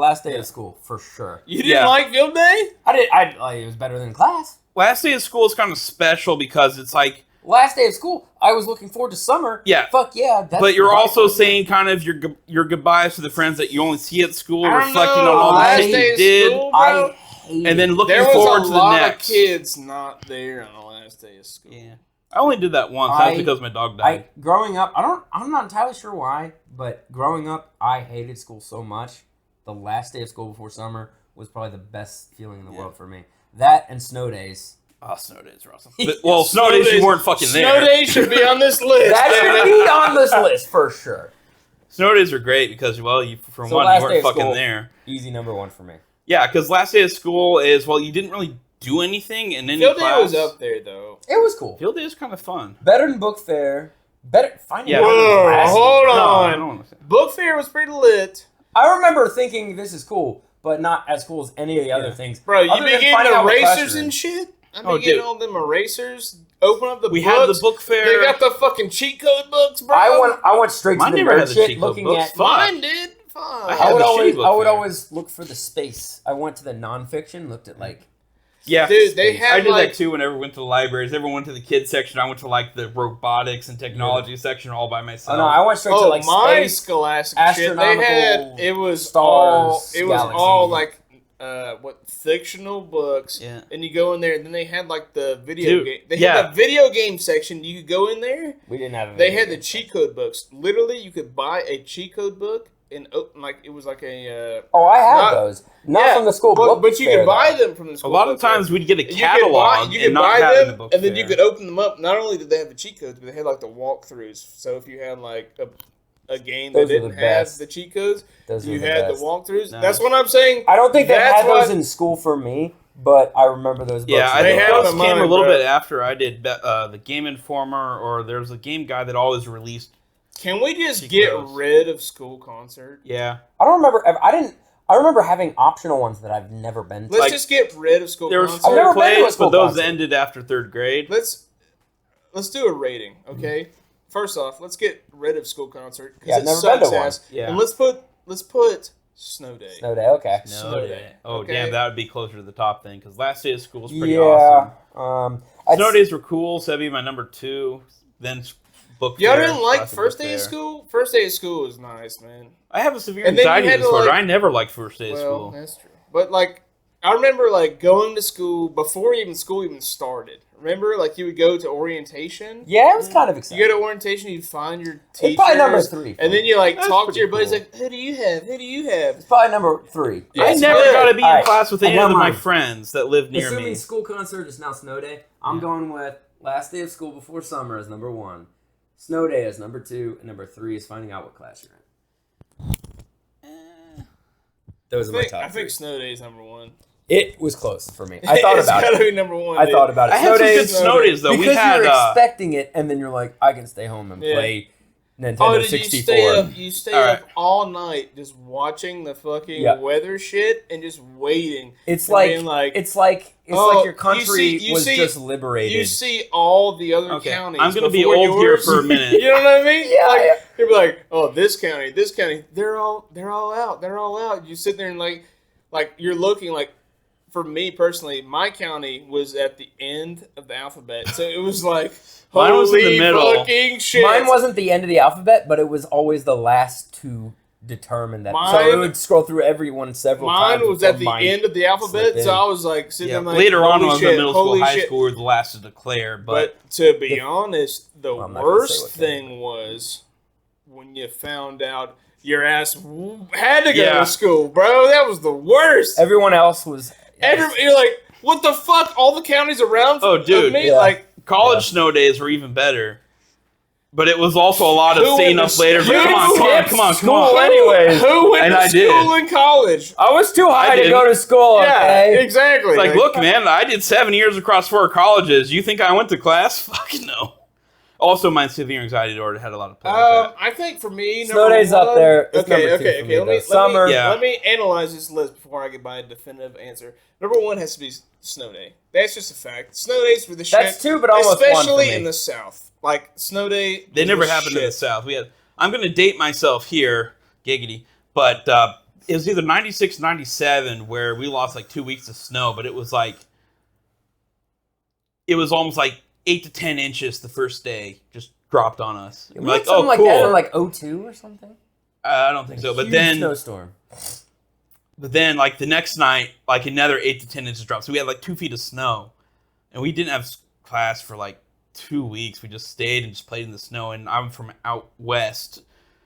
Last day of school for sure. You didn't Yeah. like field day? I did. I like it was better than class. Last day of school is kind of special because it's like, Last day of school, I was looking forward to summer. Yeah. Fuck yeah. That's but you're right. also saying kind of your goodbyes to the friends that you only see at school, I don't reflecting know. on all the Last shit day you of did, school, I bro. hate and then it. looking There was forward a to the lot next. of kids not there on the last day of school. Yeah, I only did that once. That's because my dog died. growing up, I'm not entirely sure why, but growing up, I hated school so much. The last day of school before summer was probably the best feeling in the world for me. That and snow days. Oh, snow days are awesome. But, well, snow days you weren't fucking there. Snow days should be on this list. That should be on this list for sure. Snow days are great because, well, you for So one, last you day weren't of fucking school. there. Easy number one for me. Yeah, because last day of school is, well, you didn't really do anything in any Field class. day was up there though. It was cool. Field day is kind of fun. Better than book fair. Better finding Yeah. better than Whoa, class. hold No, on. I don't want to say. Book fair was pretty lit. I remember thinking this is cool, but not as cool as any of the other Yeah. things. Bro, you Other be than getting finding out what class erasers you're in. and shit? I be Oh, getting dude. all them erasers. Open up the We books. had the book fair. They got the fucking cheat code books, bro. I went straight Mine to the never nerd had the shit, cheat code looking books. at. Fuck. Mine did. Fine. I I had would the always, shitty book I would fair. always look for the space. I went to the nonfiction, looked at like. Yeah, Dude, they I had did like that too. Whenever we went to the libraries, everyone went to the kids section. I went to like the robotics and technology section all by Oh myself. no, I went straight to like my space. scholastic shit. They had astronomical it was stars, all galaxies. like fictional books. Yeah. And you go in there, and then they had like the video Dude, game. They yeah. had the video game section. You could go in there. We didn't have. They had the cheat code books. Literally, you could buy a cheat code book and open like it was like a. Oh, I had not- those. Not yeah, from the school book but you fair, could buy though. them from the a school. lot of book fair. times we'd get a You could catalog you and could not buy have it in them, the book and then you fair. could open them up. Not only did they have the cheat codes, but they had like the walkthroughs. So if you had like a game that Those were didn't the have best. the cheat codes, Those were you the had best. the walkthroughs. Nice. That's what I'm saying. I don't think they That's had those why- in school for me, but I remember those books. Yeah, I They think had those them came a on, little bro. bit after I did the Game Informer, or there's a game guy that always released. Can we just Cheat get codes. rid of school concert? Yeah, I don't remember. I remember having optional ones that I've never been to. Let's Like, just get rid of school there was concert. I've never school been to a plays, school but those concert. ended after third grade. Let's do a rating, okay? First off, let's get rid of school concert because Yeah, I've it never been to sucks one. ass. Yeah. And let's put Snow Day. Snow day. Okay. Snow Day. Oh, Okay. damn, that would be closer to the top thing because last day of school was pretty Yeah. awesome. I'd Snow s- days were cool, so that'd be my number 2. Then book Y'all fair, didn't like classic first book day of fair. school? First day of school was nice, man. I have a severe And then you anxiety had to, disorder. like- I never liked first day of Well, school. that's true. But like, I remember like going to school before even school even started. Remember, like you would go to orientation. Yeah, it was kind of You exciting. go to orientation, you'd find your It's teachers. probably number 3. And then you like That's talk to pretty your buddies cool. like, who do you have? Who do you have? It's probably number 3. Yeah, I it's never good. got to be All in right. class with I any got of my mine. friends that lived near Assuming me. school concert is now snow day, I'm Yeah. going with last day of school before summer is number 1. Snow day is number 2, and number 3 is finding out what class you're in. Those are my top I think 3. Snow Day is number 1. It was close for me. I thought about It's gotta it. be number 1. I dude. thought about it. I had some good Snow snow days. days though. Because We had you're expecting it, and then you're like, I can stay home and Yeah. play Nintendo Oh, did 64. you stay All up all night just watching the fucking Yeah. weather shit and just waiting. It's and like, being like, it's like oh, your country you was see- just liberated. you see all the other Okay, counties. I'm gonna be before old here yours. for a minute. You know what I mean? Yeah, Like, yeah. you'll be like, oh, this county, they're all out. You sit there and like you're looking like. For me personally, my county was at the end of the alphabet, so it was like, Mine was in the holy middle. fucking shit. Mine wasn't the end of the alphabet, but it was always the last to determine that. So it Mine- would scroll through everyone several times. Mine was at until the end of the alphabet, slip so in. I was like sitting Yeah, there like, later on, holy when I was shit, in middle school, holy high shit. school, we were the last to declare. But to be honest, the Well, I'm not gonna say worst what thing was when you found out your ass had to go Yeah. to school, bro. That was the worst. Everyone else was. You're like, What the fuck? All the counties around Oh, dude. me? Yeah. Like, College snow days were even better. But it was also a lot of Who staying went up to later. school? Come on. School anyways. who went And to I did. school in college? I was too high to didn't. go to school. Yeah, Okay. exactly. It's like, look, man, I did 7 years across 4 colleges. You think I went to class? Fucking no. Also, my severe anxiety disorder had a lot of play with that. I think for me, Snow number days up one- there. It's Okay, number two okay, for okay. me, Let me though. Summer. Yeah. let me analyze this list before I get my definitive answer. Number one has to be snow day. That's just a fact. Snow days for the shit. That's two, but almost one for especially me. in the South. Like snow day. They was never the happened in shit. the South. I'm going to date myself here, giggity, but it was either 96, 97 where we lost like 2 weeks of snow, but it was almost like 8 to 10 inches the first day just dropped on us. We We're had like, something oh, like cool. that in like 02 or something. I don't think so. But Huge then, snowstorm. like the next night, like another 8 to 10 inches dropped. So we had like 2 feet of snow, and we didn't have class for like 2 weeks. We just stayed and just played in the snow. And I'm from out west,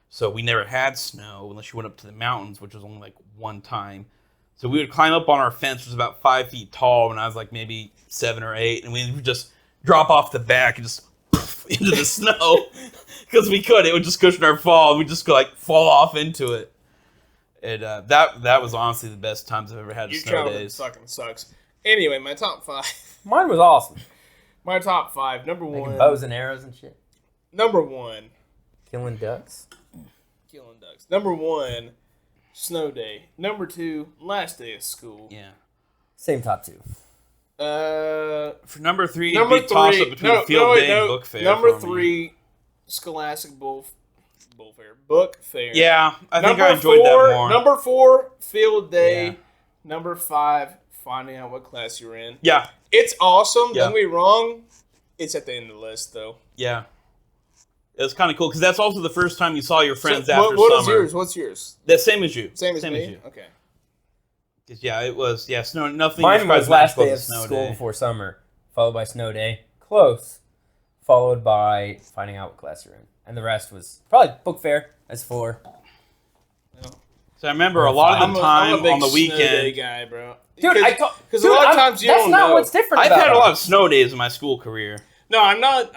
so we never had snow unless you went up to the mountains, which was only like one time. So we would climb up on our fence, which was about 5 feet tall, when I was like maybe 7 or 8, and we would just drop off the back and just into the snow because we could. It would just cushion our fall, and we'd just go like fall off into it. And that was honestly the best times I've ever had. Your Snow childhood days. fucking sucks. Anyway, my top 5. Mine was awesome. My top 5. Number Making one. bows and arrows and shit. Number one. Killing ducks. Killing ducks. Number one. Snow day. Number 2. Last day of school. Yeah. Same top two. For number 3, Number it'd be a toss three. up between field day and book fair. Number for me. 3. Scholastic Book Fair. Yeah, I think Number I enjoyed 4, that more. Number 4. Field day. Yeah. Number 5. Finding out what class you're in. Yeah, It's awesome. Yeah. Don't get me wrong. It's at the end of the list, though. yeah. It was kind of cool because that's also the first time you saw your friends So, after what summer. is yours? What's yours? The same as you. Same as as me? you. Okay. 'Cause, yeah, it was. Yeah, snow. Nothing. Mine describes was last magical day as of a snow school day. before summer, followed by snow day. Close. Followed by finding out what class you're in. And the rest was probably book fair as 4. So I remember a lot of the I'm a time big on the snow day weekend. guy, bro. Dude, Because a lot of times you that's don't not know. what's different I've about had a it. lot of snow days in my school career. No, I'm not.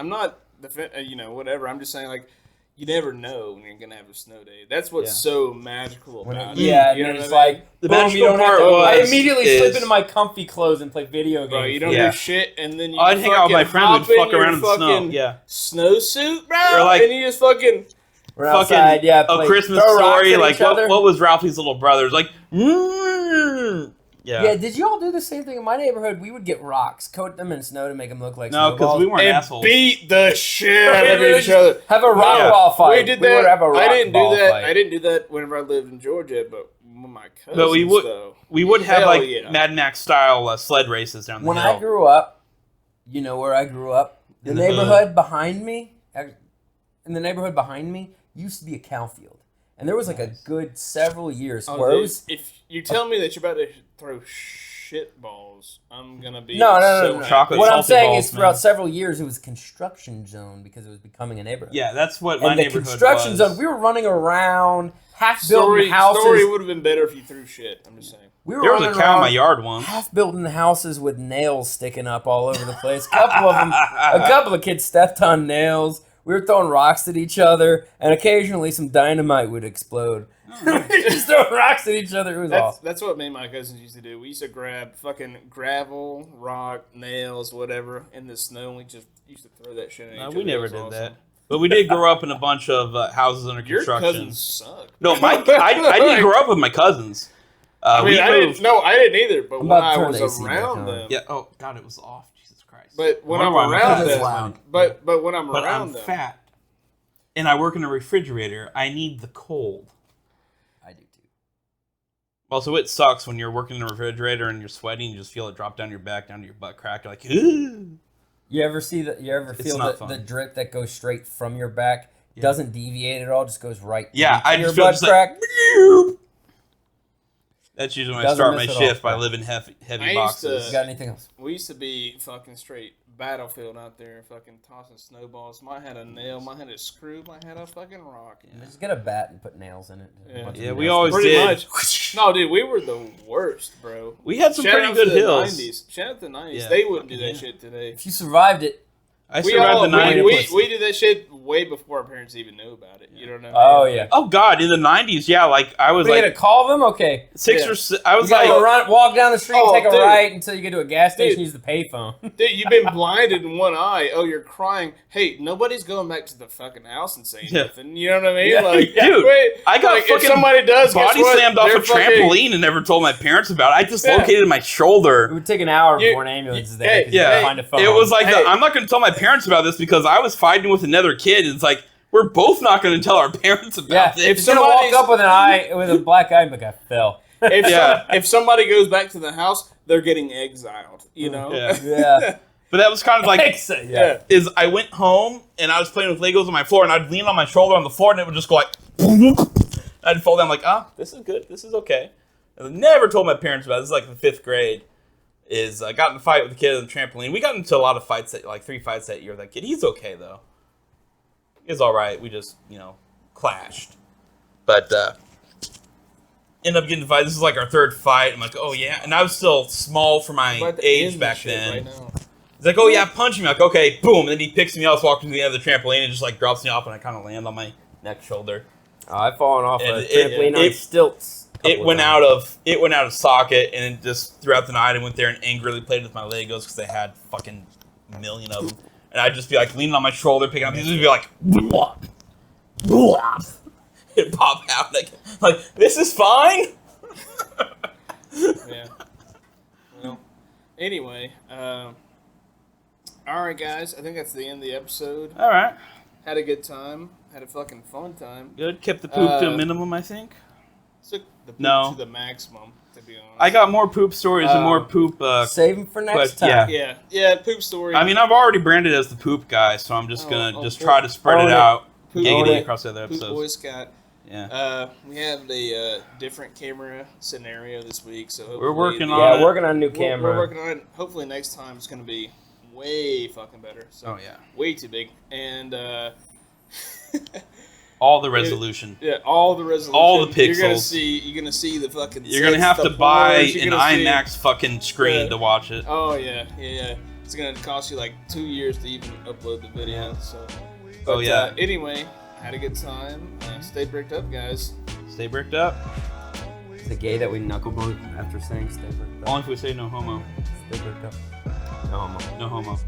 Whatever. I'm just saying, like, you never know when you're gonna have a snow day. That's what's Yeah. so magical When about it- it. yeah, You know and then what it's I mean? like, The boom, magical you don't have part to. I was- immediately is- slip into my comfy clothes and play video games. Bro, you don't Yeah. do shit, and then you I'd hang out with my fucking friends. We'd hop in fuck your around in the snow. fucking Yeah. snowsuit, bro, Or, like, and you just fucking. We're Fucking outside, yeah. a play- Christmas throw rocks story. at Like each other. what was Ralphie's little brothers like? Yeah. Yeah, did y'all do the same thing in my neighborhood? We would get rocks, coat them in snow to make them look like No, because snowballs. we weren't And assholes. beat the shit out of We each other. Have a rock Yeah. ball fight. We did would that. have a rock I didn't do ball that. fight. I didn't do that whenever I lived in Georgia, but with my cousins, But we would- though. We would have Hell like yeah. Mad Max style sled races down the When hill. I grew up, you know where I grew up? The In the neighborhood behind me, in the neighborhood behind me, used to be a cow field. And there was like a good several years Oh, where it dude, was... if you tell me that you're about to throw shit balls, I'm gonna be No. happy. Chocolate What I'm salty saying balls, is throughout man. several years, it was a construction zone because it was becoming a neighborhood. Yeah, that's what my And the neighborhood construction was. zone, we were running around, half Story building houses. would have been better if you threw shit. I'm just saying. We were There was a running cow in my around yard once. half building houses with nails sticking up all over the place. A couple of kids stepped on nails. We were throwing rocks at each other, and occasionally some dynamite would explode. Just throwing rocks at each other. It was awesome. That's what me and my cousins used to do. We used to grab fucking gravel, rock, nails, whatever, in the snow, and we just used to throw that shit at each other. We It never was did awesome. that. But we did grow up in a bunch of houses under Your construction. cousins suck. No, I didn't grow up with my cousins. I mean, We I moved. didn't. No, I didn't either. But I'm when about to I turn was the AC back around on. them, Yeah. Oh God, it was off. Jesus Christ. but when I I'm wonder why my around cousins them, loud. but when I'm But around I'm them, fat, and I work in a refrigerator. I need the cold. I do too. Also, it sucks when you're working in a refrigerator and you're sweating. You just feel it drop down your back, down to your butt crack. You're like, ooh. You ever feel not the fun. drip that goes straight from your back? Yeah. Doesn't deviate at all, just goes right Yeah, into I your just feel butt just crack. like, That's usually when I Doesn't start my miss at shift all. by living heavy I used to- boxes. You got anything else? We used to be fucking straight battlefield out there, fucking tossing snowballs. Mine had a nail, mine had a screw, mine had a fucking rock. Just get a bat and put nails in it. Yeah. Bunch of Yeah, we nails. always Pretty did. much. No, dude, we were the worst, bro. We had some Shout pretty out good to the hills. 90s. Shout out to the 90s. Yeah, They wouldn't do fucking that yeah. shit today. If you survived it, I We, survived the 90s. we did that shit way before our parents even knew about it. You know what I mean? oh yeah. Oh god, in the 90s, yeah, like I was We like had to call them. Okay. 6 Yeah. or 6. I was You gotta like, walk down the street, Oh, take a dude. right until you get to a gas station. Dude. Use the payphone. Dude, you've been blinded in one eye. Oh, you're crying. Hey, nobody's going back to the fucking house and saying Yeah. nothing. You know what I mean? Yeah, Like, yeah. Dude, wait, I got like, if fucking somebody does, guess body what? slammed off They're a fucking- trampoline and never told my parents about it. I dislocated my shoulder. It would take an hour You- before an ambulance is there. hey, 'cause you yeah. gotta find a phone. It was like, Hey. I'm not going to tell my parents about this because I was fighting with another kid. It's like, we're both not going to tell our parents about yeah. this. If someone somebody's- walk up with a black eye, like I fell. If, Yeah. if somebody goes back to the house, they're getting exiled. You know? Yeah. Yeah. But that was kind of like, yeah. is I went home and I was playing with Legos on my floor and I'd lean on my shoulder on the floor and it would just go like, I'd fall down like, this is good, this is okay. And I never told my parents about it. This is like the 5th grade. Is I got in a fight with a kid on the trampoline. We got into a lot of fights, like 3 fights that year with that kid. He's okay though. He's all right. We just, clashed. But ended up getting in a fight. This is like our 3rd fight. I'm like, oh yeah. And I was still small for my About to age end back this shit then. right now. He's like, oh yeah, punch me. I'm like, okay, boom. And then he picks me up, walks me to the end of the trampoline, and just like drops me off, and I kind of land on my neck shoulder. I've fallen off a And trampoline on it- stilts. It went out of socket, and just throughout the night, I went there and angrily played with my Legos because they had fucking a million of them. And I'd just be like leaning on my shoulder, picking up these, and be like, blah, blah, and pop out like this is fine. Yeah. Well, anyway, all right, guys. I think that's the end of the episode. All right, Had a good time. Had a fucking fun time. good. Kept the poop to a minimum, I think. Took the poop No. to the maximum, to be honest. I got more poop stories and more poop. Save them for next but, time. yeah. Yeah, poop story. I mean, I've already branded as the poop guy, so I'm just gonna oh, try to spread own it it. out, Poop giggity own it. across the other Poop Boy episodes. Scott. Yeah, We have a different camera scenario this week, so We're working hopefully on Yeah, working on a new We're camera. working on it. Hopefully next time it's gonna be way fucking better. So oh yeah, way too big, and all the resolution. yeah, all the resolution, All the You're gonna pixels. see the fucking. You're gonna sets, have the to buy boards, you're an gonna see- IMAX fucking screen Yeah. to watch it. Oh yeah. It's gonna cost you like 2 years to even upload the video. So. Oh, yeah. Anyway, had a good time. Stay bricked up, guys. Stay bricked up. Is it gay that we knuckle both after saying stay bricked up? Only if we say no homo. Stay bricked up. No homo. No homo.